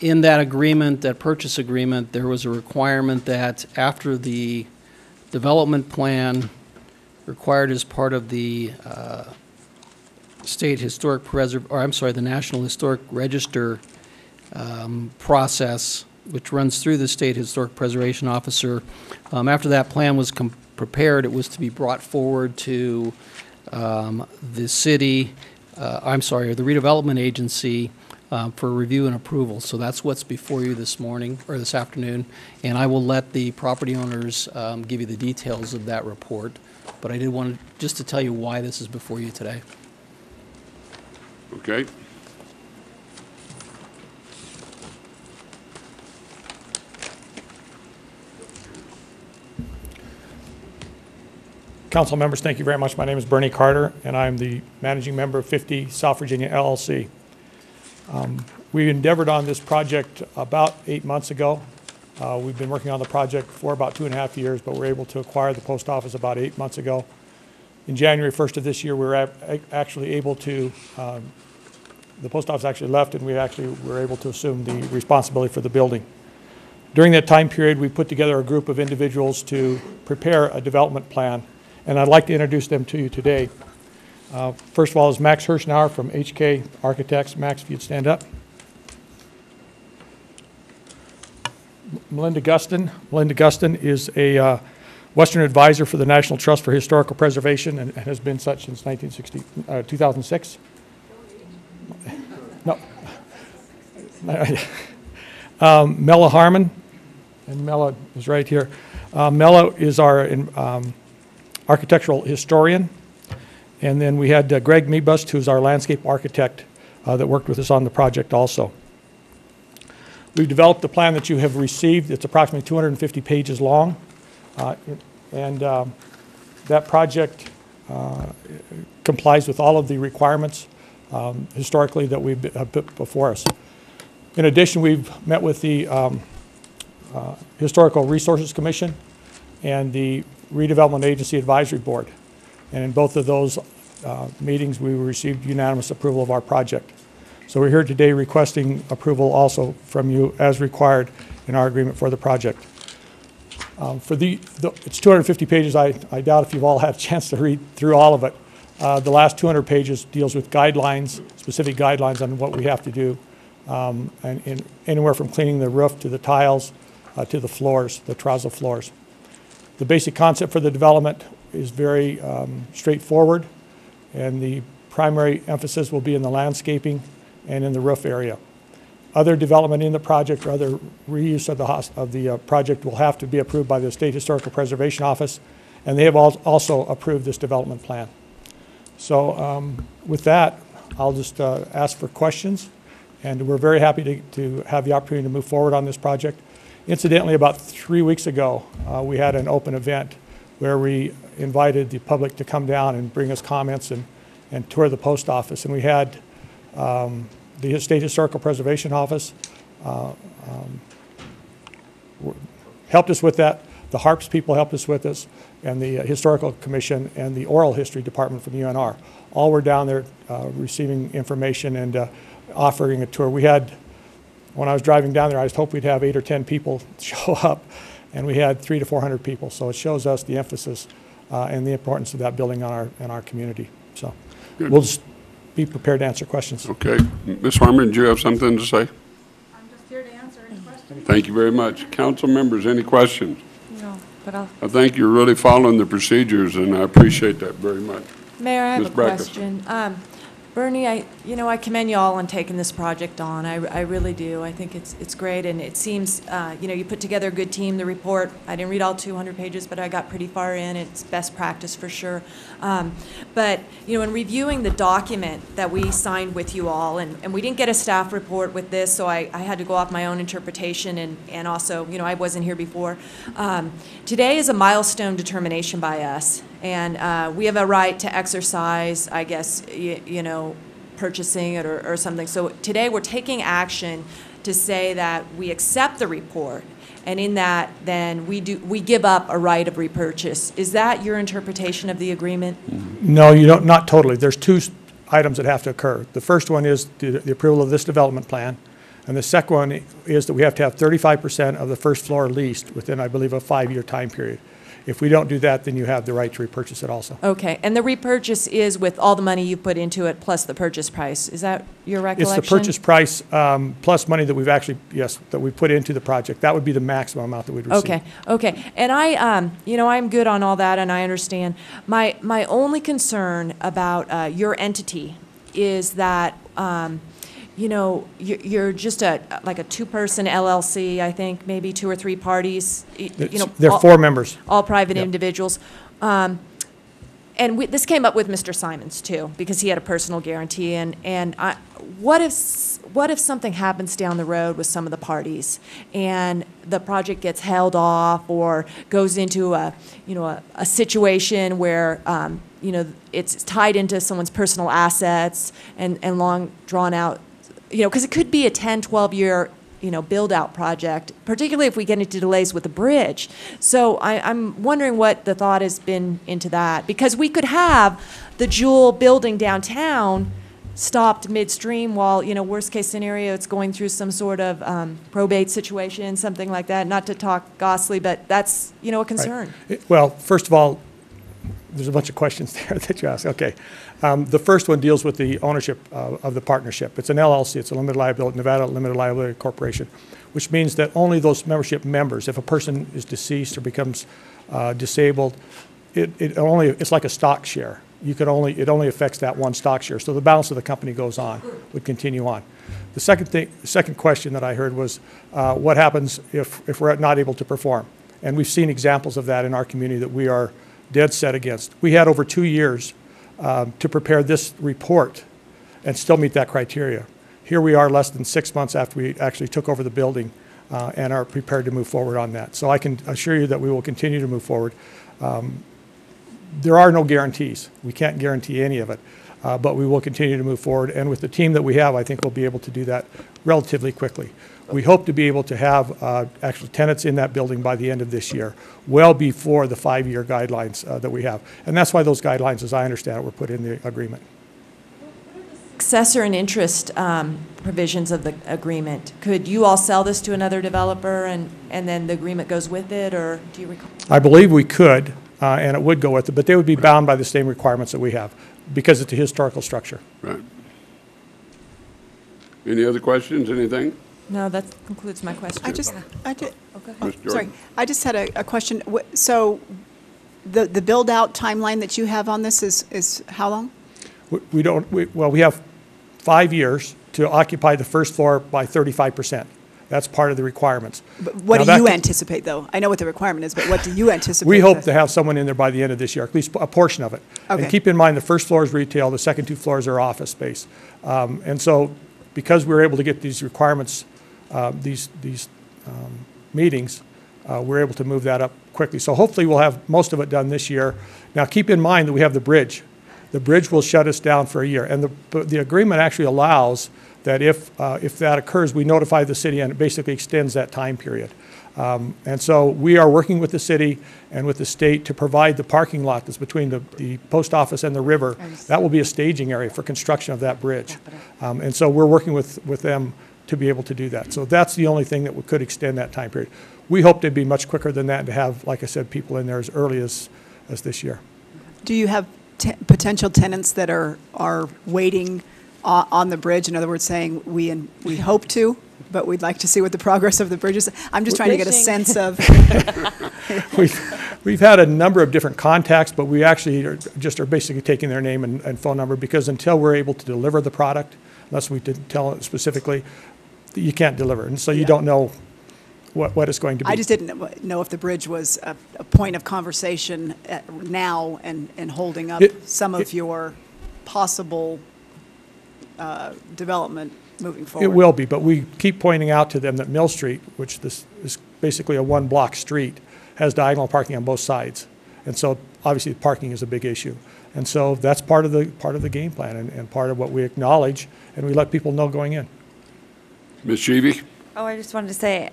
S6: In that agreement, that purchase agreement, there was a requirement that after the development plan required as part of the the National Historic Register process, which runs through the State Historic Preservation Officer. After that plan was prepared, it was to be brought forward to the city, the Redevelopment Agency for review and approval. So that's what's before you this morning, or this afternoon, and I will let the property owners give you the details of that report. But I did want just to tell you why this is before you today.
S1: Okay.
S7: Council members, thank you very much. My name is Bernie Carter, and I'm the managing member of 50 South Virginia LLC. We endeavored on this project about 8 months ago. We've been working on the project for about 2.5 years, but we're able to acquire the post office about 8 months ago. In January 1st of this year, we were actually able to, the post office actually left, and we actually were able to assume the responsibility for the building. During that time period, we put together a group of individuals to prepare a development plan, and I'd like to introduce them to you today. First of all is Max Hirschnauer from HK Architects. Max, if you'd stand up. Melinda Guston. Melinda Guston is a Western advisor for the National Trust for Historical Preservation and has been such since 2006. No. Mela Harmon, and Mela is right here. Mela is our architectural historian. And then we had Greg Meebust, who's our landscape architect that worked with us on the project also. We've developed the plan that you have received. It's approximately 250 pages long. That project complies with all of the requirements historically that we've put before us. In addition, we've met with the Historical Resources Commission and the Redevelopment Agency Advisory Board. And in both of those meetings, we received unanimous approval of our project. So we're here today requesting approval also from you as required in our agreement for the project. It's 250 pages. I doubt if you've all had a chance to read through all of it. The last 200 pages deals with guidelines, specific guidelines on what we have to do, and anywhere from cleaning the roof to the tiles to the floors, the terrazzo floors. The basic concept for the development is very straightforward, and the primary emphasis will be in the landscaping and in the roof area. Other development in the project or other reuse of the project will have to be approved by the State Historical Preservation Office, and they have also approved this development plan. So with that, I'll just ask for questions, and we're very happy to have the opportunity to move forward on this project. Incidentally, about 3 weeks ago, we had an open event where we invited the public to come down and bring us comments and tour the post office. And we had the State Historical Preservation Office helped us with that. The Harps people helped us with this, and the Historical Commission and the Oral History Department from the UNR. All were down there receiving information and offering a tour. We had, when I was driving down there, I was hoping we'd have 8 or 10 people show up, and we had 300 to 400 people. So it shows us the emphasis and the importance of that building in our community. So we'll just be prepared to answer questions.
S1: Okay. Ms. Harmon, do you have something to say?
S8: I'm just here to answer any questions.
S1: Thank you very much. Council members, any questions?
S11: No, but I'll.
S1: I think you're really following the procedures, and I appreciate that very much.
S11: Mayor, I have
S1: Ms.
S11: a
S1: Brecker.
S11: question. Bernie, I commend you all on taking this project on. I really do. I think it's great, and it seems, you put together a good team. The report, I didn't read all 200 pages, but I got pretty far in. It's best practice for sure. But, in reviewing the document that we signed with you all, and we didn't get a staff report with this, so I had to go off my own interpretation, and also, I wasn't here before. Today is a milestone determination by us. And we have a right to exercise, I guess, purchasing it or something. So today we're taking action to say that we accept the report, and in that then we give up a right of repurchase. Is that your interpretation of the agreement?
S7: No, you don't. Not totally. There's 2 items that have to occur. The first one is the approval of this development plan, and the second one is that we have to have 35% of the first floor leased within, I believe, a 5-year time period. If we don't do that, then you have the right to repurchase it also.
S11: Okay, and the repurchase is with all the money you put into it plus the purchase price. Is that your recollection?
S7: It's the purchase price plus money that we've actually, yes, that we put into the project. That would be the maximum amount that we'd receive.
S11: Okay. And I'm good on all that, and I understand. My only concern about your entity is that, you're just like a 2-person LLC, I think, maybe 2 or 3 parties.
S7: There are 4 members.
S11: All private
S7: Yep.
S11: individuals. And this came up with Mr. Simons, too, because he had a personal guarantee. And what if something happens down the road with some of the parties, and the project gets held off or goes into a situation where, it's tied into someone's personal assets and long drawn out, because it could be a 10, 12-year build-out project, particularly if we get into delays with the bridge. So I'm wondering what the thought has been into that, because we could have the Jewel building downtown stopped midstream while, worst case scenario, it's going through some sort of probate situation, something like that. Not to talk ghastly, but that's, a concern.
S7: Right. Well, first of all, there's a bunch of questions there that you asked. Okay. The first one deals with the ownership of the partnership. It's an LLC. It's a limited liability, Nevada Limited Liability Corporation, which means that only those membership members, if a person is deceased or becomes disabled, it's like a stock share. It only affects that one stock share. So the balance of the company would continue on. The second question that I heard was what happens if we're not able to perform? And we've seen examples of that in our community that we are dead set against. We had over 2 years to prepare this report and still meet that criteria. Here we are less than 6 months after we actually took over the building and are prepared to move forward on that. So I can assure you that we will continue to move forward. There are no guarantees. We can't guarantee any of it, but we will continue to move forward. And with the team that we have, I think we'll be able to do that relatively quickly. We hope to be able to have actual tenants in that building by the end of this year, well before the 5-year guidelines that we have. And that's why those guidelines, as I understand it, were put in the agreement.
S11: Successor and interest provisions of the agreement. Could you all sell this to another developer and then the agreement goes with it, or do you recall?
S7: I believe we could, and it would go with it, but they would be bound by the same requirements that we have because it's a historical structure.
S1: Right. Any other questions, anything?
S11: No, that concludes my question.
S16: I just had a question. So the build-out timeline that you have on this is how long?
S7: We have 5 years to occupy the first floor by 35%. That's part of the requirements.
S16: But what
S7: Now,
S16: do
S7: that
S16: you
S7: could-
S16: anticipate, though? I know what the requirement is, but what do you anticipate?
S7: We hope to have someone in there by the end of this year, at least a portion of it.
S16: Okay.
S7: And keep in mind, the first floor is retail, the second 2 floors are office space. And so, because we're able to get these requirements, these meetings, we're able to move that up quickly. So hopefully we'll have most of it done this year. Now, keep in mind that we have the bridge. The bridge will shut us down for a year. And the agreement actually allows that if that occurs, we notify the city, and it basically extends that time period. And so we are working with the city and with the state to provide the parking lot that's between the post office and the river. That will be a staging area for construction of that bridge. And so we're working with them to be able to do that. So that's the only thing that could extend that time period. We hope to be much quicker than that and to have, like I said, people in there as early as this year.
S16: Do you have potential tenants that are waiting on the bridge? In other words, saying, we hope to, but we'd like to see what the progress of the bridge is? I'm just trying to get a sense of.
S7: We've had a number of different contacts, but we actually are basically taking their name and phone number, because until we're able to deliver the product, unless we didn't tell it specifically, you can't deliver. And so you don't know what it's going to be.
S16: I just didn't know if the bridge was a point of conversation now and holding up some of your possible development moving forward.
S7: It will be, but we keep pointing out to them that Mill Street, which this is basically a one-block street, has diagonal parking on both sides. And so obviously parking is a big issue. And so that's part of the game plan and part of what we acknowledge, and we let people know going in.
S1: Ms. Sheevy?
S14: Oh, I just wanted to say,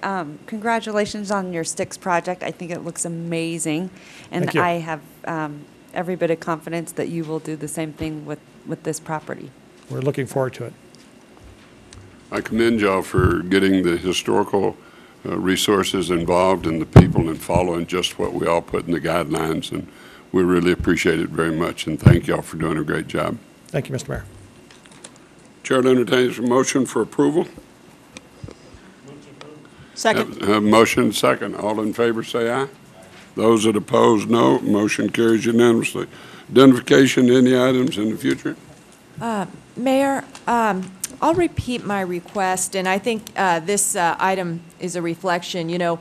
S14: congratulations on your Sticks project. I think it looks amazing. And
S7: Thank you.
S14: I have every bit of confidence that you will do the same thing with this property.
S7: We're looking forward to it.
S1: I commend y'all for getting the historical resources involved and the people and following just what we all put in the guidelines, and we really appreciate it very much, and thank y'all for doing a great job.
S7: Thank you, Mr. Mayor.
S1: Chair entertains a motion for approval.
S16: Second.
S1: Have a motion, second. All in favor say aye. Those that oppose, no. Motion carries unanimously. Identification, any items in the future?
S11: Mayor, I'll repeat my request, and I think this item is a reflection. You know,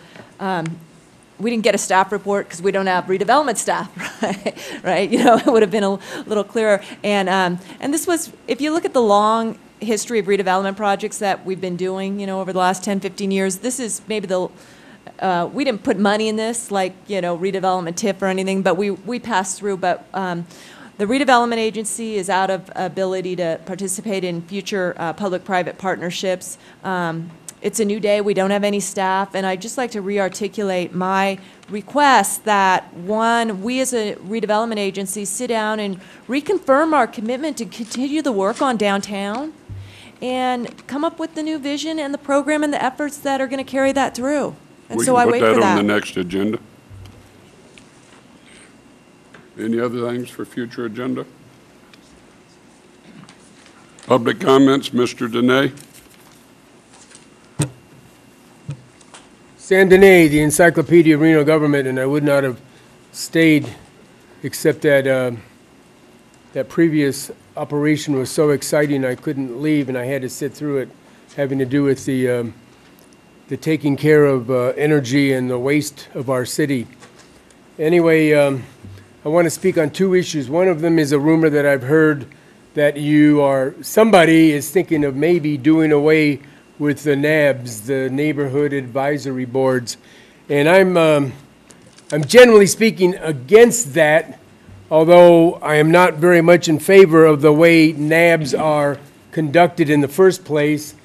S11: we didn't get a staff report because we don't have redevelopment staff, right? You know, it would have been a little clearer. And this was, if you look at the long history of redevelopment projects that we've been doing, you know, over the last 10, 15 years, this is maybe we didn't put money in this, like, you know, redevelopment TIF or anything, but we passed through. But the redevelopment agency is out of ability to participate in future public-private partnerships. It's a new day. We don't have any staff, and I'd just like to re-articulate my request that, one, we as a redevelopment agency sit down and reconfirm our commitment to continue the work on downtown and come up with the new vision and the program and the efforts that are going to carry that through. And so I wait for
S1: We can put that
S11: that.
S1: on the next agenda. Any other things for future agenda? Public comments, Mr. Dene?
S2: San Denis, the Encyclopedia of Reno Government, and I would not have stayed except that that previous operation was so exciting I couldn't leave, and I had to sit through it, having to do with the taking care of energy and the waste of our city. Anyway, I want to speak on two issues. One of them is a rumor that I've heard that somebody is thinking of maybe doing away with the NABs, the Neighborhood Advisory Boards. And I'm generally speaking against that, although I am not very much in favor of the way NABs are conducted in the first place.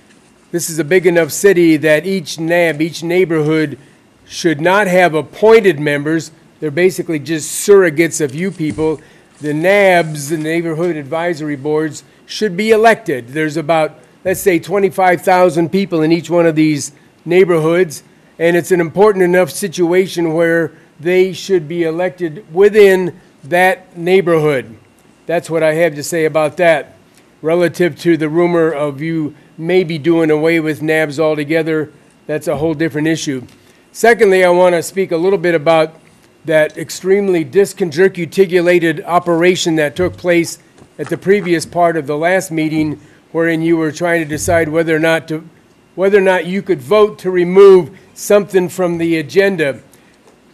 S2: This is a big enough city that each NAB, each neighborhood, should not have appointed members. They're basically just surrogates of you people. The NABs, the Neighborhood Advisory Boards, should be elected. There's about, let's say, 25,000 people in each one of these neighborhoods, and it's an important enough situation where they should be elected within that neighborhood. That's what I have to say about that. Relative to the rumor of you maybe doing away with NABs altogether, that's a whole different issue. Secondly, I want to speak a little bit about that extremely disconjunculated operation that took place at the previous part of the last meeting wherein you were trying to decide whether or not you could vote to remove something from the agenda.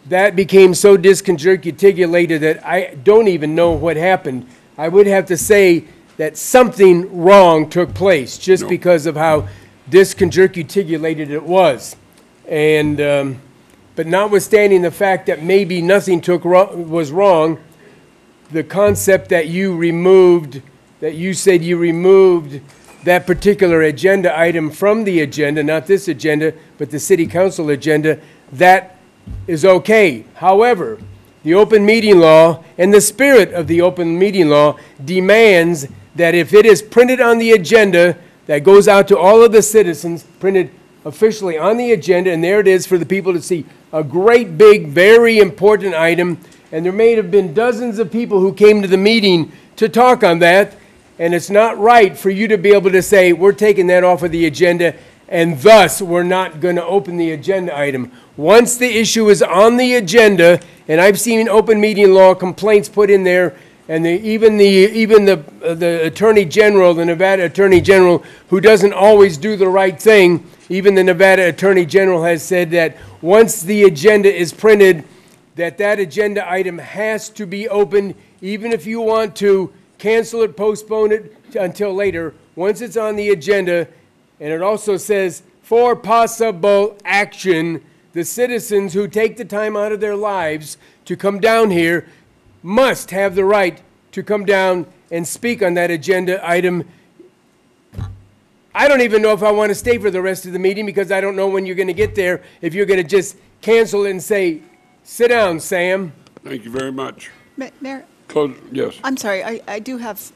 S2: That became so disconjurculated that I don't even know what happened. I would have to say that something wrong took place just because of how disconjurculated it was. And, but notwithstanding the fact that maybe nothing was wrong, the concept that you removed, that you said you removed that particular agenda item from the agenda, not this agenda, but the city council agenda, that is okay. However, the open meeting law and the spirit of the open meeting law demands that if it is printed on the agenda, that goes out to all of the citizens, printed officially on the agenda, and there it is for the people to see. A great big, very important item, and there may have been dozens of people who came to the meeting to talk on that, and it's not right for you to be able to say, we're taking that off of the agenda, and thus we're not going to open the agenda item. Once the issue is on the agenda, and I've seen open meeting law complaints put in there, and even the Attorney General, the Nevada Attorney General, who doesn't always do the right thing, even the Nevada Attorney General has said that once the agenda is printed, that agenda item has to be opened, even if you want to cancel it, postpone it until later. Once it's on the agenda, and it also says, for possible action, the citizens who take the time out of their lives to come down here must have the right to come down and speak on that agenda item. I don't even know if I want to stay for the rest of the meeting because I don't know when you're going to get there, if you're going to just cancel it and say, sit down, Sam.
S1: Thank you very much.
S16: Mayor?
S1: Close, yes.
S16: I'm sorry, I do have,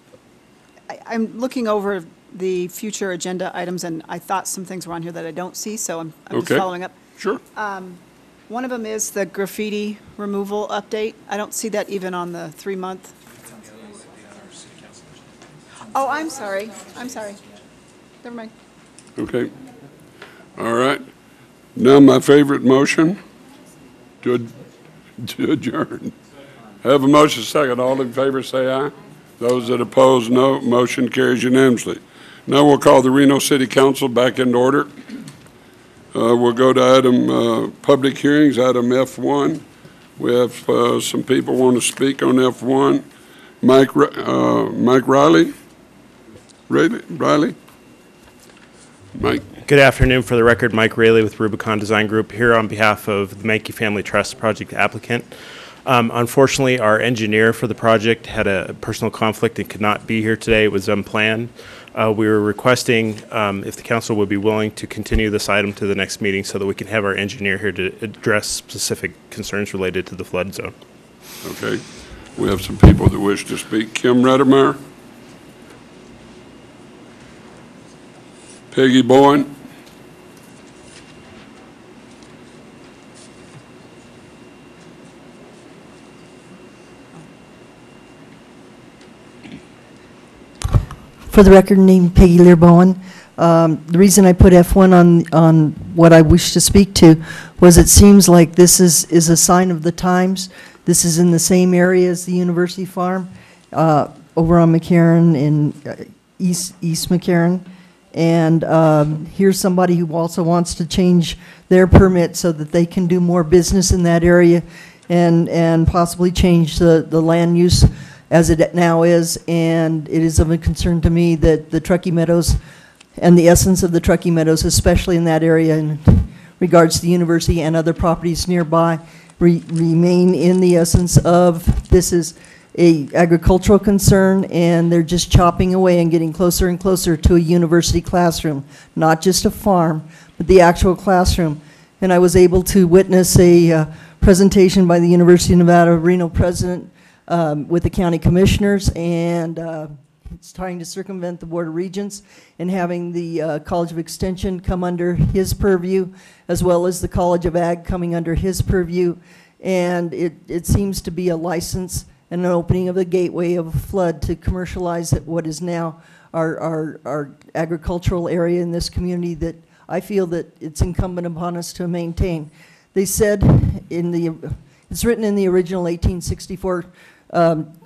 S16: I'm looking over the future agenda items, and I thought some things were on here that I don't see, so I'm just following up.
S1: Sure.
S16: One of them is the graffiti removal update. I don't see that even on the 3-month. Oh, I'm sorry. Never mind.
S1: Okay. All right. Now my favorite motion to adjourn. Have a motion second. All in favor say aye. Those that oppose, no. Motion carries unanimously. Now we'll call the Reno City Council back into order. We'll go to item public hearings, item F1. We have some people want to speak on F1. Mike Riley? Riley? Mike.
S10: Good afternoon. For the record, Mike Raley with Rubicon Design Group, here on behalf of the Mankey Family Trust project applicant. Unfortunately, our engineer for the project had a personal conflict and could not be here today. It was unplanned. We were requesting if the council would be willing to continue this item to the next meeting so that we can have our engineer here to address specific concerns related to the flood zone.
S1: Okay. We have some people that wish to speak. Kim Rettermeyer? Peggy Bowen?
S17: For the record, named Peggy Learbowen. The reason I put F1 on what I wish to speak to was it seems like this is a sign of the times. This is in the same area as the University Farm, over on McCarran in East McCarran. And here's somebody who also wants to change their permit so that they can do more business in that area and possibly change the land use as it now is. And it is of a concern to me that the Truckee Meadows and the essence of the Truckee Meadows, especially in that area in regards to the university and other properties nearby, remain in the essence of this is a agricultural concern, and they're just chopping away and getting closer and closer to a university classroom, not just a farm, but the actual classroom. And I was able to witness a presentation by the University of Nevada Reno president with the county commissioners, and it's trying to circumvent the Board of Regents and having the College of Extension come under his purview, as well as the College of Ag coming under his purview. And it seems to be a license and an opening of the gateway of a flood to commercialize what is now our agricultural area in this community that I feel that it's incumbent upon us to maintain. They said it's written in the original 1864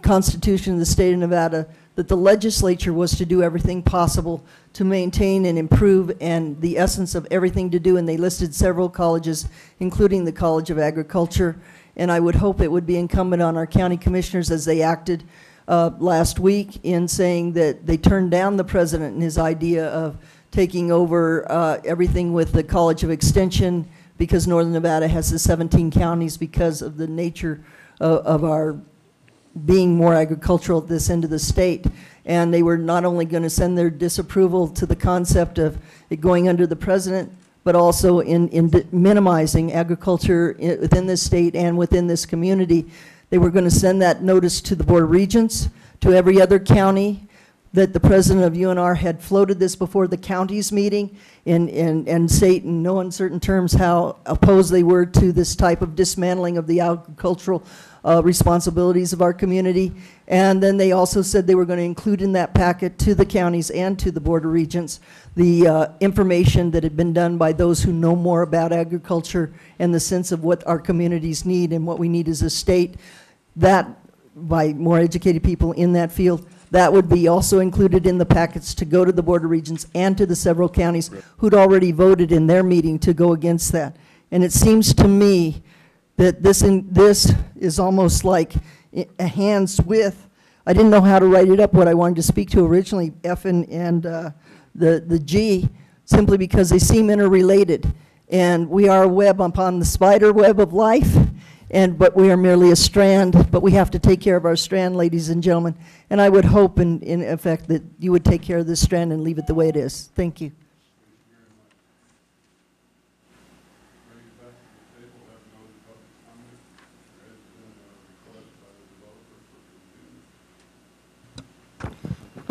S17: Constitution of the state of Nevada, that the legislature was to do everything possible to maintain and improve, and the essence of everything to do, and they listed several colleges, including the College of Agriculture, and I would hope it would be incumbent on our county commissioners, as they acted last week in saying that they turned down the president and his idea of taking over everything with the College of Extension, because Northern Nevada has the 17 counties because of the nature of our being more agricultural at this end of the state. And they were not only going to send their disapproval to the concept of it going under the president, but also in minimizing agriculture within this state and within this community. They were going to send that notice to the Board of Regents, to every other county, that the president of UNR had floated this before the county's meeting, and state in no uncertain terms how opposed they were to this type of dismantling of the agricultural responsibilities of our community. And then they also said they were going to include in that packet to the counties and to the Board of Regents the information that had been done by those who know more about agriculture and the sense of what our communities need and what we need as a state, that by more educated people in that field. That would be also included in the packets to go to the Board of Regents and to the several counties who'd already voted in their meeting to go against that. And it seems to me that this is almost like a hands with. I didn't know how to write it up, what I wanted to speak to originally, F and the G, simply because they seem interrelated. And we are a web upon the spider web of life, but we are merely a strand, but we have to take care of our strand, ladies and gentlemen. And I would hope, in effect, that you would take care of this strand and leave it the way it is. Thank you.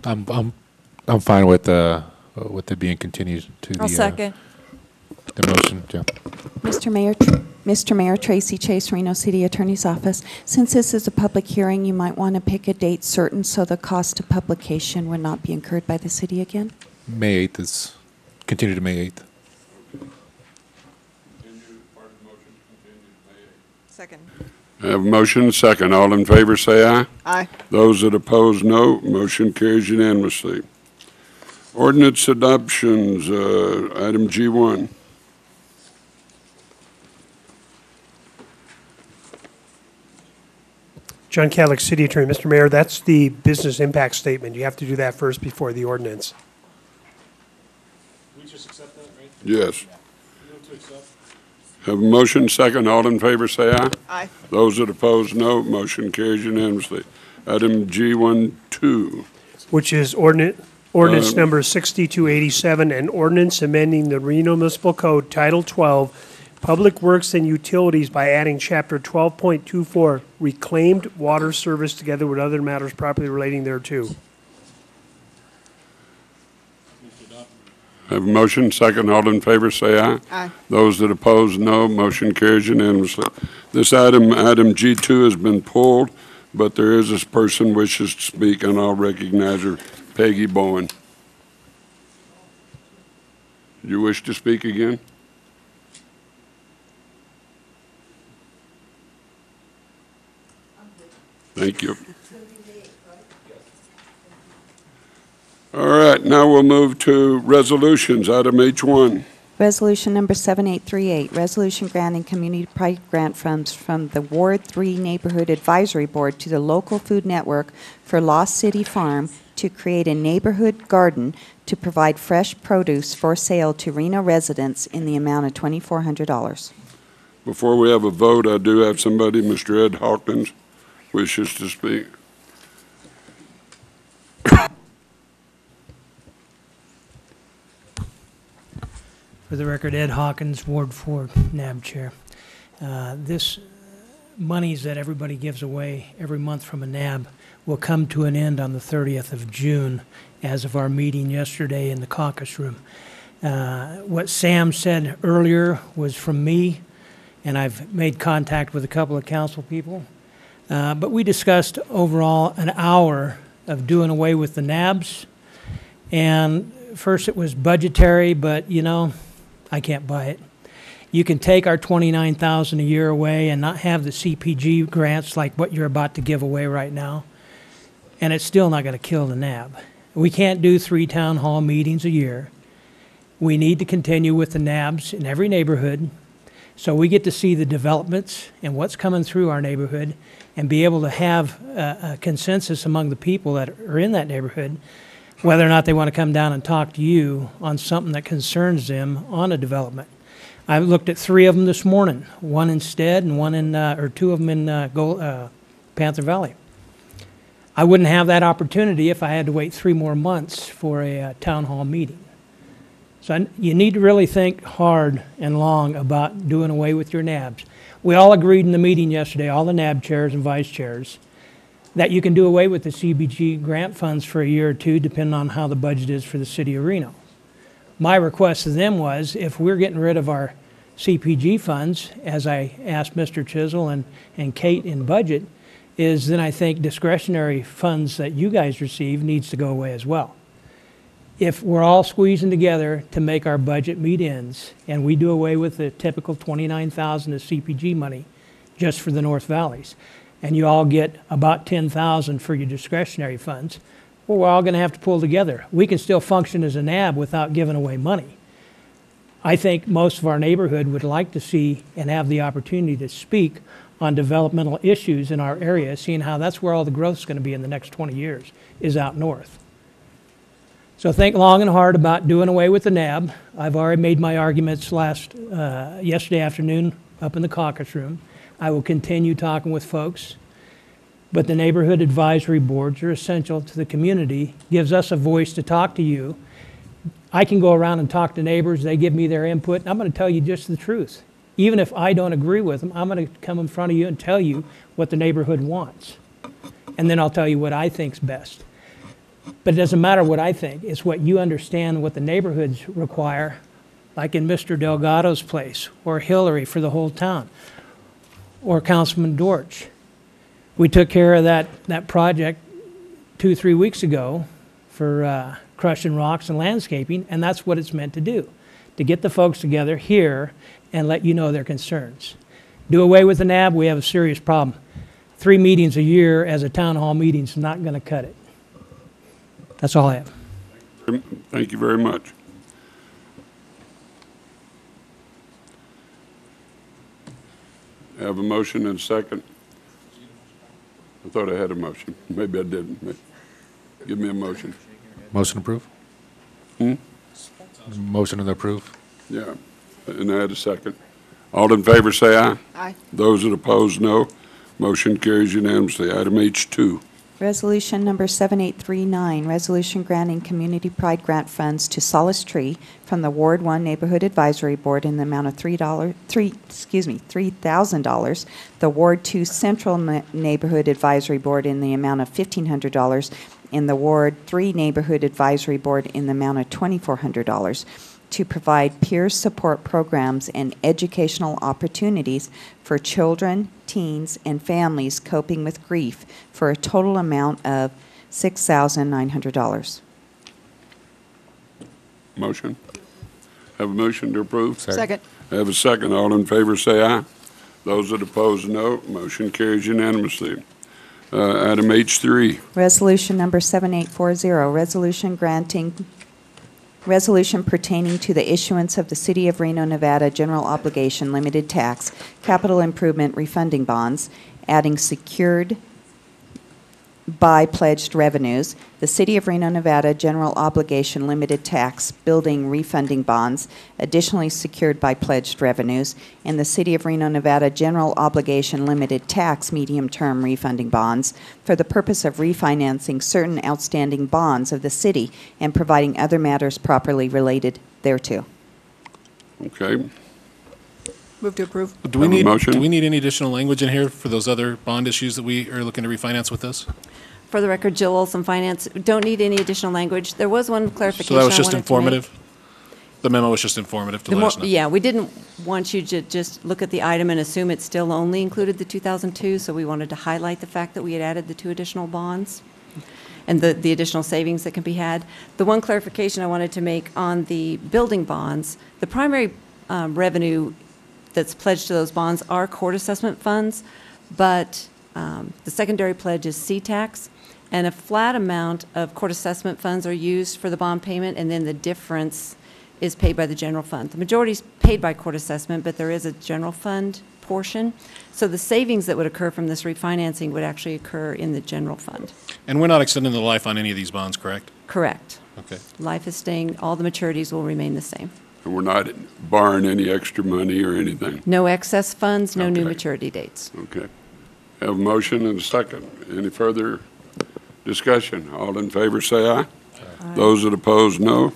S13: I'm fine with it being continued to the.
S11: I'll second.
S13: The motion, yeah.
S15: Mr. Mayor, Tracy Chase, Reno City Attorney's Office. Since this is a public hearing, you might want to pick a date certain so the cost of publication would not be incurred by the city again.
S13: May 8th is, continue to May 8th.
S3: Second.
S1: I have a motion, second. All in favor, say aye.
S16: Aye.
S1: Those that oppose, no. Motion carries unanimously. Ordinance adoptions, item G1.
S19: John Cadlick, City Attorney. Mr. Mayor, that's the business impact statement. You have to do that first before the ordinance.
S12: We just accept that, right?
S1: Yes.
S12: Move to accept.
S1: Have a motion, second. All in favor, say aye.
S16: Aye.
S1: Those that oppose, no. Motion carries unanimously. Item G12.
S19: Which is ordinance number 6287, an ordinance amending the Reno Municipal Code, Title 12, Public Works and Utilities by adding Chapter 12.24, Reclaimed Water Service, together with other matters properly relating thereto.
S1: Have a motion, second. All in favor, say aye.
S16: Aye.
S1: Those that oppose, no. Motion carries unanimously. This item G2, has been pulled, but there is this person wishes to speak, and I'll recognize her, Peggy Bowen. Do you wish to speak again? Thank you. All right, now we'll move to resolutions, item H1.
S15: Resolution number 7838, resolution granting community pride grant funds from the Ward 3 Neighborhood Advisory Board to the local food network for Lost City Farm to create a neighborhood garden to provide fresh produce for sale to Reno residents in the amount of $2,400.
S1: Before we have a vote, I do have somebody, Mr. Ed Hawkins, wishes to speak.
S4: For the record, Ed Hawkins, Ward 4, NAB Chair. This monies that everybody gives away every month from a NAB will come to an end on the 30th of June as of our meeting yesterday in the caucus room. What Sam said earlier was from me, and I've made contact with a couple of council people. But we discussed overall an hour of doing away with the NABs. And first it was budgetary, but you know, I can't buy it. You can take our $29,000 a year away and not have the CPG grants like what you're about to give away right now, and it's still not going to kill the NAB. We can't do 3 town hall meetings a year. We need to continue with the NABs in every neighborhood so we get to see the developments and what's coming through our neighborhood and be able to have a consensus among the people that are in that neighborhood whether or not they want to come down and talk to you on something that concerns them on a development. I looked at 3 of them this morning, one in Stead and one in, or 2 of them in Panther Valley. I wouldn't have that opportunity if I had to wait 3 more months for a town hall meeting. So you need to really think hard and long about doing away with your NABs. We all agreed in the meeting yesterday, all the NAB chairs and vice chairs, that you can do away with the CBG grant funds for a year or 2, depending on how the budget is for the city of Reno. My request to them was, if we're getting rid of our CPG funds, as I asked Mr. Chisel and Kate in budget, is then I think discretionary funds that you guys receive needs to go away as well. If we're all squeezing together to make our budget meet ends, and we do away with the typical $29,000 of CPG money just for the North Valleys, and you all get about $10,000 for your discretionary funds, well, we're all going to have to pull together. We can still function as a NAB without giving away money. I think most of our neighborhood would like to see and have the opportunity to speak on developmental issues in our area, seeing how that's where all the growth is going to be in the next 20 years, is out north. So think long and hard about doing away with the NAB. I've already made my arguments yesterday afternoon up in the caucus room. I will continue talking with folks. But the neighborhood advisory boards are essential to the community, gives us a voice to talk to you. I can go around and talk to neighbors, they give me their input, and I'm going to tell you just the truth. Even if I don't agree with them, I'm going to come in front of you and tell you what the neighborhood wants. And then I'll tell you what I think's best. But it doesn't matter what I think, it's what you understand what the neighborhoods require, like in Mr. Delgado's place, or Hillary for the whole town, or Councilman Dortch. We took care of that project 2-3 weeks ago for crushing rocks and landscaping, and that's what it's meant to do, to get the folks together here and let you know their concerns. Do away with the NAB, we have a serious problem. 3 meetings a year as a town hall meeting is not going to cut it. That's all I have.
S1: Thank you very much. I have a motion and a second. I thought I had a motion. Maybe I didn't. Give me a motion.
S13: Motion approved? Motion to approve?
S1: Yeah, and I had a second. All in favor, say aye.
S16: Aye.
S1: Those that oppose, no. Motion carries unanimously. Item H2.
S15: Resolution number 7839, resolution granting community pride grant funds to Solace Tree from the Ward 1 Neighborhood Advisory Board in the amount of $3,000, the Ward 2 Central Neighborhood Advisory Board in the amount of $1,500, and the Ward 3 Neighborhood Advisory Board in the amount of $2,400 to provide peer support programs and educational opportunities for children, teens, and families coping with grief for a total amount of $6,900.
S1: Motion. Have a motion to approve?
S16: Second.
S1: Have a second. All in favor, say aye. Those that oppose, no. Motion carries unanimously. Item H3.
S15: Resolution number 7840, resolution pertaining to the issuance of the City of Reno, Nevada General Obligation Limited Tax Capital Improvement Refunding Bonds, adding secured by pledged revenues, the City of Reno, Nevada General Obligation Limited Tax Building Refunding Bonds, additionally secured by pledged revenues, and the City of Reno, Nevada General Obligation Limited Tax Medium-Term Refunding Bonds for the purpose of refinancing certain outstanding bonds of the city and providing other matters properly related thereto.
S1: Okay.
S16: Move to approve.
S12: Do we
S1: Have a motion?
S12: do we need any additional language in here for those other bond issues that we are looking to refinance with this?
S14: For the record, Jill Olson, Finance, don't need any additional language. There was one clarification
S12: So that was
S14: I
S12: just
S14: wanted to make.
S12: informative? The memo was just informative to let us know?
S14: Yeah, we didn't want you to just look at the item and assume it still only included the 2002, so we wanted to highlight the fact that we had added the 2 additional bonds and the additional savings that can be had. The one clarification I wanted to make on the building bonds, the primary revenue
S11: that's pledged to those bonds are court assessment funds, but the secondary pledge is C-tax, and a flat amount of court assessment funds are used for the bond payment, and then the difference is paid by the general fund. The majority is paid by court assessment, but there is a general fund portion. So the savings that would occur from this refinancing would actually occur in the general fund.
S12: And we're not extending the life on any of these bonds, correct?
S11: Correct.
S12: Okay.
S11: Life is staying, all the maturities will remain the same.
S1: And we're not borrowing any extra money or anything?
S11: No excess funds, no new
S1: Okay.
S11: maturity dates.
S1: Okay. Have a motion and a second. Any further discussion? All in favor, say aye. Those that oppose, no.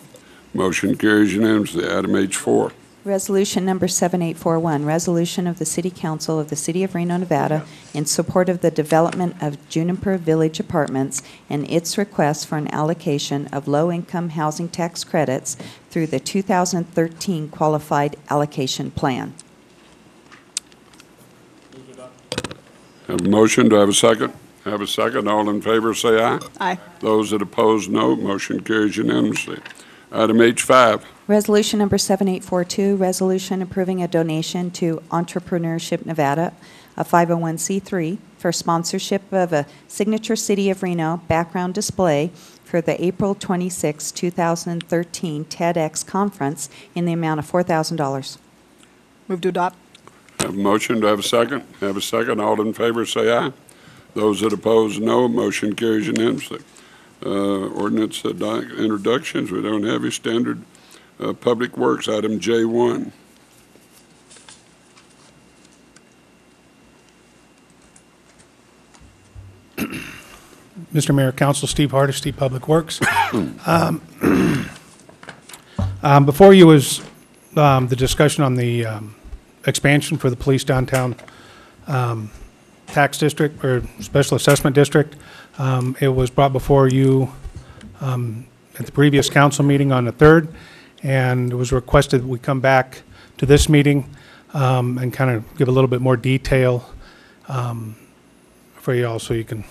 S1: Motion carries unanimously. Item H4.
S15: Resolution number 7841, resolution of the City Council of the City of Reno, Nevada, in support of the development of Juniper Village Apartments and its request for an allocation of low-income housing tax credits through the 2013 Qualified Allocation Plan.
S1: Have a motion. Do I have a second? Have a second. All in favor, say aye.
S16: Aye.
S1: Those that oppose, no. Motion carries unanimously. Item H5.
S15: Resolution number 7842, resolution approving a donation to Entrepreneurship Nevada, a 501c3, for sponsorship of a Signature City of Reno background display for the April 26, 2013 TEDx conference in the amount of $4,000.
S16: Move to adopt.
S1: Have a motion. Do I have a second? Have a second. All in favor, say aye. Those that oppose, no. Motion carries unanimously. Ordinance introductions. We don't have a standard. Public Works, item J1.
S18: Mr. Mayor, Council, Steve Hardesty, Public Works. Before you was the discussion on the expansion for the police downtown tax district or special assessment district. It was brought before you at the previous council meeting on the 3rd, and it was requested that we come back to this meeting and kind of give a little bit more detail for you all so you can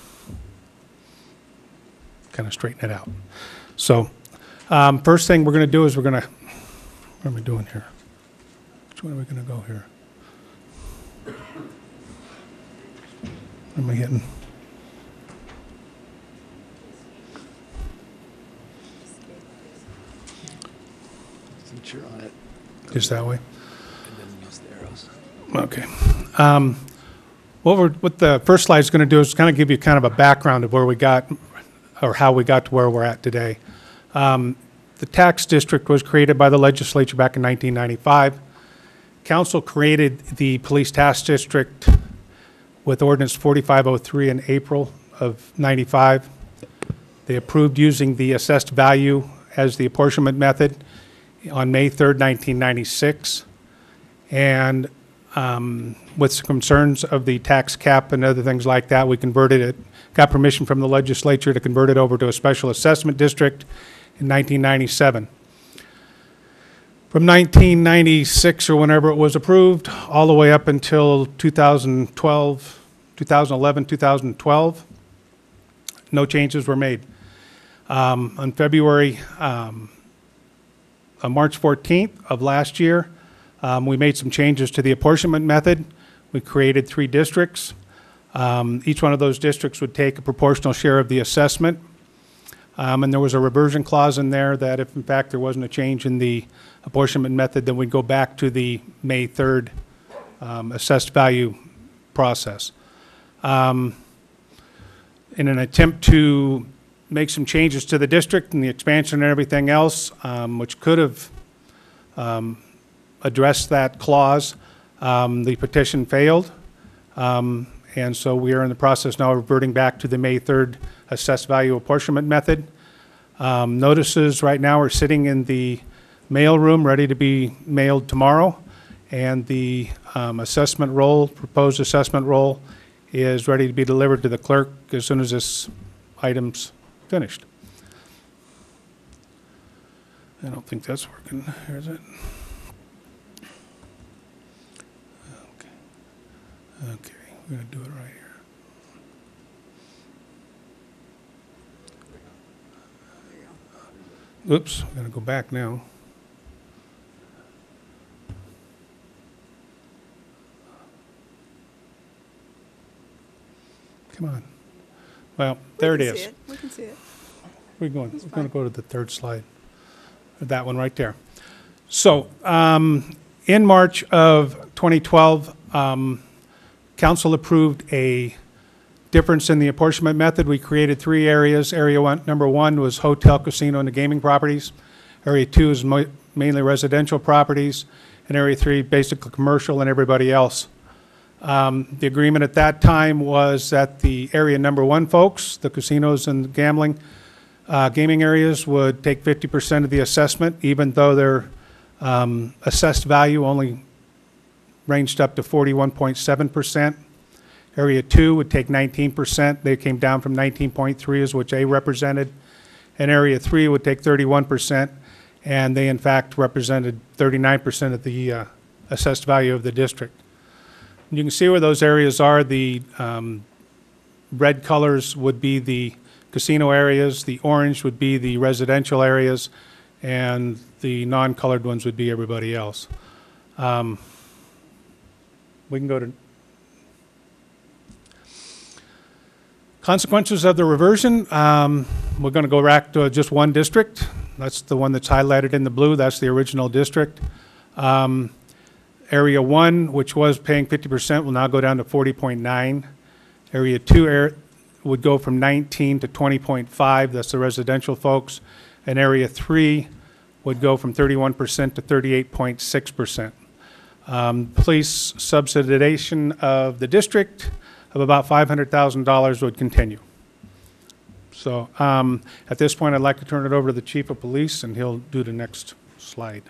S18: kind of straighten it out. So first thing we're going to do is what are we doing here? Which way are we going to go here? What am I getting?
S22: Since you're on it.
S18: Just that way?
S22: And then use the arrows.
S18: Okay. What the first slide is going to do is kind of give you kind of a background of where we got, or how we got to where we're at today. The tax district was created by the legislature back in 1995. Council created the police tax district with ordinance 4503 in April of 95. They approved using the assessed value as the apportionment method on May 3rd, 1996. And with some concerns of the tax cap and other things like that, we converted it, got permission from the legislature to convert it over to a special assessment district in 1997. From 1996 or whenever it was approved, all the way up until 2012, 2011, 2012, no changes were made. On February, on March 14th of last year, we made some changes to the apportionment method. We created 3 districts. Each one of those districts would take a proportional share of the assessment. And there was a reversion clause in there that if in fact there wasn't a change in the apportionment method, then we'd go back to the May 3rd assessed value process. In an attempt to make some changes to the district and the expansion and everything else, which could have addressed that clause, the petition failed. And so we are in the process now of reverting back to the May 3rd assessed value apportionment method. Notices right now are sitting in the mail room, ready to be mailed tomorrow. And the assessment roll, proposed assessment roll, is ready to be delivered to the clerk as soon as this item's finished. I don't think that's working. Here is it. Okay, we're going to do it right here. Oops, I'm going to go back now. Come on. Well, there it is.
S16: We can see it.
S18: We're going to go to the third slide. That one right there. So, in March of 2012, council approved a difference in the apportionment method. We created 3 areas. Number 1 was hotel, casino, and the gaming properties. Area 2 is mainly residential properties. And Area 3, basically commercial and everybody else. The agreement at that time was that the area number 1 folks, the casinos and gambling, gaming areas, would take 50% of the assessment, even though their assessed value only ranged up to 41.7%. Area 2 would take 19%. They came down from 19.3, is which A represented. And Area 3 would take 31%, and they in fact represented 39% of the assessed value of the district. You can see where those areas are. The red colors would be the casino areas, the orange would be the residential areas, and the non-colored ones would be everybody else. We can go to consequences of the reversion. We're going to go back to just one district. That's the one that's highlighted in the blue. That's the original district. Area 1, which was paying 50%, will now go down to 40.9. Area 2 would go from 19 to 20.5. That's the residential folks. And Area 3 would go from 31% to 38.6%. Police subsidization of the district of about $500,000 would continue. So at this point, I'd like to turn it over to the Chief of Police, and he'll do the next slide.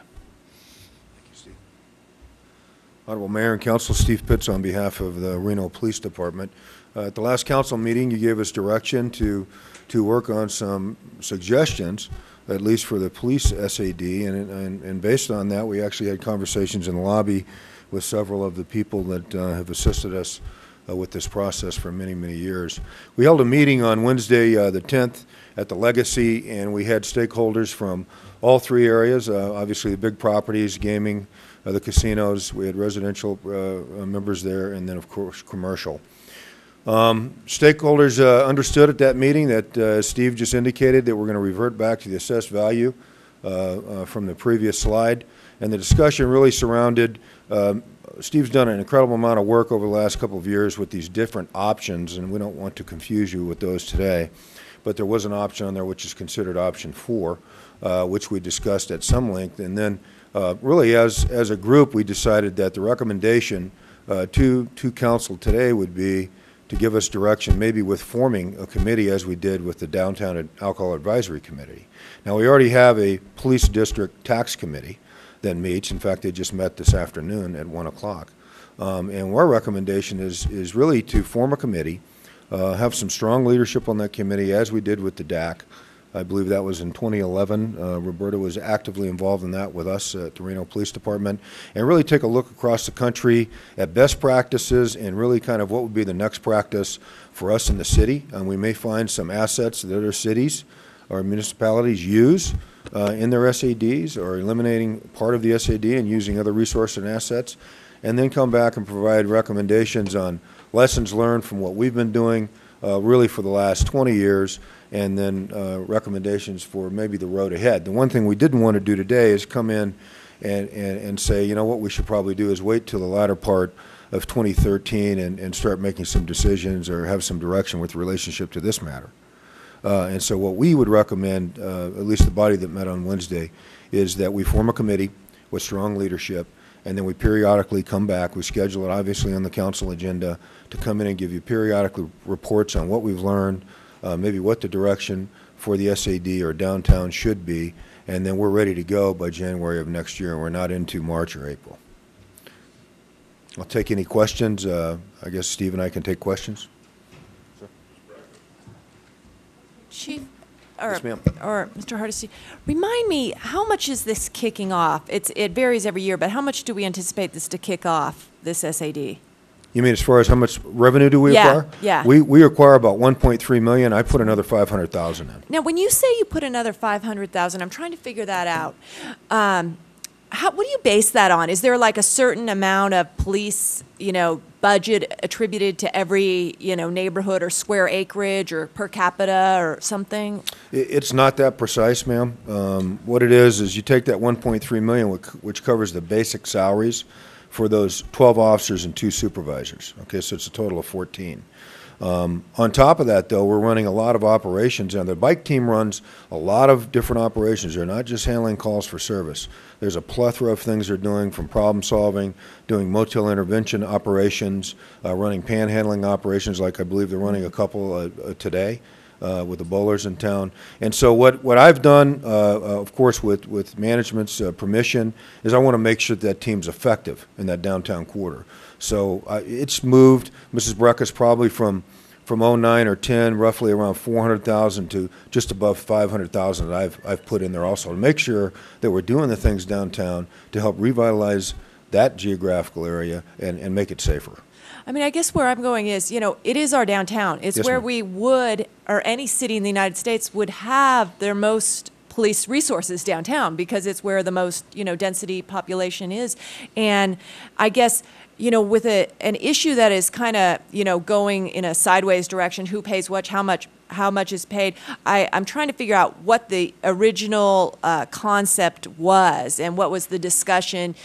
S20: Honorable Mayor and Council, Steve Pitts on behalf of the Reno Police Department. At the last council meeting, you gave us direction to work on some suggestions, at least for the police SAD, and based on that, we actually had conversations in the lobby with several of the people that have assisted us with this process for many, many years. We held a meeting on Wednesday the 10th at the Legacy, and we had stakeholders from all 3 areas, obviously the big properties, gaming, the casinos. We had residential members there, and then, of course, commercial. Stakeholders understood at that meeting that Steve just indicated that we're going to revert back to the assessed value from the previous slide, and the discussion really surrounded Steve's done an incredible amount of work over the last couple of years with these different options, and we don't want to confuse you with those today, but there was an option on there which is considered option 4, which we discussed at some length, and then really as a group we decided that the recommendation to council today would be to give us direction, maybe with forming a committee as we did with the Downtown Alcohol Advisory Committee. Now, we already have a police district tax committee that meets. In fact, they just met this afternoon at 1 o'clock. And our recommendation is really to form a committee, have some strong leadership on that committee, as we did with the DAC. I believe that was in 2011. Roberta was actively involved in that with us at the Reno Police Department, and really take a look across the country at best practices and really kind of what would be the next practice for us in the city. And we may find some assets that other cities or municipalities use in their SADs, or eliminating part of the SAD and using other resources and assets, and then come back and provide recommendations on lessons learned from what we've been doing really for the last 20 years, and then recommendations for maybe the road ahead. The one thing we didn't want to do today is come in and say, you know, what we should probably do is wait till the latter part of 2013 and start making some decisions or have some direction with relationship to this matter. And so what we would recommend, at least the body that met on Wednesday, is that we form a committee with strong leadership, and then we periodically come back. We schedule it obviously on the council agenda to come in and give you periodic reports on what we've learned, maybe what the direction for the SAD or downtown should be, and then we're ready to go by January of next year, and we're not into March or April. I'll take any questions. I guess Steve and I can take questions.
S11: Chief,
S20: Yes, ma'am.
S11: or Mr. Hardesty, remind me, how much is this kicking off? It varies every year, but how much do we anticipate this to kick off, this SAD?
S20: You mean as far as how much revenue do we acquire?
S11: Yeah.
S20: We acquire about 1.3 million. I put another 500,000 in.
S11: Now, when you say you put another 500,000, I'm trying to figure that out. what do you base that on? Is there like a certain amount of police, budget attributed to every, neighborhood or square acreage or per capita or something?
S20: It's not that precise, ma'am. What it is you take that 1.3 million, which covers the basic salaries for those 12 officers and 2 supervisors. Okay, so it's a total of 14. On top of that, though, we're running a lot of operations, and the bike team runs a lot of different operations. They're not just handling calls for service. There's a plethora of things they're doing, from problem solving, doing motel intervention operations, running panhandling operations, like I believe they're running a couple today with the bowlers in town. And so what I've done, of course, with management's permission, is I want to make sure that team's effective in that downtown quarter. So it's moved, Mrs. Breckus, probably from 09 or 10, roughly around 400,000 to just above 500,000 that I've put in there also to make sure that we're doing the things downtown to help revitalize that geographical area and make it safer.
S11: I mean, I guess where I'm going is, it is our downtown. It's
S20: Yes,
S11: where
S20: ma'am.
S11: we would, or any city in the United States would have their most police resources downtown, because it's where the most, density population is. And I guess, with an issue that is kind of, going in a sideways direction, who pays what, how much is paid, I'm trying to figure out what the original concept was and what was the discussion,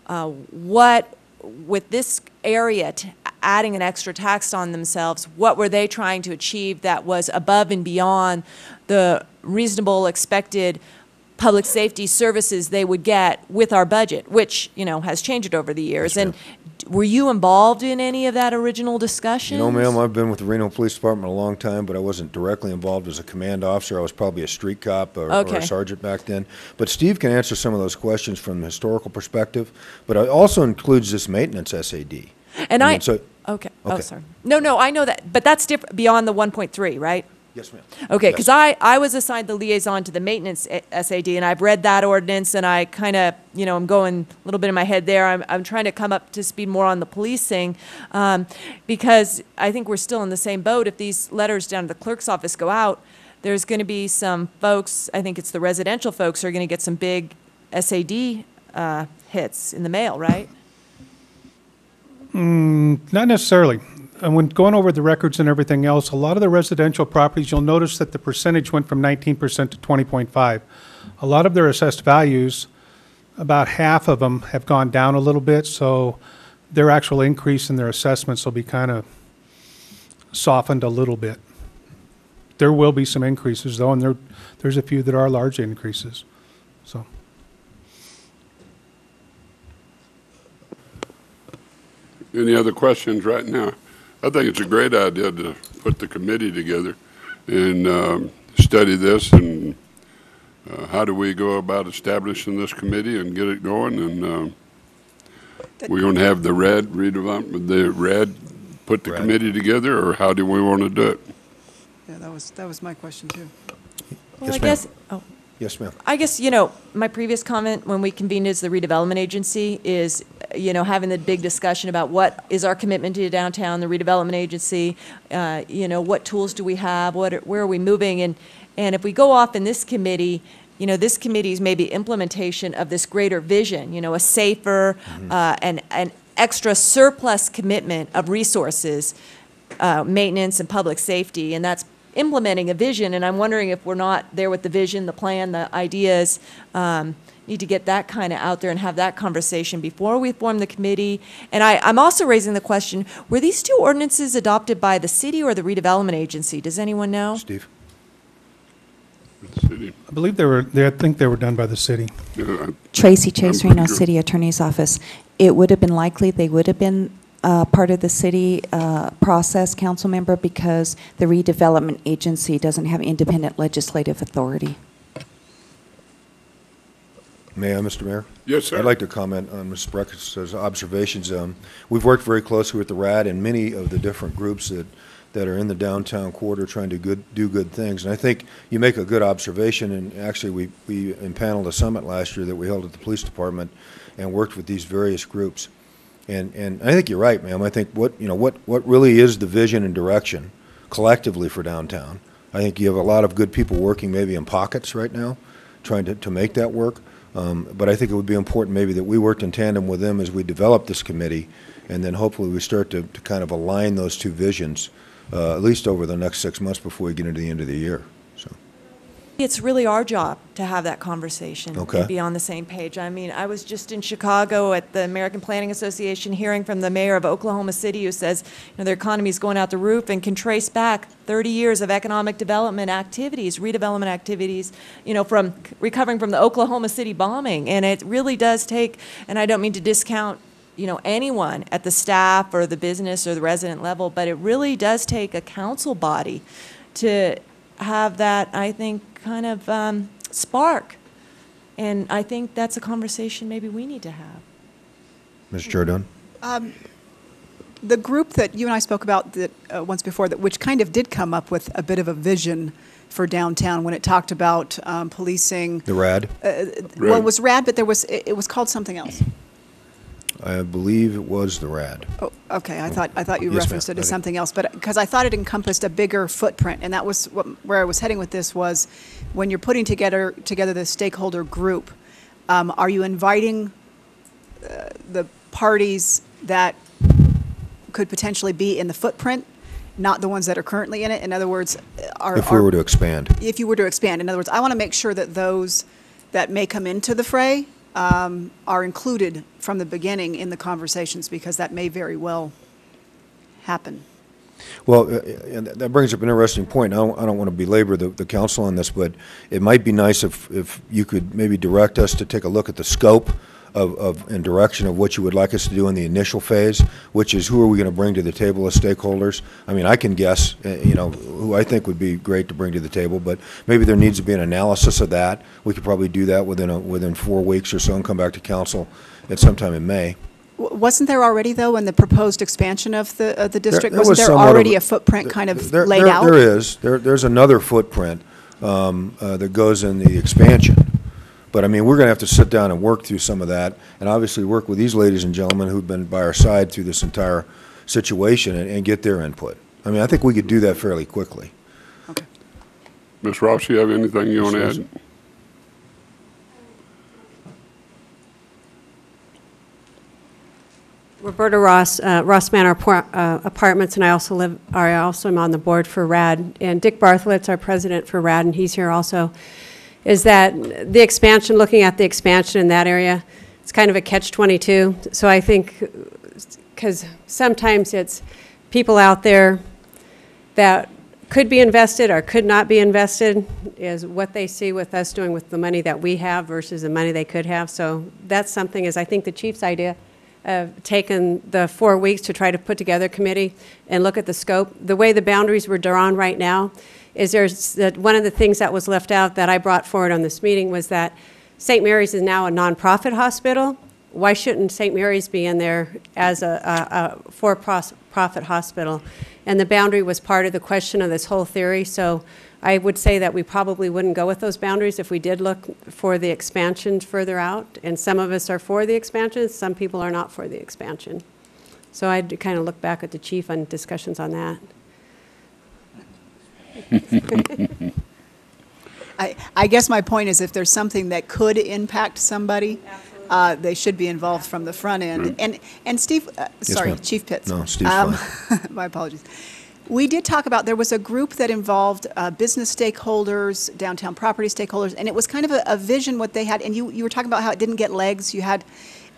S11: what, with this area adding an extra tax on themselves, what were they trying to achieve that was above and beyond the reasonable expected public safety services they would get with our budget, which, has changed over the years.
S20: Yes,
S11: and were you involved in any of that original discussion?
S20: Ma'am, I've been with the Reno Police Department a long time, but I wasn't directly involved as a command officer. I was probably a street cop or a sergeant back then. But Steve can answer some of those questions from the historical perspective, but it also includes this maintenance SAD.
S11: And
S20: okay.
S11: Oh, sorry. No, I know that, but that's different beyond the 1.3, right?
S20: Yes, ma'am.
S11: Okay, because I was assigned the liaison to the maintenance SAD, and I've read that ordinance, and I kind of, I'm going a little bit in my head there. I'm trying to come up to speed more on the policing, because I think we're still in the same boat. If these letters down to the clerk's office go out, there's going to be some folks, I think it's the residential folks, who are going to get some big SAD hits in the mail, right?
S18: Not necessarily. And when going over the records and everything else, a lot of the residential properties, you'll notice that the percentage went from 19% to 20.5. A lot of their assessed values, about half of them have gone down a little bit, so their actual increase in their assessments will be kind of softened a little bit. There will be some increases, though, and there's a few that are large increases. So.
S1: Any other questions right now? I think it's a great idea to put the committee together and study this, and how do we go about establishing this committee and get it going, and we're going to have the red put the committee together, or how do we want to do it?
S16: Yeah, that was my question too.
S11: Well,
S20: Yes,
S11: I
S20: ma'am.
S11: guess,
S20: Yes, ma'am.
S11: I guess, my previous comment when we convened as the redevelopment agency is, having the big discussion about what is our commitment to downtown, the redevelopment agency, what tools do we have, where are we moving? And if we go off in this committee, this committee's maybe implementation of this greater vision, a safer, and an extra surplus commitment of resources, maintenance and public safety, and that's implementing a vision. And I'm wondering if we're not there with the vision, the plan, the ideas, need to get that kind of out there and have that conversation before we form the committee. And I'm also raising the question, were these two ordinances adopted by the city or the redevelopment agency? Does anyone know?
S20: Steve?
S1: City.
S18: I believe I think they were done by the city.
S15: Tracy Chase,
S1: I'm
S15: Reno
S1: pretty sure.
S15: City Attorney's Office. It would have been likely they would have been part of the city process, council member, because the redevelopment agency doesn't have independent legislative authority.
S20: May I, Mr. Mayor?
S1: Yes, sir.
S20: I'd like to comment on Ms. Breckus' observations. We've worked very closely with the RAD and many of the different groups that are in the downtown quarter trying to do good things. And I think you make a good observation, and actually we impaneled a summit last year that we held at the police department and worked with these various groups. And I think you're right, ma'am. I think what really is the vision and direction collectively for downtown. I think you have a lot of good people working maybe in pockets right now, trying to make that work. But I think it would be important maybe that we worked in tandem with them as we develop this committee, and then hopefully we start to kind of align those two visions, at least over the next 6 months before we get into the end of the year. So.
S11: It's really our job to have that conversation and be on the same page. I mean, I was just in Chicago at the American Planning Association hearing from the mayor of Oklahoma City who says, their economy is going out the roof and can trace back 30 years of economic development activities, redevelopment activities, from recovering from the Oklahoma City bombing. And it really does take, and I don't mean to discount anyone at the staff or the business or the resident level, but it really does take a council body to have that, I think, kind of spark. And I think that's a conversation maybe we need to have.
S20: Ms. Jordan?
S16: The group that you and I spoke about once before, which kind of did come up with a bit of a vision for downtown when it talked about policing.
S20: The RAD?
S16: Well, it was RAD, but it was called something else.
S20: I believe it was the RAD.
S16: Oh, okay. I thought you
S20: Yes,
S16: referenced
S20: ma'am.
S16: it as something else, but because I thought it encompassed a bigger footprint, and that was where I was heading with this was when you're putting together the stakeholder group, are you inviting the parties that could potentially be in the footprint, not the ones that are currently in it? In other words,
S20: If we were to expand.
S16: If you were to expand. In other words, I want to make sure that those that may come into the fray are included from the beginning in the conversations, because that may very well happen.
S20: Well, and that brings up an interesting point. I don't want to belabor the council on this, but it might be nice if you could maybe direct us to take a look at the scope and direction of what you would like us to do in the initial phase, which is who are we going to bring to the table as stakeholders. I mean, I can guess, who I think would be great to bring to the table, but maybe there needs to be an analysis of that. We could probably do that within 4 weeks or so and come back to council at sometime in May.
S16: Wasn't there already, though, in the proposed expansion of the district,
S20: There
S16: wasn't
S20: was
S16: there
S20: somewhat
S16: already
S20: of
S16: a footprint kind of
S20: there,
S16: laid
S20: there,
S16: out?
S20: There is. There's another footprint that goes in the expansion. But, I mean, we're going to have to sit down and work through some of that, and obviously work with these ladies and gentlemen who've been by our side through this entire situation and get their input. I mean, I think we could do that fairly quickly.
S1: Ms. Ross, you have anything you want to add?
S5: Roberta Ross, Ross Manor Apartments, and I also am on the board for RAD. And Dick Barthlett's our president for RAD, and he's here also. Is that the expansion, looking at the expansion in that area, it's kind of a catch-22. So I think, because sometimes it's people out there that could be invested or could not be invested, is what they see with us doing with the money that we have versus the money they could have. So that's something, is I think the chief's idea of taking the 4 weeks to try to put together a committee and look at the scope. The way the boundaries were drawn right now is one of the things that was left out that I brought forward on this meeting was that St. Mary's is now a nonprofit hospital. Why shouldn't St. Mary's be in there as a for-profit hospital? And the boundary was part of the question of this whole theory. So I would say that we probably wouldn't go with those boundaries if we did look for the expansions further out. And some of us are for the expansion, some people are not for the expansion. So I'd kind of look back at the chief on discussions on that.
S16: I guess my point is, if there's something that could impact somebody, they should be involved from the front end. And Steve, sorry, Chief Pitts.
S20: No, Steve's fine.
S16: My apologies. We did talk about, there was a group that involved business stakeholders, downtown property stakeholders, and it was kind of a vision what they had. And you were talking about how it didn't get legs. It had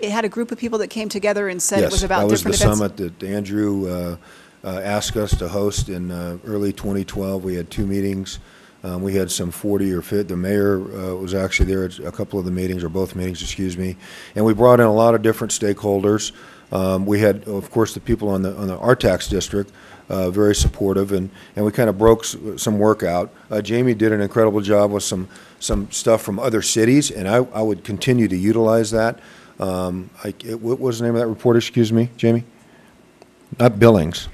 S16: a group of people that came together and said it was about different events.
S20: Yes, that was the summit that Andrew asked us to host in early 2012. We had 2 meetings. We had some 40 or 50. The mayor was actually there at a couple of the meetings, or both meetings, excuse me. And we brought in a lot of different stakeholders. We had, of course, the people on the our tax district, very supportive, and we kind of broke some work out. Jamie did an incredible job with some stuff from other cities, and I would continue to utilize that. What was the name of that report, excuse me, Jamie? Not Billings.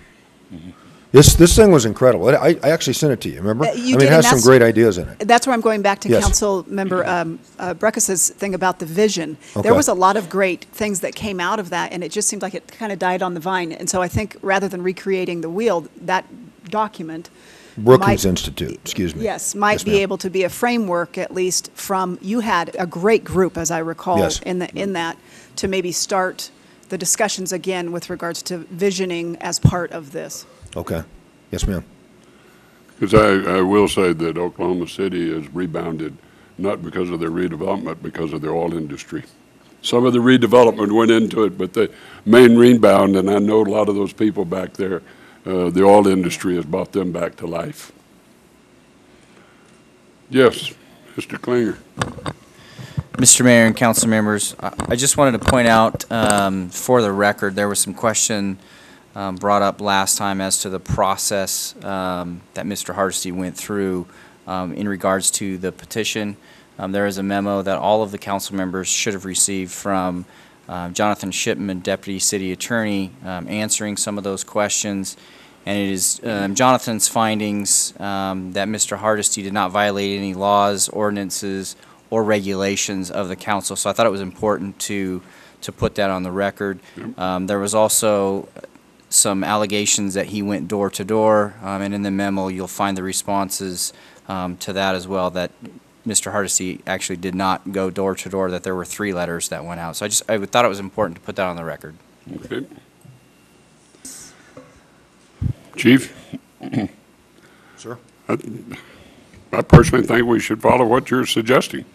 S20: This thing was incredible. I actually sent it to you, remember? It has some great ideas in it.
S16: That's where I'm going back to
S20: Yes.
S16: Council Member Breckus's thing about the vision.
S20: Okay.
S16: There was a lot of great things that came out of that, and it just seemed like it kind of died on the vine. And so I think rather than recreating the wheel, that document
S20: Brookings Institute, excuse me.
S16: Yes, might be
S20: ma'am.
S16: able to be a framework, at least from, you had a great group, as I recall,
S20: Yes.
S16: in that, to maybe start the discussions again with regards to visioning as part of this.
S20: Okay. Yes, ma'am.
S1: Because I will say that Oklahoma City has rebounded, not because of their redevelopment, because of the oil industry. Some of the redevelopment went into it, but the main rebound, and I know a lot of those people back there, the oil industry has brought them back to life. Yes, Mr. Klinger.
S9: Mr. Mayor and council members, I just wanted to point out, for the record, there was some question brought up last time as to the process that Mr. Hardesty went through in regards to the petition. There is a memo that all of the council members should have received from Jonathan Shipman, Deputy City Attorney, answering some of those questions. And it is Jonathan's findings that Mr. Hardesty did not violate any laws, ordinances, or regulations of the council. So I thought it was important to put that on the record. There was also some allegations that he went door to door, and in the memo you'll find the responses to that as well, that Mr. Hardesty actually did not go door to door, that there were 3 letters that went out. So I thought it was important to put that on the record.
S1: Okay. Chief?
S20: Sir?
S1: I personally think we should follow what you're suggesting.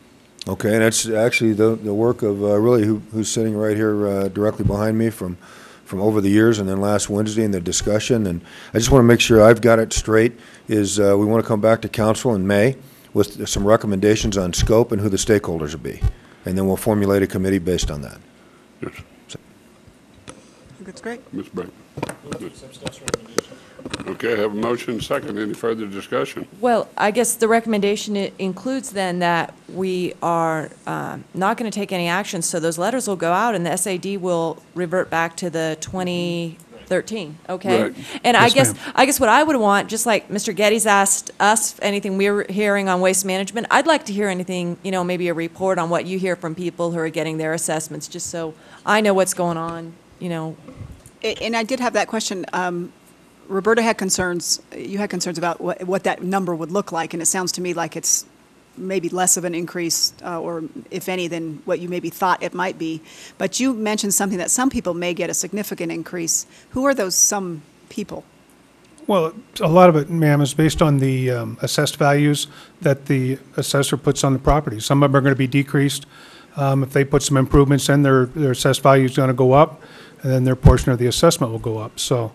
S20: Okay, and that's actually the work of really who's sitting right here directly behind me from over the years, and then last Wednesday in the discussion. And I just want to make sure I've got it straight, is we want to come back to council in May with some recommendations on scope and who the stakeholders will be. And then we'll formulate a committee based on that.
S1: Yes.
S16: That's great.
S1: Ms. Bragg. Okay, I have a motion, second. Any further discussion?
S11: Well, I guess the recommendation includes then that we are not going to take any action, so those letters will go out and the SAD will revert back to the 2013, okay?
S1: Right.
S11: And
S18: Yes,
S11: I guess what I would want, just like Mr. Getty's asked us anything we're hearing on waste management, I'd like to hear anything, maybe a report on what you hear from people who are getting their assessments, just so I know what's going on,
S16: And I did have that question. Roberta had concerns, you had concerns about what that number would look like, and it sounds to me like it's maybe less of an increase, or if any, than what you maybe thought it might be. But you mentioned something that some people may get a significant increase. Who are those some people?
S18: Well, a lot of it, ma'am, is based on the assessed values that the assessor puts on the property. Some of them are going to be decreased. If they put some improvements in, their assessed value is going to go up, and then their portion of the assessment will go up. So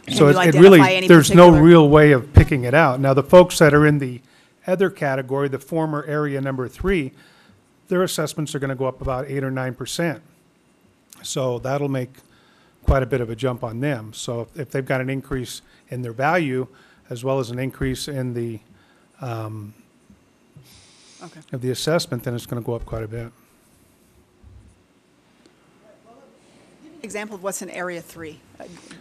S18: it really, there's no real way of picking it out. Now, the folks that are in the other category, the former area number 3, their assessments are going to go up about 8 or 9%. So that'll make quite a bit of a jump on them. So if they've got an increase in their value, as well as an increase in the of the assessment, then it's going to go up quite a bit.
S16: Example of what's in Area 3.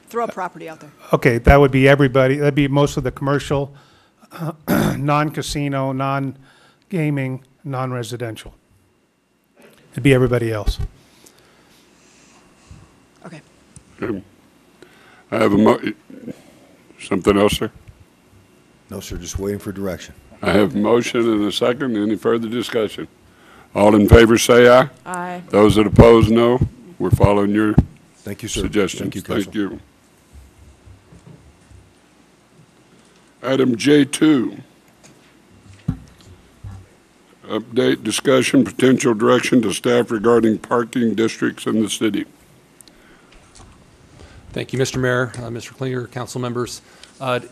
S16: Throw a property out there.
S18: Okay, that would be everybody. That'd be most of the commercial, non-casino, non-gaming, non-residential. It'd be everybody else.
S16: Okay.
S1: I have something else, sir?
S20: No, sir, just waiting for direction.
S1: I have a motion and a second. Any further discussion? All in favor say aye.
S11: Aye.
S1: Those that oppose, no. We're following your
S20: Thank you, sir.
S1: suggestions.
S20: Thank you, Council.
S1: Thank you. Item J2. Update, discussion, potential direction to staff regarding parking districts in the city.
S21: Thank you, Mr. Mayor, Mr. Klinger, council members.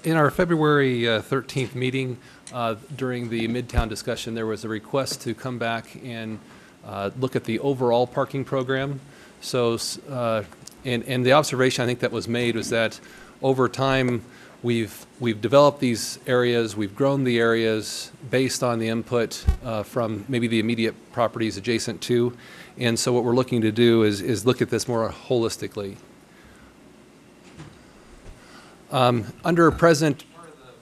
S21: In our February 13th meeting, during the Midtown discussion, there was a request to come back and look at the overall parking program. So, and the observation I think that was made was that over time, we've developed these areas, we've grown the areas based on the input from maybe the immediate properties adjacent to, and so what we're looking to do is look at this more holistically. Under present, part of the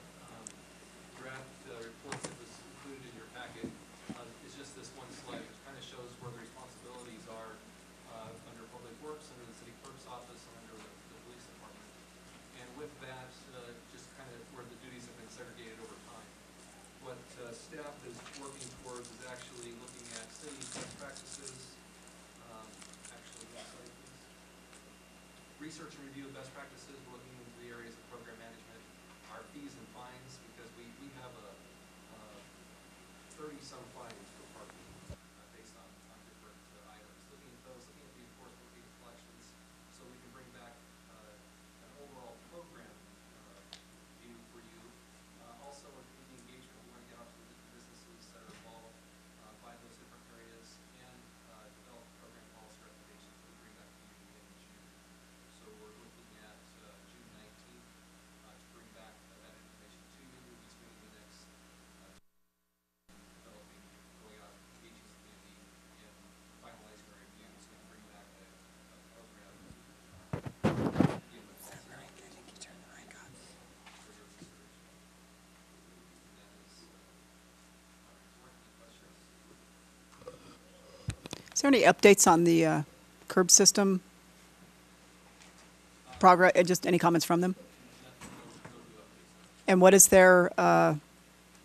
S21: draft reports that was included in your packet is just this one slide, which kind of shows where the responsibilities are under Public Works, under the City Clerk's Office, and under the Police Department. And with that, just kind of where the duties have been segregated working towards is actually looking at city best practices, actually, next slide, please. Research and review of best practices, we're looking into the areas of program management, our fees and fines, because we have a 30-some fines for parking based on different items. Looking at those, looking at the enforcement, looking at collections, so we can bring back an overall program view for you. Also, with the engagement, we want to get out to the different businesses that are involved by those different areas and develop program policy recommendations that we bring back to you in June. So we're looking at June 19th to bring back that information to you. We'll be spending the next developing, going out, engaging the community, and finalizing our reviews and bring back a program.
S16: Is there any updates on the curb system progress? Just any comments from them? And what is their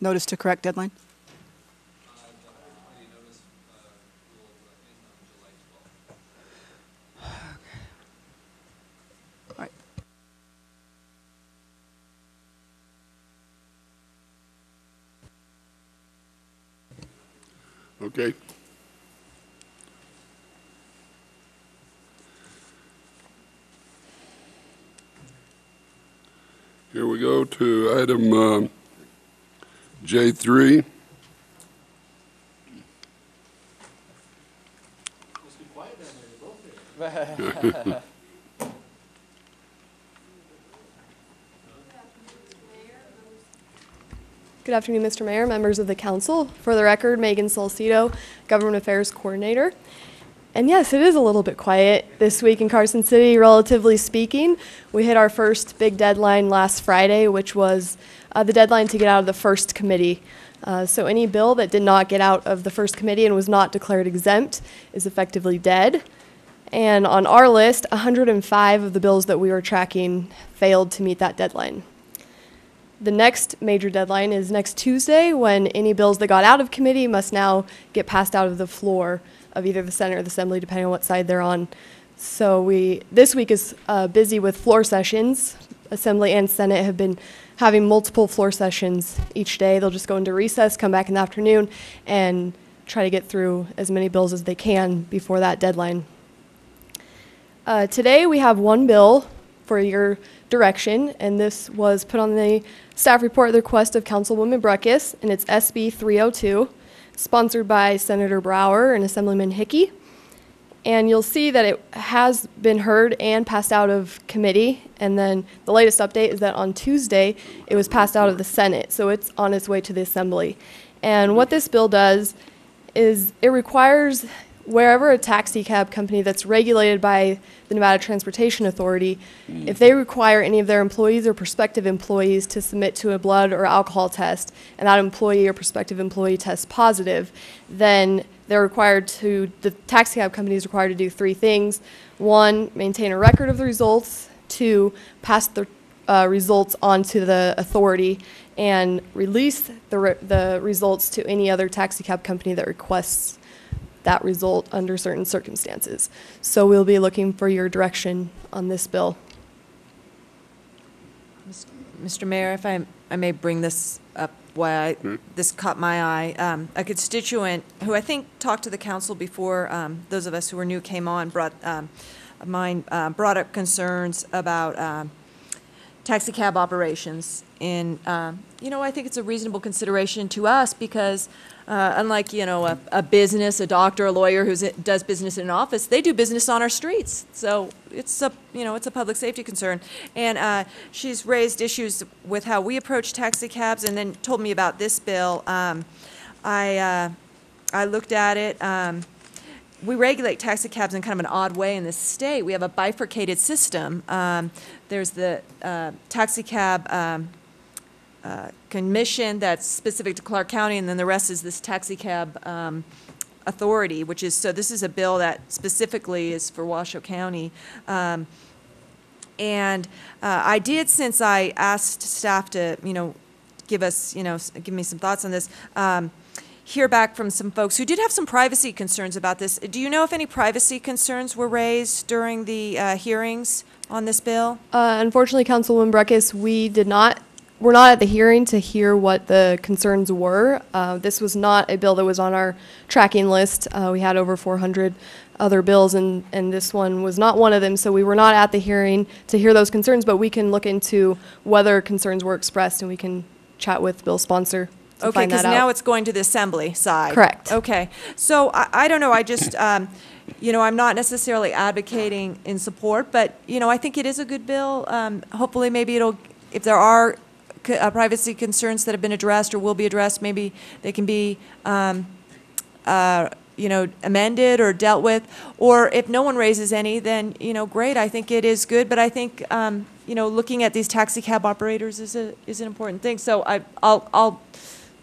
S16: notice to correct deadline? All right.
S1: Okay. Here we go to item J3.
S6: Good afternoon, Mr. Mayor, members of the council. For the record, Megan Salcido, Government Affairs Coordinator. And yes, it is a little bit quiet this week in Carson City, relatively speaking. We hit our first big deadline last Friday, which was the deadline to get out of the first committee. So any bill that did not get out of the first committee and was not declared exempt is effectively dead. And on our list, 105 of the bills that we were tracking failed to meet that deadline. The next major deadline is next Tuesday, when any bills that got out of committee must now get passed out of the floor of either the Senate or the Assembly, depending on what side they're on. So this week is busy with floor sessions. Assembly and Senate have been having multiple floor sessions each day. They'll just go into recess, come back in the afternoon, and try to get through as many bills as they can before that deadline. Today we have one bill for your direction, and this was put on the staff report at the request of Councilwoman Breckus, and it's SB 302, sponsored by Senator Brower and Assemblyman Hickey. And you'll see that it has been heard and passed out of committee, and then the latest update is that on Tuesday it was passed out of the Senate, so it's on its way to the Assembly. And what this bill does is it requires wherever a taxi cab company that's regulated by the Nevada Transportation Authority, if they require any of their employees or prospective employees to submit to a blood or alcohol test, and that employee or prospective employee tests positive, then the taxi cab company is required to do three things. One, maintain a record of the results. Two, pass the results onto the authority and release the results to any other taxi cab company that requests that result under certain circumstances. So we'll be looking for your direction on this bill.
S11: Mr. Mayor, if I may bring this up, why this caught my eye. A constituent who I think talked to the council before those of us who were new came on brought up concerns about taxi cab operations. And, I think it's a reasonable consideration to us because unlike, a business, a doctor, a lawyer who does business in an office, they do business on our streets. So it's a public safety concern. And she's raised issues with how we approach taxi cabs and then told me about this bill. I looked at it. We regulate taxi cabs in kind of an odd way in this state. We have a bifurcated system. There's the taxi cab commission that's specific to Clark County, and then the rest is this taxi cab authority, which is, so this is a bill that specifically is for Washoe County. And I did, since I asked staff to, give me some thoughts on this, hear back from some folks who did have some privacy concerns about this. Do you know if any privacy concerns were raised during the hearings on this bill?
S6: Unfortunately, Councilwoman Breckus, we're not at the hearing to hear what the concerns were. This was not a bill that was on our tracking list. We had over 400 other bills, and this one was not one of them, so we were not at the hearing to hear those concerns, but we can look into whether concerns were expressed, and we can chat with bill sponsor to
S11: Okay,
S6: find that
S11: because
S6: out.
S11: now it's going to the assembly side.
S6: Correct.
S11: Okay, so I don't know, I just, you know, I'm not necessarily advocating in support, but, you know, I think it is a good bill. Hopefully, maybe it'll, if there are privacy concerns that have been addressed or will be addressed, maybe they can be, you know, amended or dealt with. Or if no one raises any, then, you know, great, I think it is good. But I think, you know, looking at these taxi cab operators is an important thing. So I'll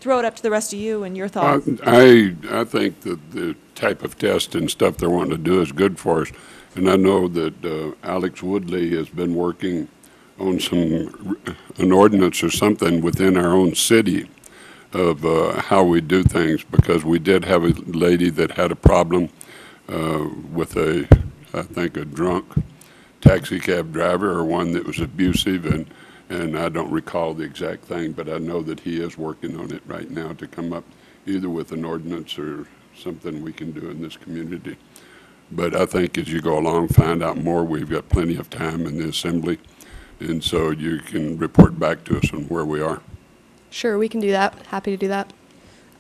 S11: throw it up to the rest of you and your thoughts.
S1: I think that the type of test and stuff they're wanting to do is good for us. And I know that Alex Woodley has been working on an ordinance or something within our own city of how we do things, because we did have a lady that had a problem with I think a drunk taxi cab driver, or one that was abusive, and I don't recall the exact thing, but I know that he is working on it right now to come up either with an ordinance or something we can do in this community. But I think as you go along, find out more. We've got plenty of time in the assembly, and so you can report back to us on where we are.
S6: Sure, we can do that. Happy to do that.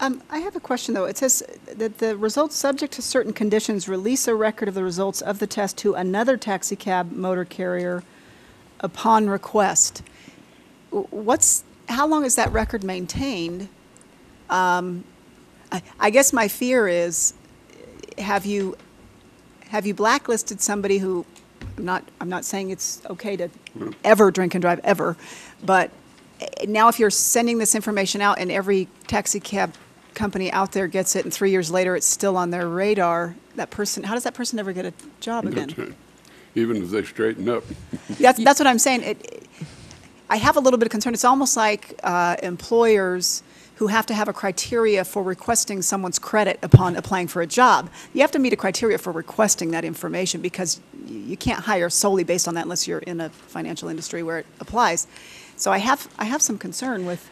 S16: I have a question, though. It says that the results, subject to certain conditions, release a record of the results of the test to another taxi cab motor carrier upon request. How long is that record maintained? I guess my fear is, have you blacklisted somebody who, I'm not saying it's okay to ever drink and drive ever, but now if you're sending this information out and every taxi cab company out there gets it and 3 years later it's still on their radar, that person, how does that person ever get a job again?
S1: That's right. Even if they straighten up.
S16: That's what I'm saying. I have a little bit of concern. It's almost like employers who have to have a criteria for requesting someone's credit upon applying for a job. You have to meet a criteria for requesting that information, because you can't hire solely based on that unless you're in a financial industry where it applies. So I have some concern with.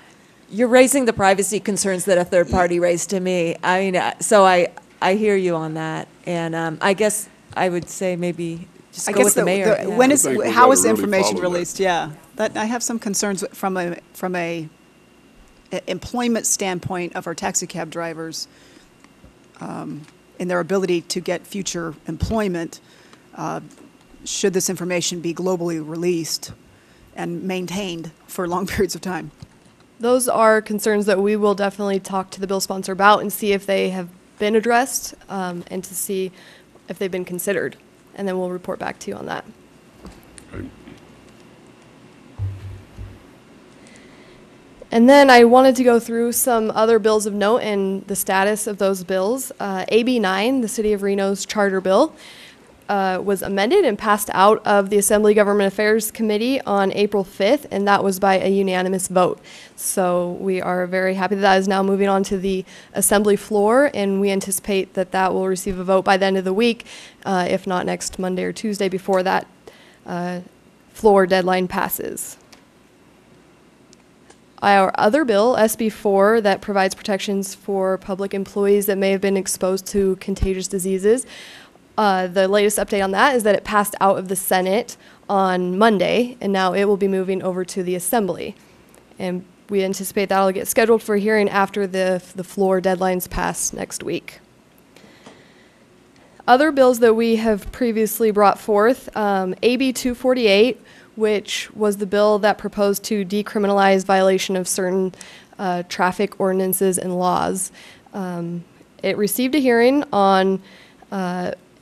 S11: You're raising the privacy concerns that a third party raised to me. I mean, so I hear you on that, and I guess I would say maybe just go with the mayor. Yeah.
S16: How is the information released? Yeah, I have some concerns from a employment standpoint of our taxi cab drivers, in their ability to get future employment. Should this information be globally released and maintained for long periods of time?
S6: Those are concerns that we will definitely talk to the bill sponsor about and see if they have been addressed, and to see if they've been considered. And then we'll report back to you on that. And then I wanted to go through some other bills of note and the status of those bills. AB 9, the City of Reno's charter bill, was amended and passed out of the Assembly Government Affairs Committee on April 5th, and that was by a unanimous vote. So we are very happy that is now moving on to the Assembly floor, and we anticipate that that will receive a vote by the end of the week, if not next Monday or Tuesday before that floor deadline passes. Our other bill, SB 4, that provides protections for public employees that may have been exposed to contagious diseases. The latest update on that is that it passed out of the Senate on Monday, and now it will be moving over to the Assembly. And we anticipate that will get scheduled for a hearing after the floor deadlines pass next week. Other bills that we have previously brought forth, AB 248, which was the bill that proposed to decriminalize violation of certain traffic ordinances and laws. It received a hearing on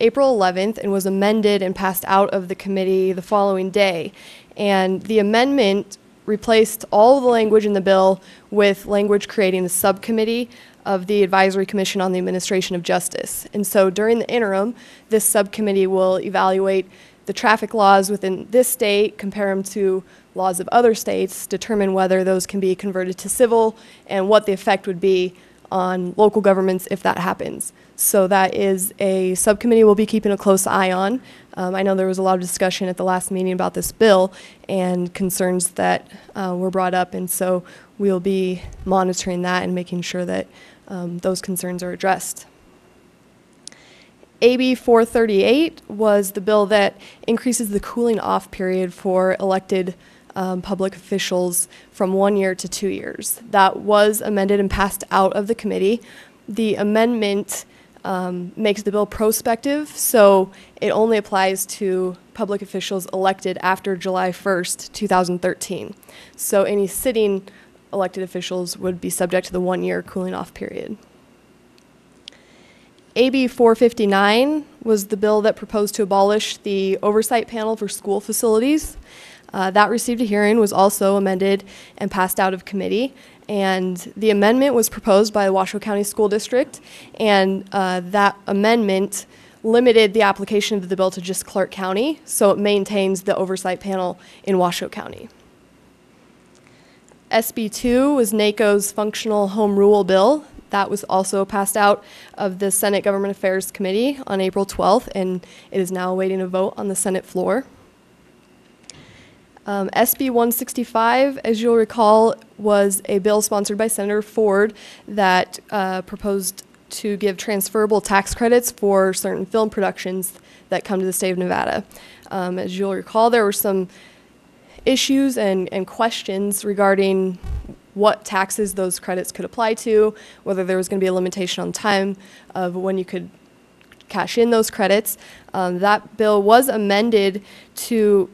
S6: April 11th and was amended and passed out of the committee the following day. And the amendment replaced all the language in the bill with language creating the subcommittee of the Advisory Commission on the Administration of Justice. And so during the interim, this subcommittee will evaluate the traffic laws within this state, compare them to laws of other states, determine whether those can be converted to civil, and what the effect would be on local governments if that happens. So that is a subcommittee we'll be keeping a close eye on. I know there was a lot of discussion at the last meeting about this bill and concerns that were brought up, and so we'll be monitoring that and making sure that those concerns are addressed. AB 438 was the bill that increases the cooling off period for elected public officials from 1 year to 2 years. That was amended and passed out of the committee. The amendment makes the bill prospective, so it only applies to public officials elected after July 1st, 2013. So any sitting elected officials would be subject to the 1 year cooling off period. AB 459 was the bill that proposed to abolish the oversight panel for school facilities. That received a hearing, was also amended and passed out of committee. And the amendment was proposed by the Washoe County School District, and that amendment limited the application of the bill to just Clark County, so it maintains the oversight panel in Washoe County. SB 2 was NACO's functional home rule bill. That was also passed out of the Senate Government Affairs Committee on April 12th, and it is now awaiting a vote on the Senate floor. SB 165, as you'll recall, was a bill sponsored by Senator Ford that proposed to give transferable tax credits for certain film productions that come to the state of Nevada. As you'll recall, there were some issues and questions regarding what taxes those credits could apply to, whether there was going to be a limitation on time of when you could cash in those credits. That bill was amended to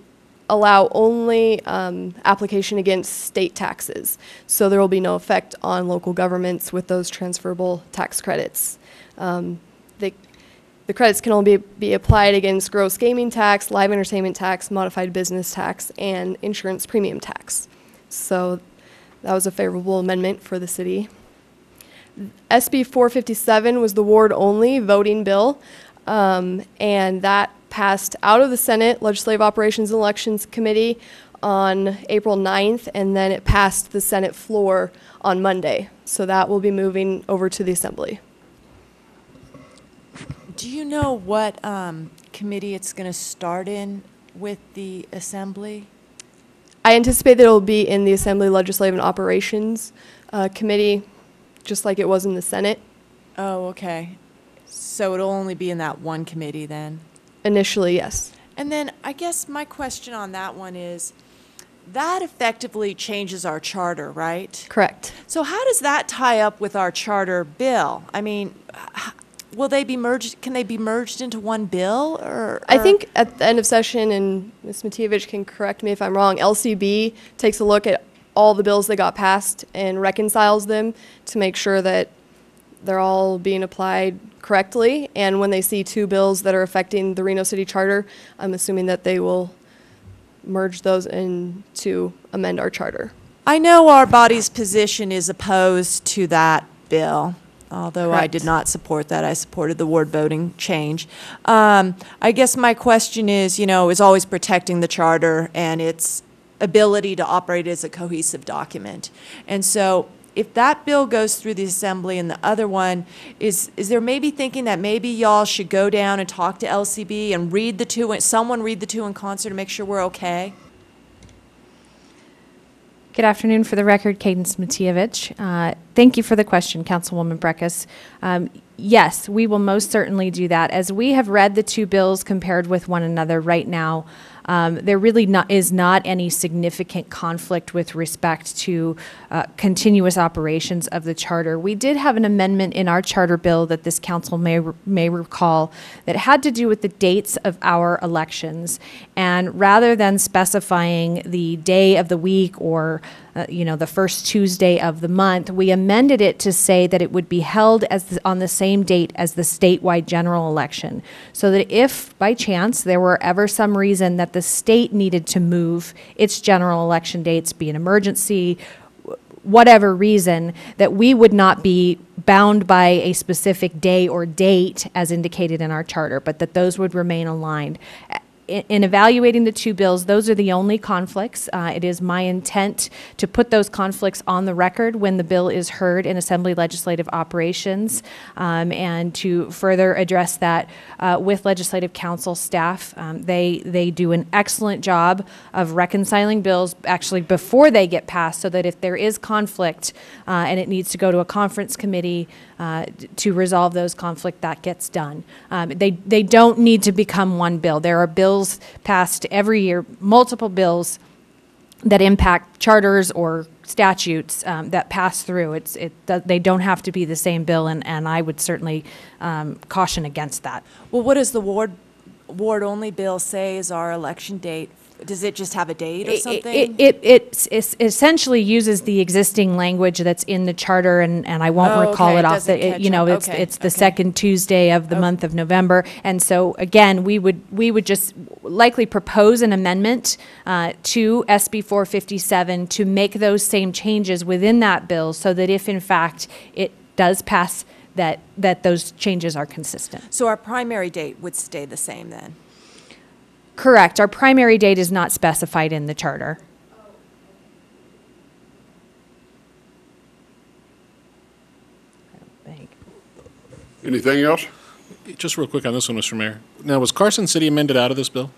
S6: allow only application against state taxes. So there will be no effect on local governments with those transferable tax credits. The credits can only be applied against gross gaming tax, live entertainment tax, modified business tax, and insurance premium tax. So that was a favorable amendment for the city. SB 457 was the ward-only voting bill, and that passed out of the Senate Legislative Operations and Elections Committee on April 9th, and then it passed the Senate floor on Monday. So that will be moving over to the Assembly.
S11: Do you know what committee it's going to start in with the Assembly?
S6: I anticipate that it will be in the Assembly Legislative and Operations Committee, just like it was in the Senate.
S11: Oh, okay. So it'll only be in that one committee then?
S6: Initially, yes.
S11: And then I guess my question on that one is, that effectively changes our charter, right?
S6: Correct.
S11: So how does that tie up with our charter bill? I mean, will they be merged? Can they be merged into one bill? Or
S6: I think at the end of session, and Ms. Matievich can correct me if I'm wrong, LCB takes a look at all the bills that got passed and reconciles them to make sure that they're all being applied correctly. And when they see two bills that are affecting the Reno City Charter, I'm assuming that they will merge those in to amend our charter.
S11: I know our body's position is opposed to that bill, although I did not support that. I supported the ward voting change. I guess my question is, is always protecting the charter and its ability to operate as a cohesive document. And so if that bill goes through the Assembly and the other one, is there maybe thinking that maybe y'all should go down and talk to LCB and read the two, someone read the two in concert to make sure we're okay?
S7: Good afternoon. For the record, Cadence Matievich. Thank you for the question, Councilwoman Breckus. Yes, we will most certainly do that. As we have read the two bills compared with one another right now, there really is not any significant conflict with respect to continuous operations of the charter. We did have an amendment in our charter bill that this council may recall that had to do with the dates of our elections. And rather than specifying the day of the week or the first Tuesday of the month, we amended it to say that it would be held on the same date as the statewide general election, so that if by chance there were ever some reason that the state needed to move its general election dates, be an emergency, whatever reason, that we would not be bound by a specific day or date as indicated in our charter, but that those would remain aligned. in evaluating the two bills, those are the only conflicts. It is my intent to put those conflicts on the record when the bill is heard in Assembly Legislative Operations, and to further address that with Legislative Council staff. They do an excellent job of reconciling bills actually before they get passed, so that if there is conflict and it needs to go to a conference committee to resolve those conflict, that gets done. They don't need to become one bill. There are bills passed every year, multiple bills that impact charters or statutes that pass through. They don't have to be the same bill, and I would certainly caution against that.
S11: Well, what does the ward-only bill say is our election date? Does it just have a date or something?
S7: It essentially uses the existing language that's in the charter, and I won't recall it off the, it's the second Tuesday of the month of November. And so again, we would just likely propose an amendment to SB 457 to make those same changes within that bill, so that if in fact it does pass, that those changes are consistent.
S11: So our primary date would stay the same then?
S7: Correct. Our primary date is not specified in the charter.
S1: Anything else?
S12: Just real quick on this one, Mr. Mayor. Now, was Carson City amended out of this bill?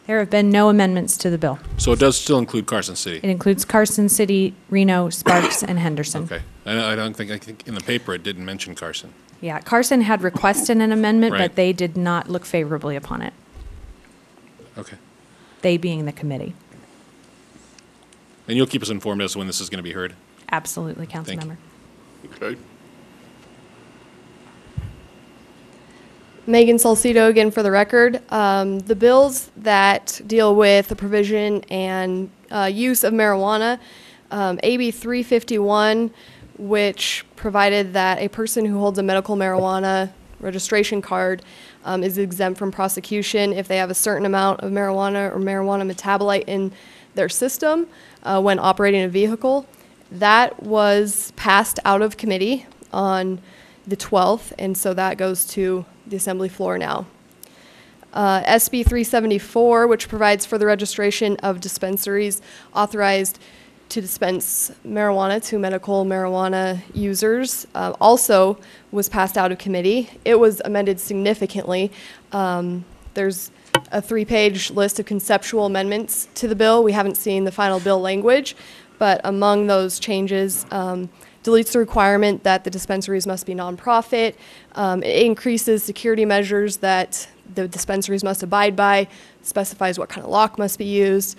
S7: There have been no amendments to the bill.
S12: So it does still include Carson City?
S7: It includes Carson City, Reno, Sparks, and Henderson.
S12: Okay. I think in the paper it didn't mention Carson.
S7: Yeah, Carson had requested an amendment,
S12: Right.
S7: but they did not look favorably upon it.
S12: Okay.
S7: They being the committee.
S12: And you'll keep us informed as to when this is going to be heard?
S7: Absolutely, council
S12: Thank you.
S7: member.
S1: Okay.
S6: Megan Salcido again for the record. The bills that deal with the provision and use of marijuana, AB 351, which provided that a person who holds a medical marijuana registration card is exempt from prosecution if they have a certain amount of marijuana or marijuana metabolite in their system when operating a vehicle. That was passed out of committee on the 12th, and so that goes to the assembly floor now. SB 374, which provides for the registration of dispensaries authorized to dispense marijuana to medical marijuana users, also was passed out of committee. It was amended significantly. There's a 3-page list of conceptual amendments to the bill. We haven't seen the final bill language, but among those changes, deletes the requirement that the dispensaries must be nonprofit. It increases security measures that the dispensaries must abide by, specifies what kind of lock must be used,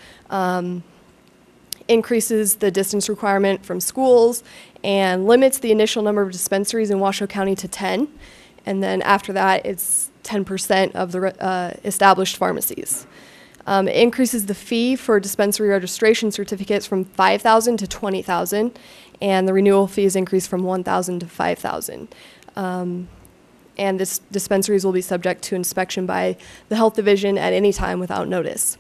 S6: increases the distance requirement from schools, and limits the initial number of dispensaries in Washoe County to 10. And then after that, it's 10% of the established pharmacies. It increases the fee for dispensary registration certificates from $5,000 to $20,000, and the renewal fee is increased from $1,000 to $5,000. And this dispensaries will be subject to inspection by the Health Division at any time without notice.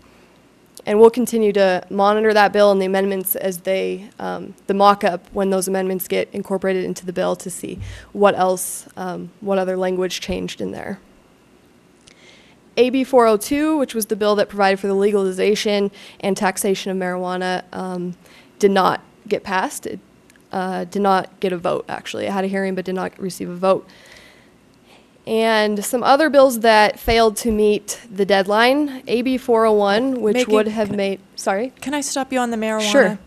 S6: And we'll continue to monitor that bill and the amendments as they, the mock-up, when those amendments get incorporated into the bill, to see what else, what other language changed in there. AB 402, which was the bill that provided for the legalization and taxation of marijuana, did not get passed. It did not get a vote, actually. It had a hearing but did not receive a vote. And some other bills that failed to meet the deadline, AB 401, which
S11: Megan,
S6: would have made, sorry?
S11: Can I stop you on the marijuana?
S6: Sure.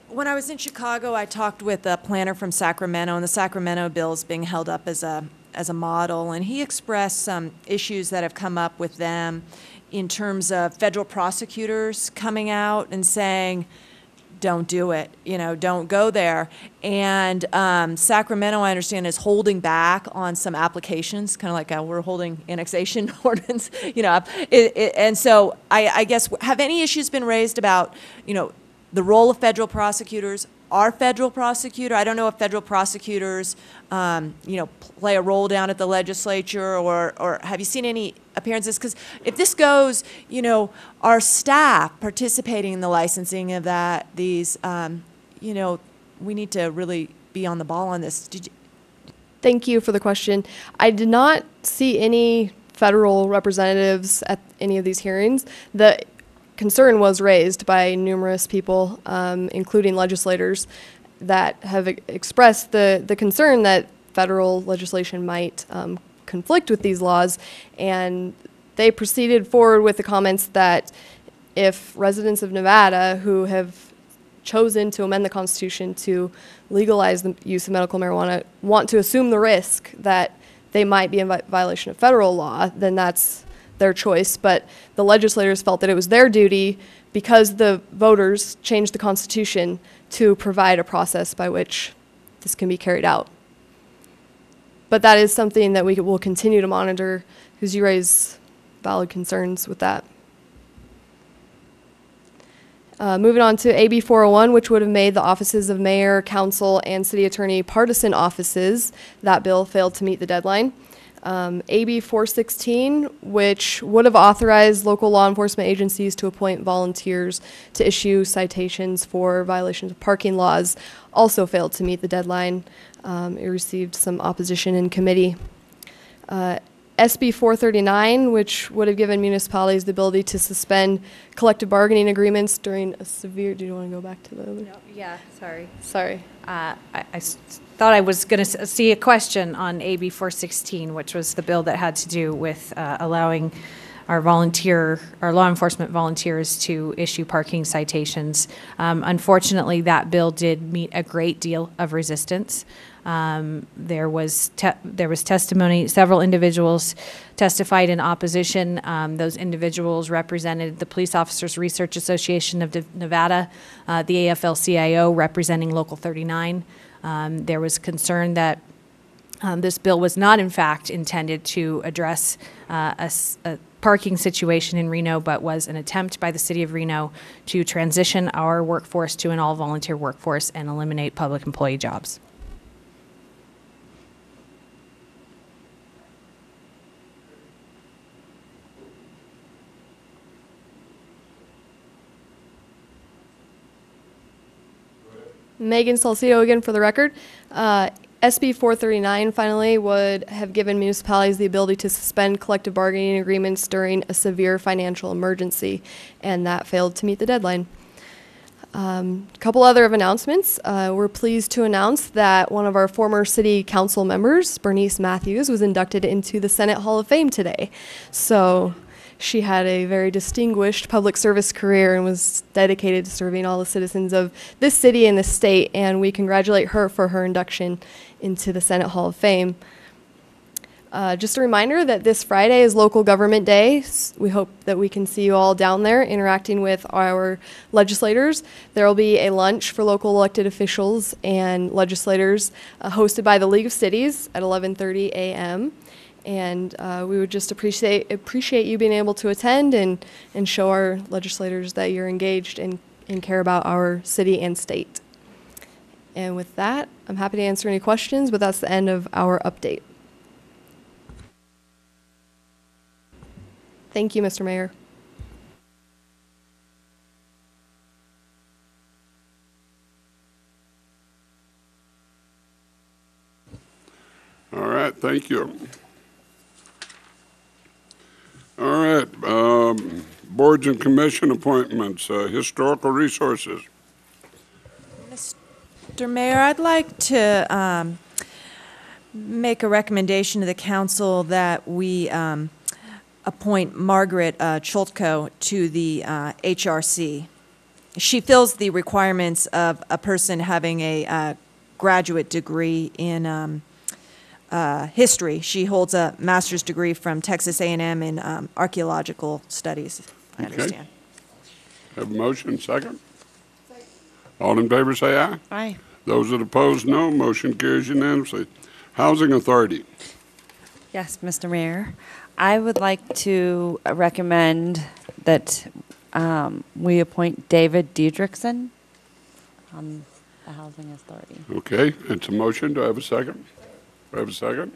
S11: When I was in Chicago, I talked with a planner from Sacramento, and the Sacramento bill is being held up as a model, and he expressed some issues that have come up with them in terms of federal prosecutors coming out and saying, don't do it, don't go there. And Sacramento, I understand, is holding back on some applications, kind of like we're holding annexation ordinance, and so I guess, have any issues been raised about, the role of federal prosecutors? Our federal prosecutor, I don't know if federal prosecutors, play a role down at the legislature, or have you seen any appearances? Because if this goes, our staff participating in the licensing of these, we need to really be on the ball on this.
S6: Thank you for the question. I did not see any federal representatives at any of these hearings, the concern was raised by numerous people, including legislators, that have expressed the concern that federal legislation might conflict with these laws, and they proceeded forward with the comments that if residents of Nevada who have chosen to amend the Constitution to legalize the use of medical marijuana want to assume the risk that they might be in violation of federal law, then that's their choice. But the legislators felt that it was their duty, because the voters changed the Constitution, to provide a process by which this can be carried out. But that is something that we will continue to monitor, because you raise valid concerns with that. Moving on to AB 401, which would have made the offices of mayor, council, and city attorney partisan offices. That bill failed to meet the deadline. AB 416, which would have authorized local law enforcement agencies to appoint volunteers to issue citations for violations of parking laws, also failed to meet the deadline. It received some opposition in committee. SB 439, which would have given municipalities the ability to suspend collective bargaining agreements during a severe, do you want to go back to the other?
S7: No, yeah, sorry.
S6: Sorry.
S7: I thought I was going to see a question on AB 416, which was the bill that had to do with allowing our law enforcement volunteers to issue parking citations. Unfortunately, that bill did meet a great deal of resistance. There was testimony. Several individuals testified in opposition. Those individuals represented the Police Officers Research Association of Nevada, the AFL-CIO representing Local 39. There was concern that this bill was not, in fact, intended to address a parking situation in Reno, but was an attempt by the city of Reno to transition our workforce to an all-volunteer workforce and eliminate public employee jobs.
S6: Megan Salcido again for the record. SB 439 finally would have given municipalities the ability to suspend collective bargaining agreements during a severe financial emergency, and that failed to meet the deadline. A couple other of announcements. We're pleased to announce that one of our former city council members, Bernice Matthews, was inducted into the Senate Hall of Fame today. So she had a very distinguished public service career and was dedicated to serving all the citizens of this city and this state, and we congratulate her for her induction into the Senate Hall of Fame. Just a reminder that this Friday is Local Government Day. We hope that we can see you all down there interacting with our legislators. There will be a lunch for local elected officials and legislators hosted by the League of Cities at 11:30 a.m. And we would just appreciate you being able to attend and show our legislators that you're engaged and care about our city and state. And with that, I'm happy to answer any questions, but that's the end of our update. Thank you, Mr. Mayor.
S1: All right, thank you. All right, boards and commission appointments, historical resources.
S11: Mr. Mayor, I'd like to make a recommendation to the council that we appoint Margaret Choltko to the HRC. She fills the requirements of a person having a graduate degree in history. She holds a master's degree from Texas A&M in archaeological studies, I understand.
S1: Have a motion, second? All in favor say aye.
S14: Aye.
S1: Those that oppose, no. Motion carries unanimously. Housing Authority.
S14: Yes, Mr. Mayor. I would like to recommend that we appoint David Diedrichsen on the Housing Authority.
S1: Okay, it's a motion. Do I have a second? Do I have a second?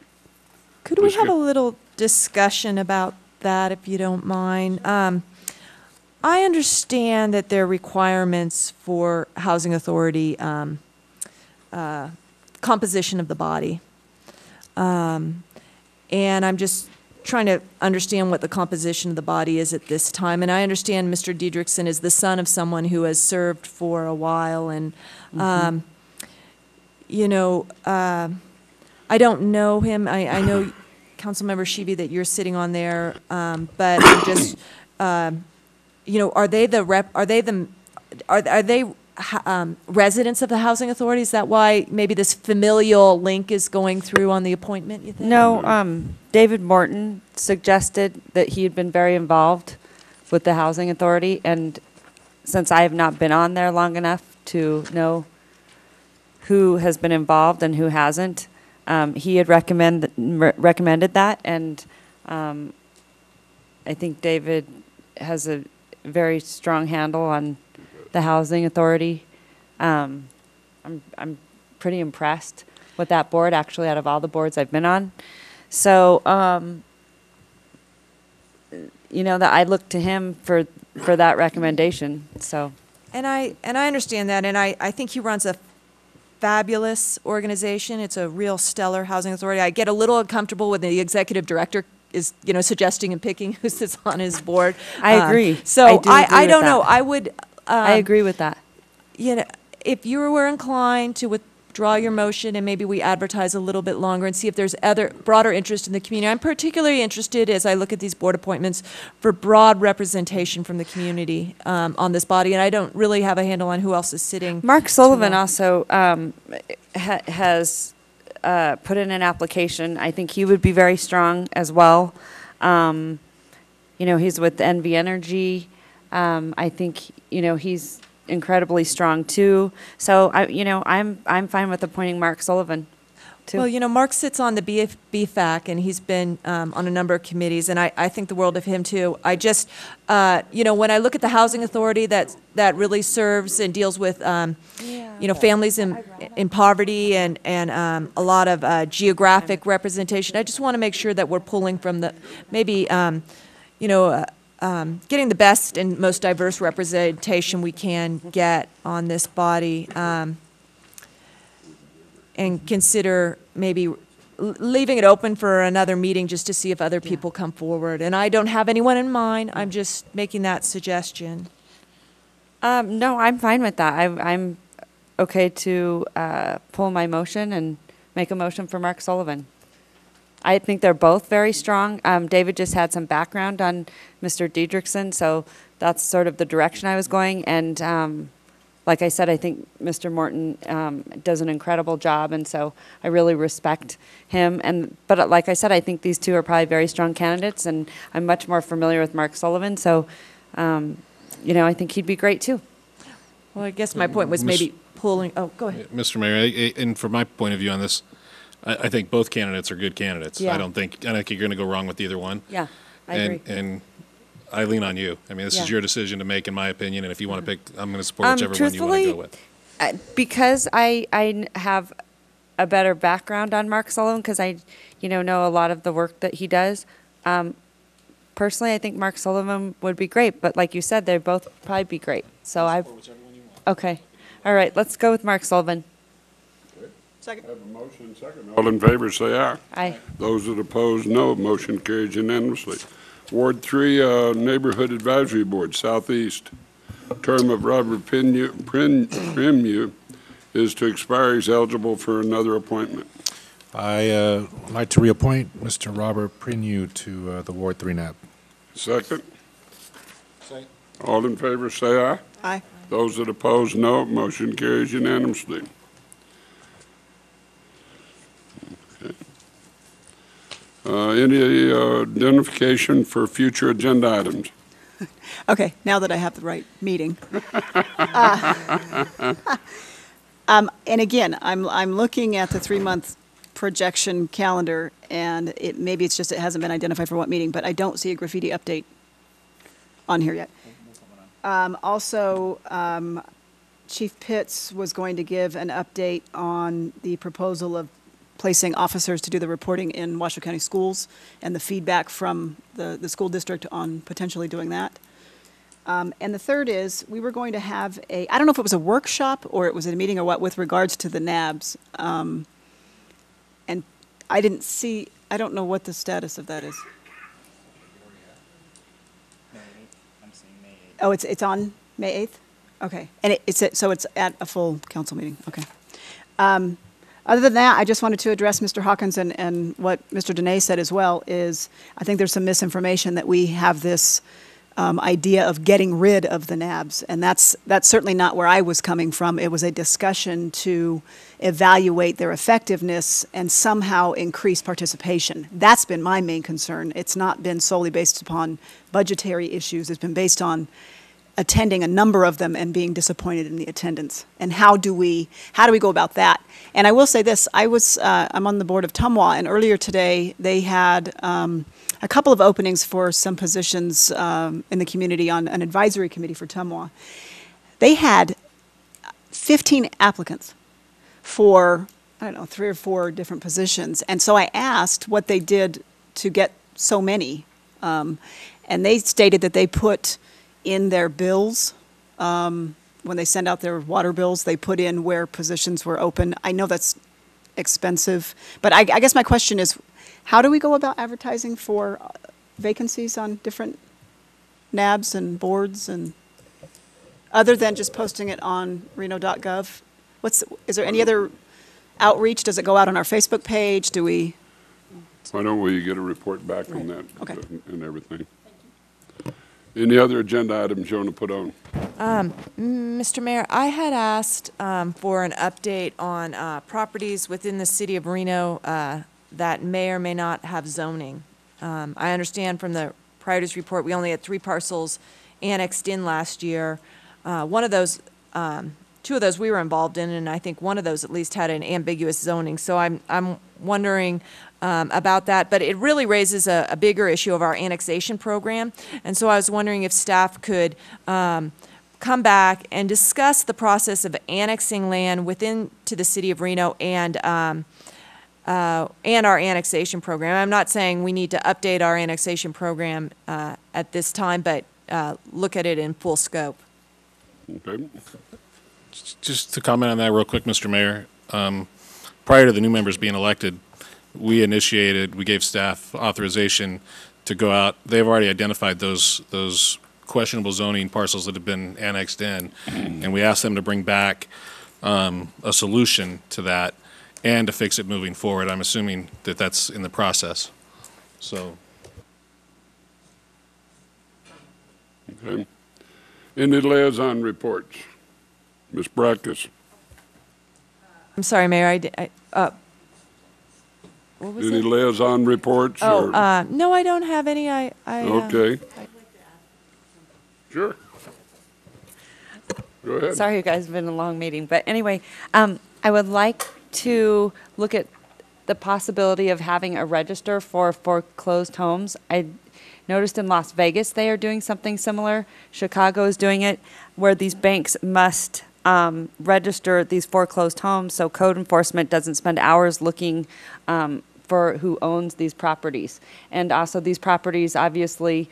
S11: Could we have a little discussion about that, if you don't mind? I understand that there are requirements for Housing Authority composition of the body. And I'm just trying to understand what the composition of the body is at this time. And I understand Mr. Diedrichson is the son of someone who has served for a while, and, you know, I don't know him. I know, Councilmember Shivi, that you're sitting on there, but I'm just, you know, are they residents of the housing authority? Is that why maybe this familial link is going through on the appointment, you think?
S14: No, David Morton suggested that he had been very involved with the housing authority, and since I have not been on there long enough to know who has been involved and who hasn't, he had recommended that, and I think David has a very strong handle on the housing authority. I'm pretty impressed with that board, actually, out of all the boards I've been on. So, you know, that I look to him for that recommendation. So,
S11: And I understand that, and I think he runs a fabulous organization. It's a real stellar housing authority. I get a little uncomfortable when the executive director is, you know, suggesting and picking who sits on his board.
S14: I agree.
S11: So I don't know. I would.
S14: I agree with that.
S11: You know, if you were inclined to withdraw your motion and maybe we advertise a little bit longer and see if there's other broader interest in the community. I'm particularly interested, as I look at these board appointments, for broad representation from the community on this body, and I don't really have a handle on who else is sitting.
S14: Mark Sullivan also has put in an application. I think he would be very strong as well. You know, he's with NV Energy. I think, you know, he's incredibly strong too. So I'm fine with appointing Mark Sullivan too.
S11: Well, you know, Mark sits on the BFAC, and he's been on a number of committees, and I think the world of him too. I just, you know, when I look at the housing authority that really serves and deals with, you know, families in poverty and a lot of geographic representation, I just want to make sure that we're pulling from the maybe, you know. Getting the best and most diverse representation we can get on this body, and consider maybe leaving it open for another meeting just to see if other people come forward. And I don't have anyone in mind. I'm just making that suggestion.
S14: No, I'm fine with that. I'm okay to pull my motion and make a motion for Mark Sullivan. I think they're both very strong. David just had some background on Mr. Diedrichson, so that's sort of the direction I was going. And like I said, I think Mr. Morton does an incredible job, and so I really respect him. But like I said, I think these two are probably very strong candidates, and I'm much more familiar with Mark Sullivan, so you know, I think he'd be great too.
S11: Well, I guess my point was maybe pulling. Oh, go ahead,
S12: Mr. Mayor. And from my point of view on this, I think both candidates are good candidates.
S14: Yeah.
S12: I don't think you're going to go wrong with either one.
S14: Yeah, I agree.
S12: And I lean on you. I mean, this is your decision to make, in my opinion. And if you want to pick, I'm going to support whichever one you want to go with.
S14: Because I have a better background on Mark Sullivan, because I, you know a lot of the work that he does. Personally, I think Mark Sullivan would be great. But like you said, they'd both probably be great. So okay, all right. Let's go with Mark Sullivan.
S16: Second.
S1: Have a motion, second. All in favor, say aye.
S14: Aye.
S1: Those that oppose, no. Motion carries unanimously. Ward 3, Neighborhood Advisory Board, Southeast. Term of Robert Primieu is to expire. He's eligible for another appointment.
S13: I like to reappoint Mr. Robert Primieu to the Ward 3 NAB.
S1: Second. All in favor, say aye.
S16: Aye.
S1: Those that oppose, no. Motion carries unanimously. Any identification for future agenda items?
S16: Okay, now that I have the right meeting. And again, I'm looking at the 3-month projection calendar, and maybe it's just it hasn't been identified for what meeting, but I don't see a graffiti update on here yet. Also, Chief Pitts was going to give an update on the proposal of placing officers to do the reporting in Washoe County schools and the feedback from the school district on potentially doing that. And the third is, we were going to have I don't know if it was a workshop or it was a meeting or what, with regards to the NABs. And I don't know what the status of that is. Oh, it's on May 8th? Okay. And so it's at a full council meeting? Okay. Other than that, I just wanted to address Mr. Hawkins and what Mr. Dene said as well is I think there's some misinformation that we have this idea of getting rid of the NABs, and that's certainly not where I was coming from. It was a discussion to evaluate their effectiveness and somehow increase participation. That's been my main concern. It's not been solely based upon budgetary issues. It's been based on attending a number of them and being disappointed in the attendance. And how do we go about that? And I will say this, I'm on the board of Tumwa, and earlier today they had a couple of openings for some positions in the community on an advisory committee for Tumwa. They had 15 applicants for, I don't know, 3 or 4 different positions. And so I asked what they did to get so many. And they stated that they put in their bills, when they send out their water bills, they put in where positions were open. I know that's expensive, but I guess my question is, how do we go about advertising for vacancies on different NABs and boards, and other than just posting it on reno.gov? Is there any other outreach? Does it go out on our Facebook page? Do we?
S1: Why don't we get a report back on that
S16: Okay.
S1: and everything? Any other agenda items you want to put on?
S11: Mr. Mayor, I had asked for an update on properties within the city of Reno that may or may not have zoning. I understand from the priorities report, we only had 3 parcels annexed in last year. One of those, 2 of those we were involved in, and I think one of those at least had an ambiguous zoning. So I'm wondering about that, but it really raises a bigger issue of our annexation program. And so I was wondering if staff could come back and discuss the process of annexing land within to the city of Reno and our annexation program. I'm not saying we need to update our annexation program at this time, but look at it in full scope.
S1: Okay.
S12: Just to comment on that real quick, Mr. Mayor, prior to the new members being elected, we gave staff authorization to go out. They've already identified those questionable zoning parcels that have been annexed in, and we asked them to bring back a solution to that and to fix it moving forward. I'm assuming that that's in the process. So.
S1: Okay. Any liaison reports? Ms. Brackus.
S11: I'm sorry, Mayor, what was
S1: Any
S11: it?
S1: liaison reports?
S11: Oh,
S1: or?
S11: no, I don't have any.
S1: Okay. Sure. Go ahead.
S14: Sorry, you guys, it's been a long meeting. But anyway, I would like to look at the possibility of having a register for foreclosed homes. I noticed in Las Vegas they are doing something similar. Chicago is doing it, where these banks must register these foreclosed homes so code enforcement doesn't spend hours looking for who owns these properties. And also these properties obviously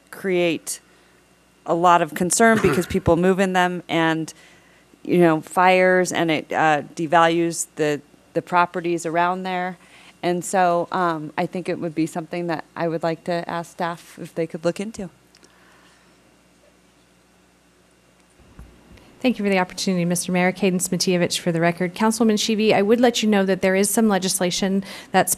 S14: create a lot of concern because people move in them and, you know, fires, and it devalues the properties around there. And so I think it would be something that I would like to ask staff if they could look into.
S7: Thank you for the opportunity, Mr. Mayor. Cadence Matievich for the record. Councilwoman Shivi, I would let you know that there is some legislation that's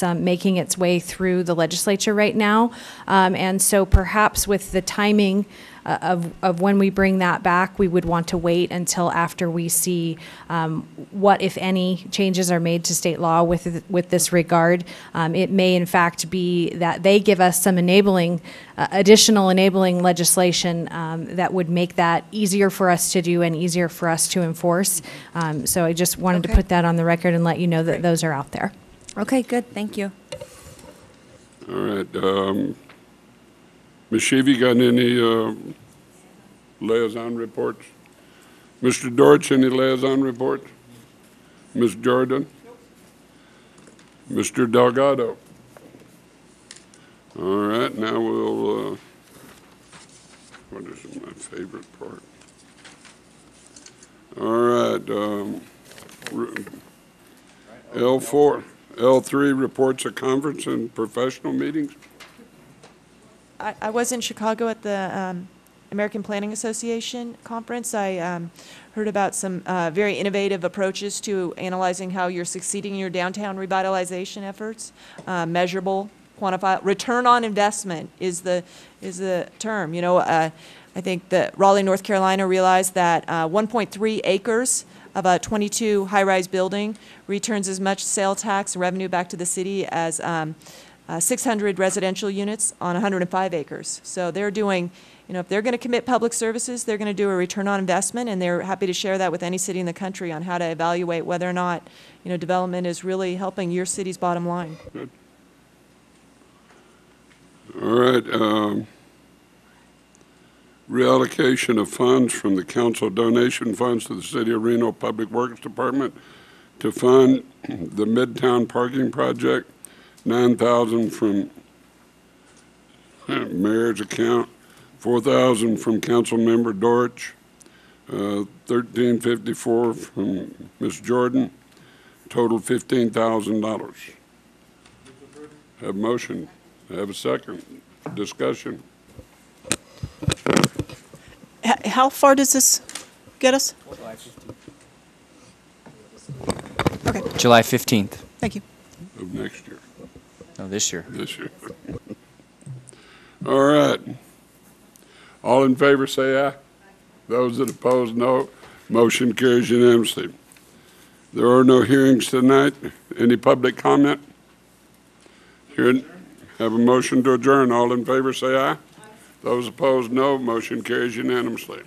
S7: making its way through the legislature right now. And so perhaps with the timing of when we bring that back, we would want to wait until after we see what, if any, changes are made to state law with this regard. It may, in fact, be that they give us some additional enabling legislation that would make that easier for us to do and easier for us to enforce. So I just wanted to put that on the record and let you know that those are out there.
S14: Okay, good. Thank you.
S1: All right. Ms. Shivi, got any liaison reports? Mr. Dortch, any liaison reports? Ms. Jordan? Mr. Delgado? All right, now we'll, what is my favorite part? All right, L4, L3, reports of conference and professional meetings.
S11: I was in Chicago at the American Planning Association conference. I heard about some very innovative approaches to analyzing how you're succeeding in your downtown revitalization efforts. Measurable, quantifiable, return on investment is the term. You know, I think that Raleigh, North Carolina realized that 1.3 acres of a 22 high-rise building returns as much sale tax revenue back to the city as 600 residential units on 105 acres. So they're doing, you know, if they're going to commit public services, they're going to do a return on investment, and they're happy to share that with any city in the country on how to evaluate whether or not, you know, development is really helping your city's bottom line.
S1: Good. All right. Reallocation of funds from the council donation funds to the City of Reno Public Works Department to fund the Midtown Parking Project, $9,000 from mayor's account, $4,000 from Councilmember Dortch, $13.54 from Ms. Jordan, total $15,000. Have motion. Have a second. Discussion.
S16: How far does this get us? Okay,
S9: July 15th
S16: thank you.
S1: Of next year.
S9: of this year.
S1: This year. All right. All in favor, say aye. Those that oppose, no. Motion carries unanimously. There are no hearings tonight. Any public comment? Hearing, have a motion to adjourn. All in favor, say aye. Those opposed, no. Motion carries unanimously.